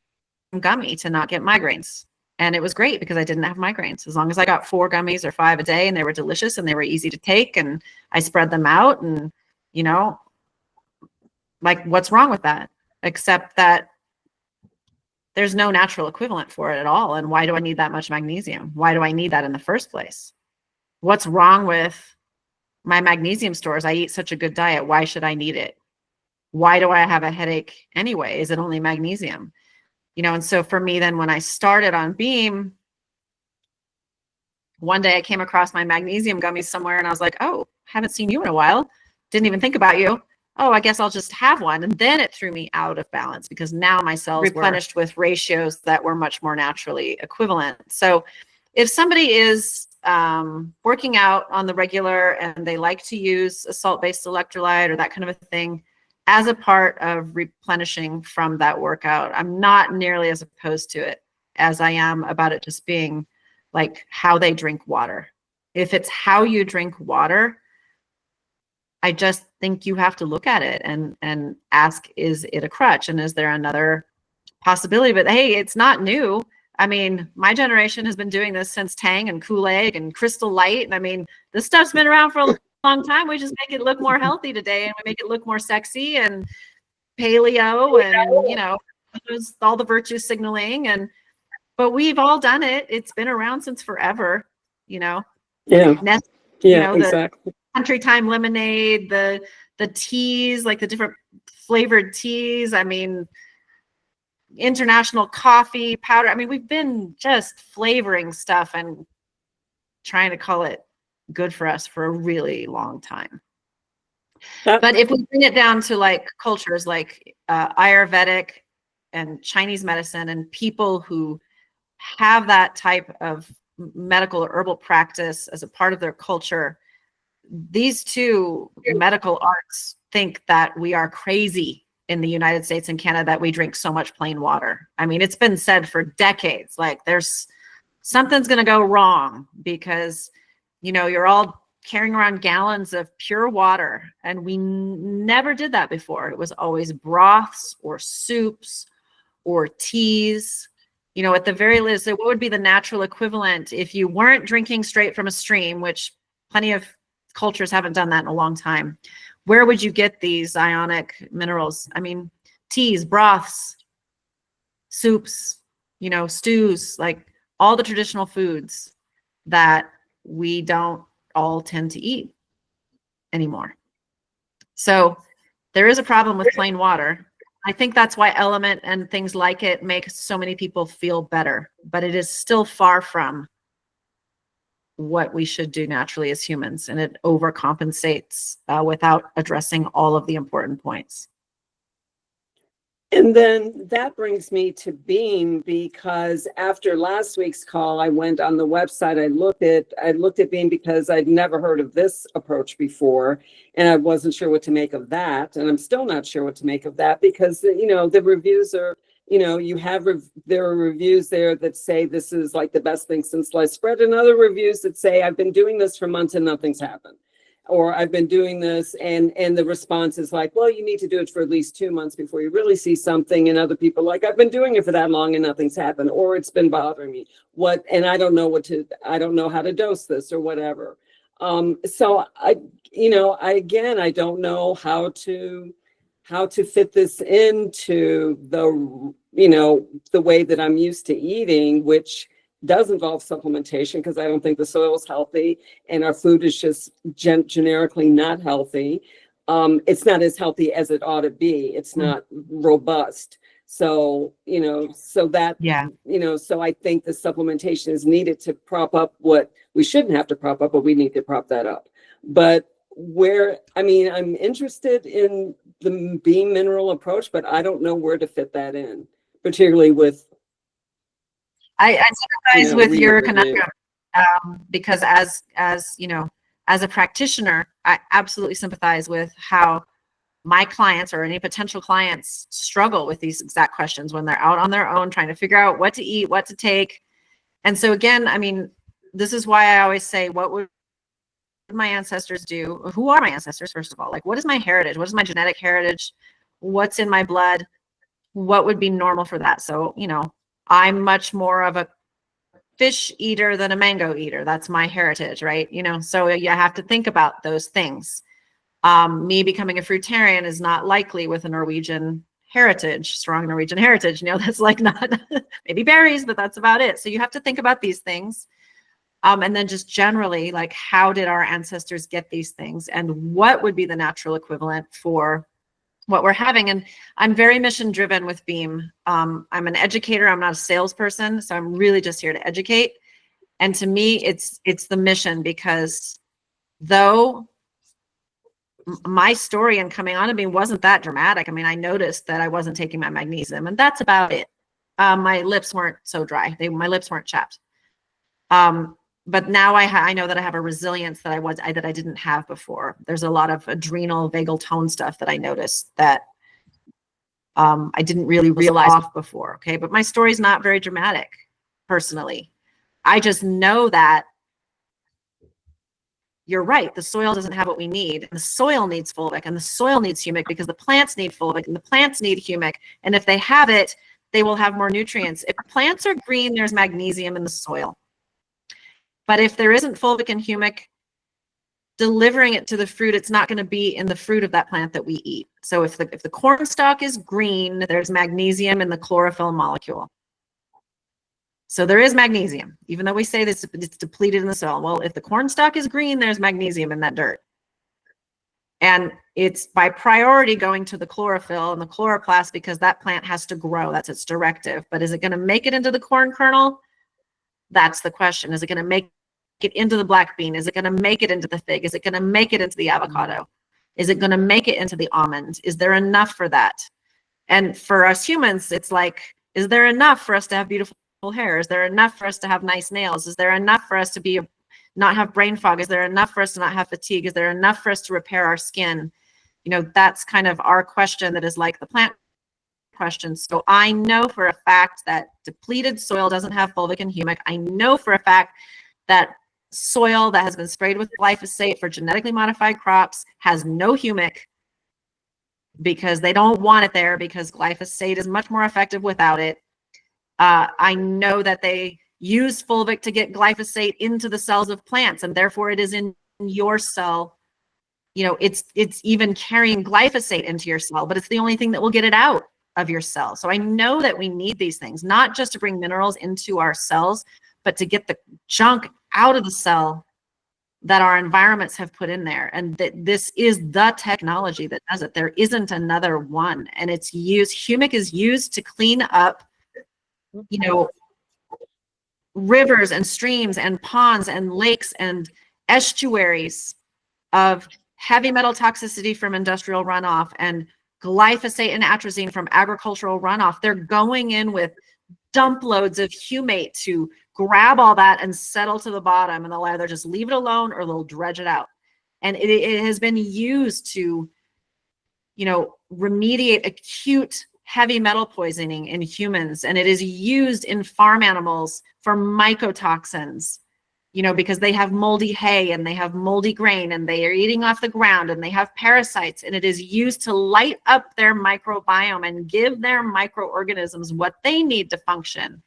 Speaker 2: gummy to not get migraines. And it was great because I didn't have migraines. As long as I got 4 gummies or 5 a day, and they were delicious and they were easy to take, and I spread them out, and, like, what's wrong with that? Except that there's no natural equivalent for it at all. And why do I need that much magnesium? Why do I need that in the first place? What's wrong with my magnesium stores? I eat such a good diet. Why should I need it? Why do I have a headache anyway? Is it only magnesium? And so for me, then when I started on Beam, one day I came across my magnesium gummies somewhere, and I was like, oh, haven't seen you in a while. Didn't even think about you. Oh, I guess I'll just have one. And then it threw me out of balance because now my cells replenished with ratios that were much more naturally equivalent. So if somebody is working out on the regular and they like to use a salt-based electrolyte or that kind of a thing as a part of replenishing from that workout, I'm not nearly as opposed to it as I am about it just being like how they drink water. If it's how you drink water, I just think you have to look at it and ask, is it a crutch? And is there another possibility? But hey, it's not new. I mean, my generation has been doing this since Tang and Kool-Aid and Crystal Light. And I mean, this stuff's been around for a long time. We just make it look more healthy today, and we make it look more sexy and paleo and, all the virtue signaling. But we've all done it. It's been around since forever,
Speaker 7: Yeah.
Speaker 2: The
Speaker 7: Exactly.
Speaker 2: Country Time lemonade, the teas, like the different flavored teas. I mean, international coffee powder. I mean, we've been just flavoring stuff and trying to call it good for us for a really long time. But if we bring it down to like cultures like Ayurvedic and Chinese medicine and people who have that type of medical or herbal practice as a part of their culture, these two medical arts think that we are crazy in the United States and Canada that we drink so much plain water. I mean, it's been said for decades, like there's something's going to go wrong because, you know, you're all carrying around gallons of pure water. And we never did that before. It was always broths or soups or teas. You know, at the very least, what would be the natural equivalent if you weren't drinking straight from a stream, which plenty of cultures haven't done that in a long time? Where would you get these ionic minerals? I mean, teas, broths, soups, you know, stews, like all the traditional foods that we don't all tend to eat anymore. So there is a problem with plain water. I think that's why Element and things like it make so many people feel better, but it is still far from what we should do naturally as humans, and it overcompensates without addressing all of the important points.
Speaker 7: And then that brings me to Beam, because after last week's call, I went on the website. I looked at Beam because I'd never heard of this approach before, and I wasn't sure what to make of that. And I'm still not sure what to make of that because, you know, the reviews are, you know, there are reviews there that say this is like the best thing since sliced bread, and other reviews that say I've been doing this for months and nothing's happened. Or I've been doing this, and the response is like, well, you need to do it for at least 2 months before you really see something. And other people like, I've been doing it for that long and nothing's happened, or it's been bothering me. And I don't know how to dose this or whatever. So I don't know how to fit this into the way that I'm used to eating, which does involve supplementation, because I don't think the soil is healthy and our food is just generically not healthy. It's not as healthy as it ought to be. It's not robust. So, so I think the supplementation is needed to prop up what we shouldn't have to prop up, but we need to prop that up. But I'm interested in the Beam mineral approach, but I don't know where to fit that in, particularly with
Speaker 2: I sympathize with your conundrum because as you know, as a practitioner, I absolutely sympathize with how my clients or any potential clients struggle with these exact questions when they're out on their own trying to figure out what to eat, what to take. And so again, I mean, this is why I always say, what would my ancestors do? Who are my ancestors, first of all? Like, what is my heritage? What is my genetic heritage? What's in my blood? What would be normal for that? So, you know, I'm much more of a fish eater than a mango eater. That's my heritage, right? You know, so you have to think about those things. Me becoming a fruitarian is not likely with a Norwegian heritage, strong Norwegian heritage. You know, that's like not maybe berries, but that's about it. So you have to think about these things. And then just generally, like, how did our ancestors get these things, and what would be the natural equivalent for what we're having? And I'm very mission driven with Beam. I'm an educator. I'm not a salesperson. So I'm really just here to educate. And to me, it's the mission, because though my story in coming on to Beam wasn't that dramatic. I mean, I noticed that I wasn't taking my magnesium, and that's about it. My lips weren't so dry. My lips weren't chapped. But now I know that I have a resilience that I didn't have before. There's a lot of adrenal vagal tone stuff that I noticed that I didn't really realize off before. Okay, but my story's not very dramatic, personally. I just know that you're right. The soil doesn't have what we need. The soil needs fulvic, and the soil needs humic, because the plants need fulvic and the plants need humic. And if they have it, they will have more nutrients. If plants are green, there's magnesium in the soil. But if there isn't fulvic and humic delivering it to the fruit, it's not going to be in the fruit of that plant that we eat. So if the corn stalk is green, there's magnesium in the chlorophyll molecule. So there is magnesium, even though we say this, it's depleted in the soil. Well, if the corn stalk is green, there's magnesium in that dirt. And it's by priority going to the chlorophyll and the chloroplast, because that plant has to grow. That's its directive. But is it going to make it into the corn kernel? That's the question. Is it going to make it into the black bean? Is it going to make it into the fig? Is it going to make it into the avocado? Is it going to make it into the almond? Is there enough for that? And for us humans, it's like, is there enough for us to have beautiful hair? Is there enough for us to have nice nails? Is there enough for us to not have brain fog? Is there enough for us to not have fatigue? Is there enough for us to repair our skin? that's kind of our question that is like the plant question. So I know for a fact that depleted soil doesn't have fulvic and humic. I know for a fact that soil that has been sprayed with glyphosate for genetically modified crops has no humic, because they don't want it there, because glyphosate is much more effective without it. I know that they use fulvic to get glyphosate into the cells of plants, and therefore it is in your cell. It's even carrying glyphosate into your cell, but it's the only thing that will get it out of your cell. So I know that we need these things, not just to bring minerals into our cells, but to get the junk out of the cell that our environments have put in there. And that this is the technology that does it. There isn't another one. And it's used, humic is used to clean up, rivers and streams and ponds and lakes and estuaries of heavy metal toxicity from industrial runoff and glyphosate and atrazine from agricultural runoff. They're going in with dump loads of humate to grab all that and settle to the bottom, and they'll either just leave it alone or they'll dredge it out. And it has been used to, remediate acute heavy metal poisoning in humans, and it is used in farm animals for mycotoxins, because they have moldy hay and they have moldy grain and they are eating off the ground and they have parasites, and it is used to light up their microbiome and give their microorganisms what they need to function.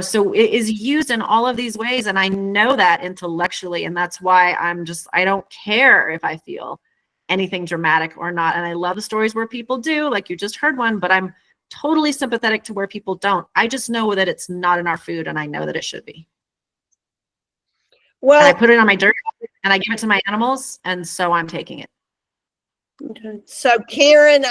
Speaker 2: So it is used in all of these ways, and I know that intellectually, and that's why I don't care if I feel anything dramatic or not. And I love the stories where people do, like you just heard one, but I'm totally sympathetic to where people don't. I just know that it's not in our food, and I know that it should be.
Speaker 1: Well,
Speaker 2: and I put it on my dirt and I give it to my animals, and so I'm taking it.
Speaker 1: Okay. So Karen,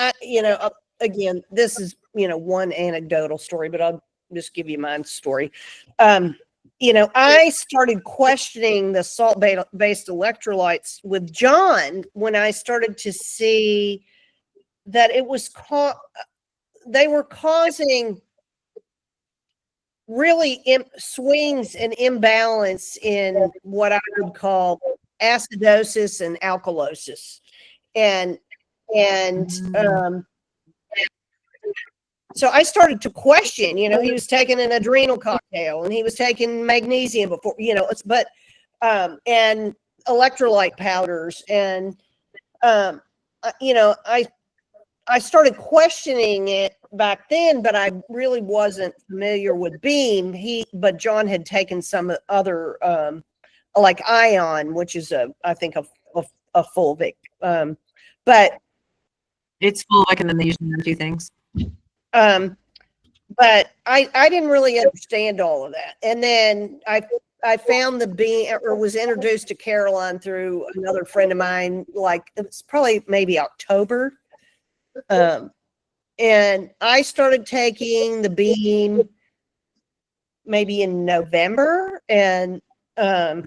Speaker 1: again, this is, one anecdotal story, but I'll just give you my story. I started questioning the salt-based electrolytes with John when I started to see that it was they were causing really swings and imbalance in what I would call acidosis and alkalosis. So I started to question, he was taking an adrenal cocktail and he was taking magnesium before, and electrolyte powders. And, I started questioning it back then, but I really wasn't familiar with Beam. But John had taken some other, like Ion, which is I think a fulvic, but
Speaker 2: it's fulvic, and then they usually have a few things.
Speaker 1: But I didn't really understand all of that. And then I found the Beam, or was introduced to Caroline through another friend of mine, like it's probably maybe October. And I started taking the Beam maybe in November. And, I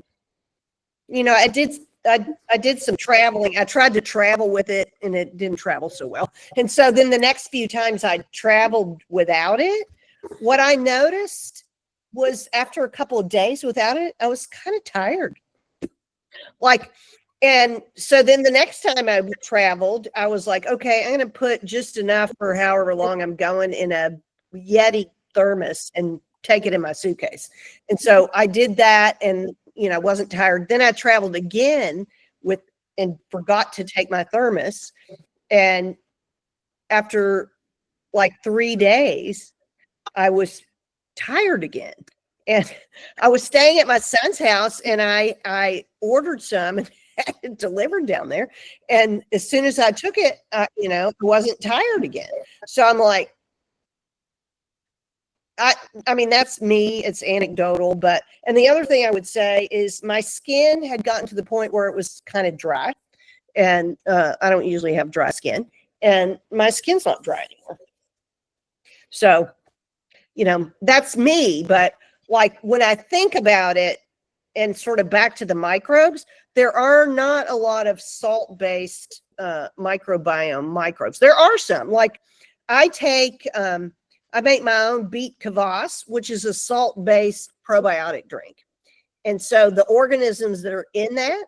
Speaker 1: did some traveling. I tried to travel with it and it didn't travel so well. And so then the next few times I traveled without it, what I noticed was after a couple of days without it, I was kind of tired. And so then the next time I traveled, I was like, okay, I'm going to put just enough for however long I'm going in a Yeti thermos and take it in my suitcase. And so I did that, and I wasn't tired. Then I traveled again and forgot to take my thermos. And after like 3 days, I was tired again. And I was staying at my son's house, and I ordered some and had it delivered down there. And as soon as I took it, I wasn't tired again. So I'm like, I mean, that's me. It's anecdotal, and the other thing I would say is my skin had gotten to the point where it was kind of dry, and I don't usually have dry skin, and my skin's not dry anymore. So, that's me. But like when I think about it and sort of back to the microbes, there are not a lot of salt-based microbiome microbes. There are some, like I make my own beet kvass, which is a salt-based probiotic drink. And so the organisms that are in that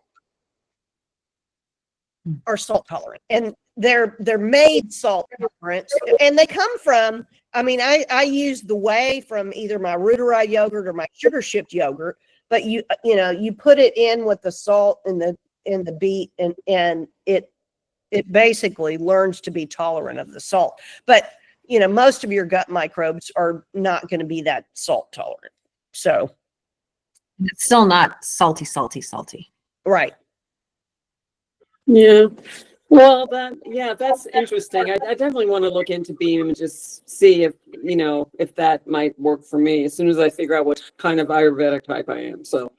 Speaker 1: are salt tolerant, and they're made salt tolerant, and they come from, I mean, I use the whey from either my Rooteride yogurt or my sugar shift yogurt, but you know, you put it in with the salt and the beet, and it basically learns to be tolerant of the salt. But you know, most of your gut microbes are not going to be that salt tolerant. So
Speaker 2: It's still not salty.
Speaker 1: right.
Speaker 7: Yeah. Well, that's interesting. I definitely want to look into Beam and just see if, you know, if that might work for me as soon as I figure out what kind of Ayurvedic type I am. So,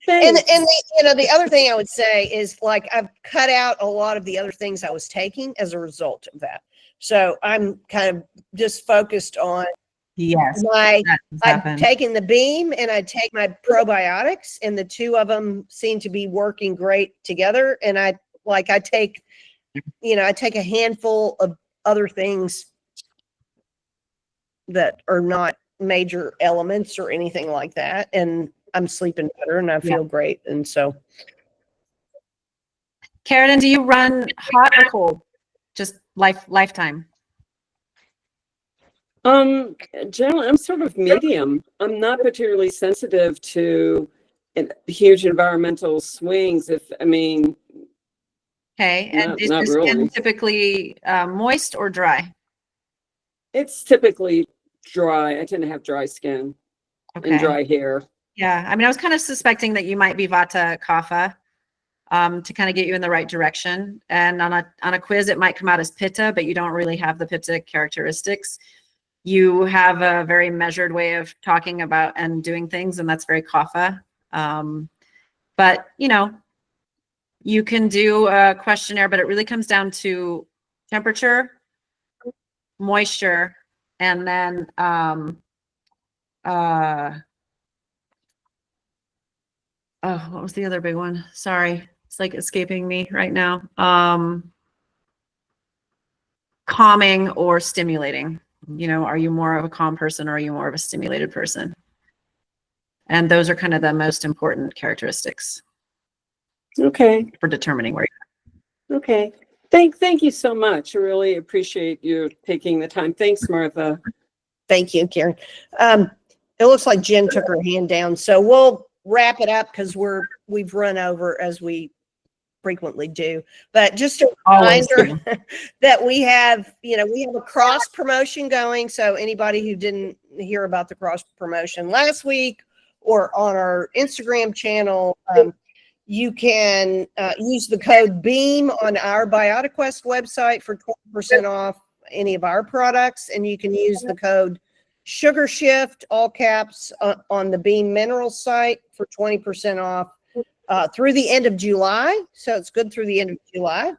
Speaker 1: And
Speaker 7: thanks.
Speaker 1: you know, the other thing I would say is, like, I've cut out a lot of the other things I was taking as a result of that. So I'm kind of just focused on
Speaker 2: Yes.
Speaker 1: my,
Speaker 2: That's
Speaker 1: I'm
Speaker 2: happened.
Speaker 1: taking the Beam and I take my probiotics, and the two of them seem to be working great together. And I take, you know, I take a handful of other things that are not major elements or anything like that, and I'm sleeping better and I feel great. And so,
Speaker 2: Karen, do you run hot or cold? Just lifetime.
Speaker 7: Generally, I'm sort of medium. I'm not particularly sensitive to huge environmental swings.
Speaker 2: Okay. And
Speaker 7: Not-
Speaker 2: is
Speaker 7: not
Speaker 2: your skin
Speaker 7: really.
Speaker 2: typically moist or dry?
Speaker 7: It's typically dry. I tend to have dry skin and
Speaker 2: Okay.
Speaker 7: dry hair.
Speaker 2: Yeah. I mean, I was kind of suspecting that you might be Vata Kapha, to kind of get you in the right direction. And on a quiz, it might come out as Pitta, but you don't really have the Pitta characteristics. You have a very measured way of talking about and doing things, and that's very Kapha. But you know, you can do a questionnaire, but it really comes down to temperature, moisture, and then oh, what was the other big one? Sorry, it's like escaping me right now. Calming or stimulating. You know, are you more of a calm person or are you more of a stimulated person? And those are kind of the most important characteristics
Speaker 7: Okay.
Speaker 2: for determining where you're
Speaker 7: Okay. Thank you so much. I really appreciate you taking the time. Thanks, Martha.
Speaker 1: thank you, Karen. It looks like Jen took her hand down, so we'll wrap it up because we've run over as we frequently do. But just a
Speaker 2: always
Speaker 1: reminder
Speaker 2: do.
Speaker 1: that we have a cross promotion going. So anybody who didn't hear about the cross promotion last week or on our Instagram channel, you can use the code BEAM on our BiotiQuest website for 20% off any of our products. And you can use the code Sugar Shift, all caps, on the Beam Minerals site for 20% off through the end of July. So it's good through the end of July.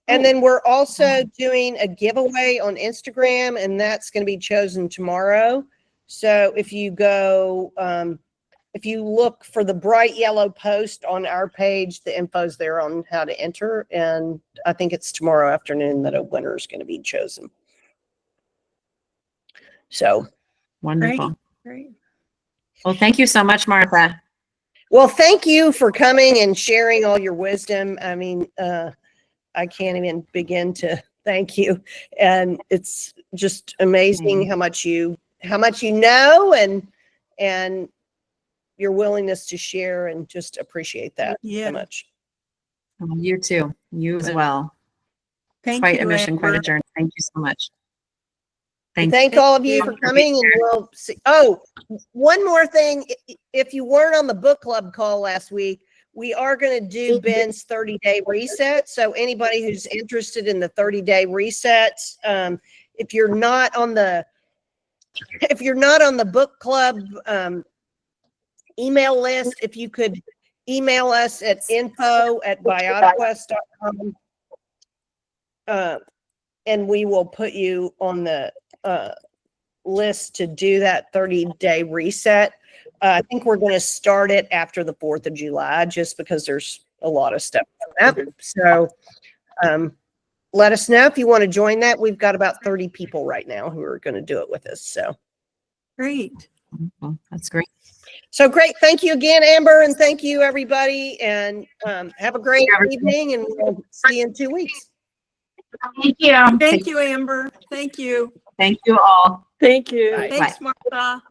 Speaker 1: And then we're also doing a giveaway on Instagram, and that's going to be chosen tomorrow. So if you go, if you look for the bright yellow post on our page, the info's there on how to enter. And I think it's tomorrow afternoon that a winner is going to be chosen. So
Speaker 2: Wonderful.
Speaker 4: Great.
Speaker 2: Well, thank you so much, Martha.
Speaker 1: well, thank you for coming and sharing all your wisdom. I mean, I can't even begin to thank you. And it's just amazing how much you know, and your willingness to share, and just appreciate that so much.
Speaker 2: Well, you too. You as well.
Speaker 8: Thank
Speaker 2: Quite a
Speaker 8: you,
Speaker 2: mission, quite a
Speaker 8: Amber.
Speaker 2: journey. Thank you so much.
Speaker 1: Thank all of you for coming, and we'll see. Oh, one more thing. If you weren't on the book club call last week, we are going to do Ben's 30-day reset. So anybody who's interested in the 30-day reset, if you're not on the book club email list, if you could email us at info@biotiquest.com, and we will put you on the list to do that 30-day reset. I think we're going to start it after the 4th of July, just because there's a lot of stuff coming up. So let us know if you want to join that. We've got about 30 people right now who are going to do it with us. So
Speaker 8: Great.
Speaker 2: Well, that's great.
Speaker 1: So great. Thank you again, Amber, and thank you, everybody. And have a great evening, and we'll see you in 2 weeks.
Speaker 6: Thank you.
Speaker 8: Thank you, Amber. Thank you.
Speaker 2: Thank you all.
Speaker 7: Thank you.
Speaker 5: Bye.
Speaker 8: Thanks, Martha.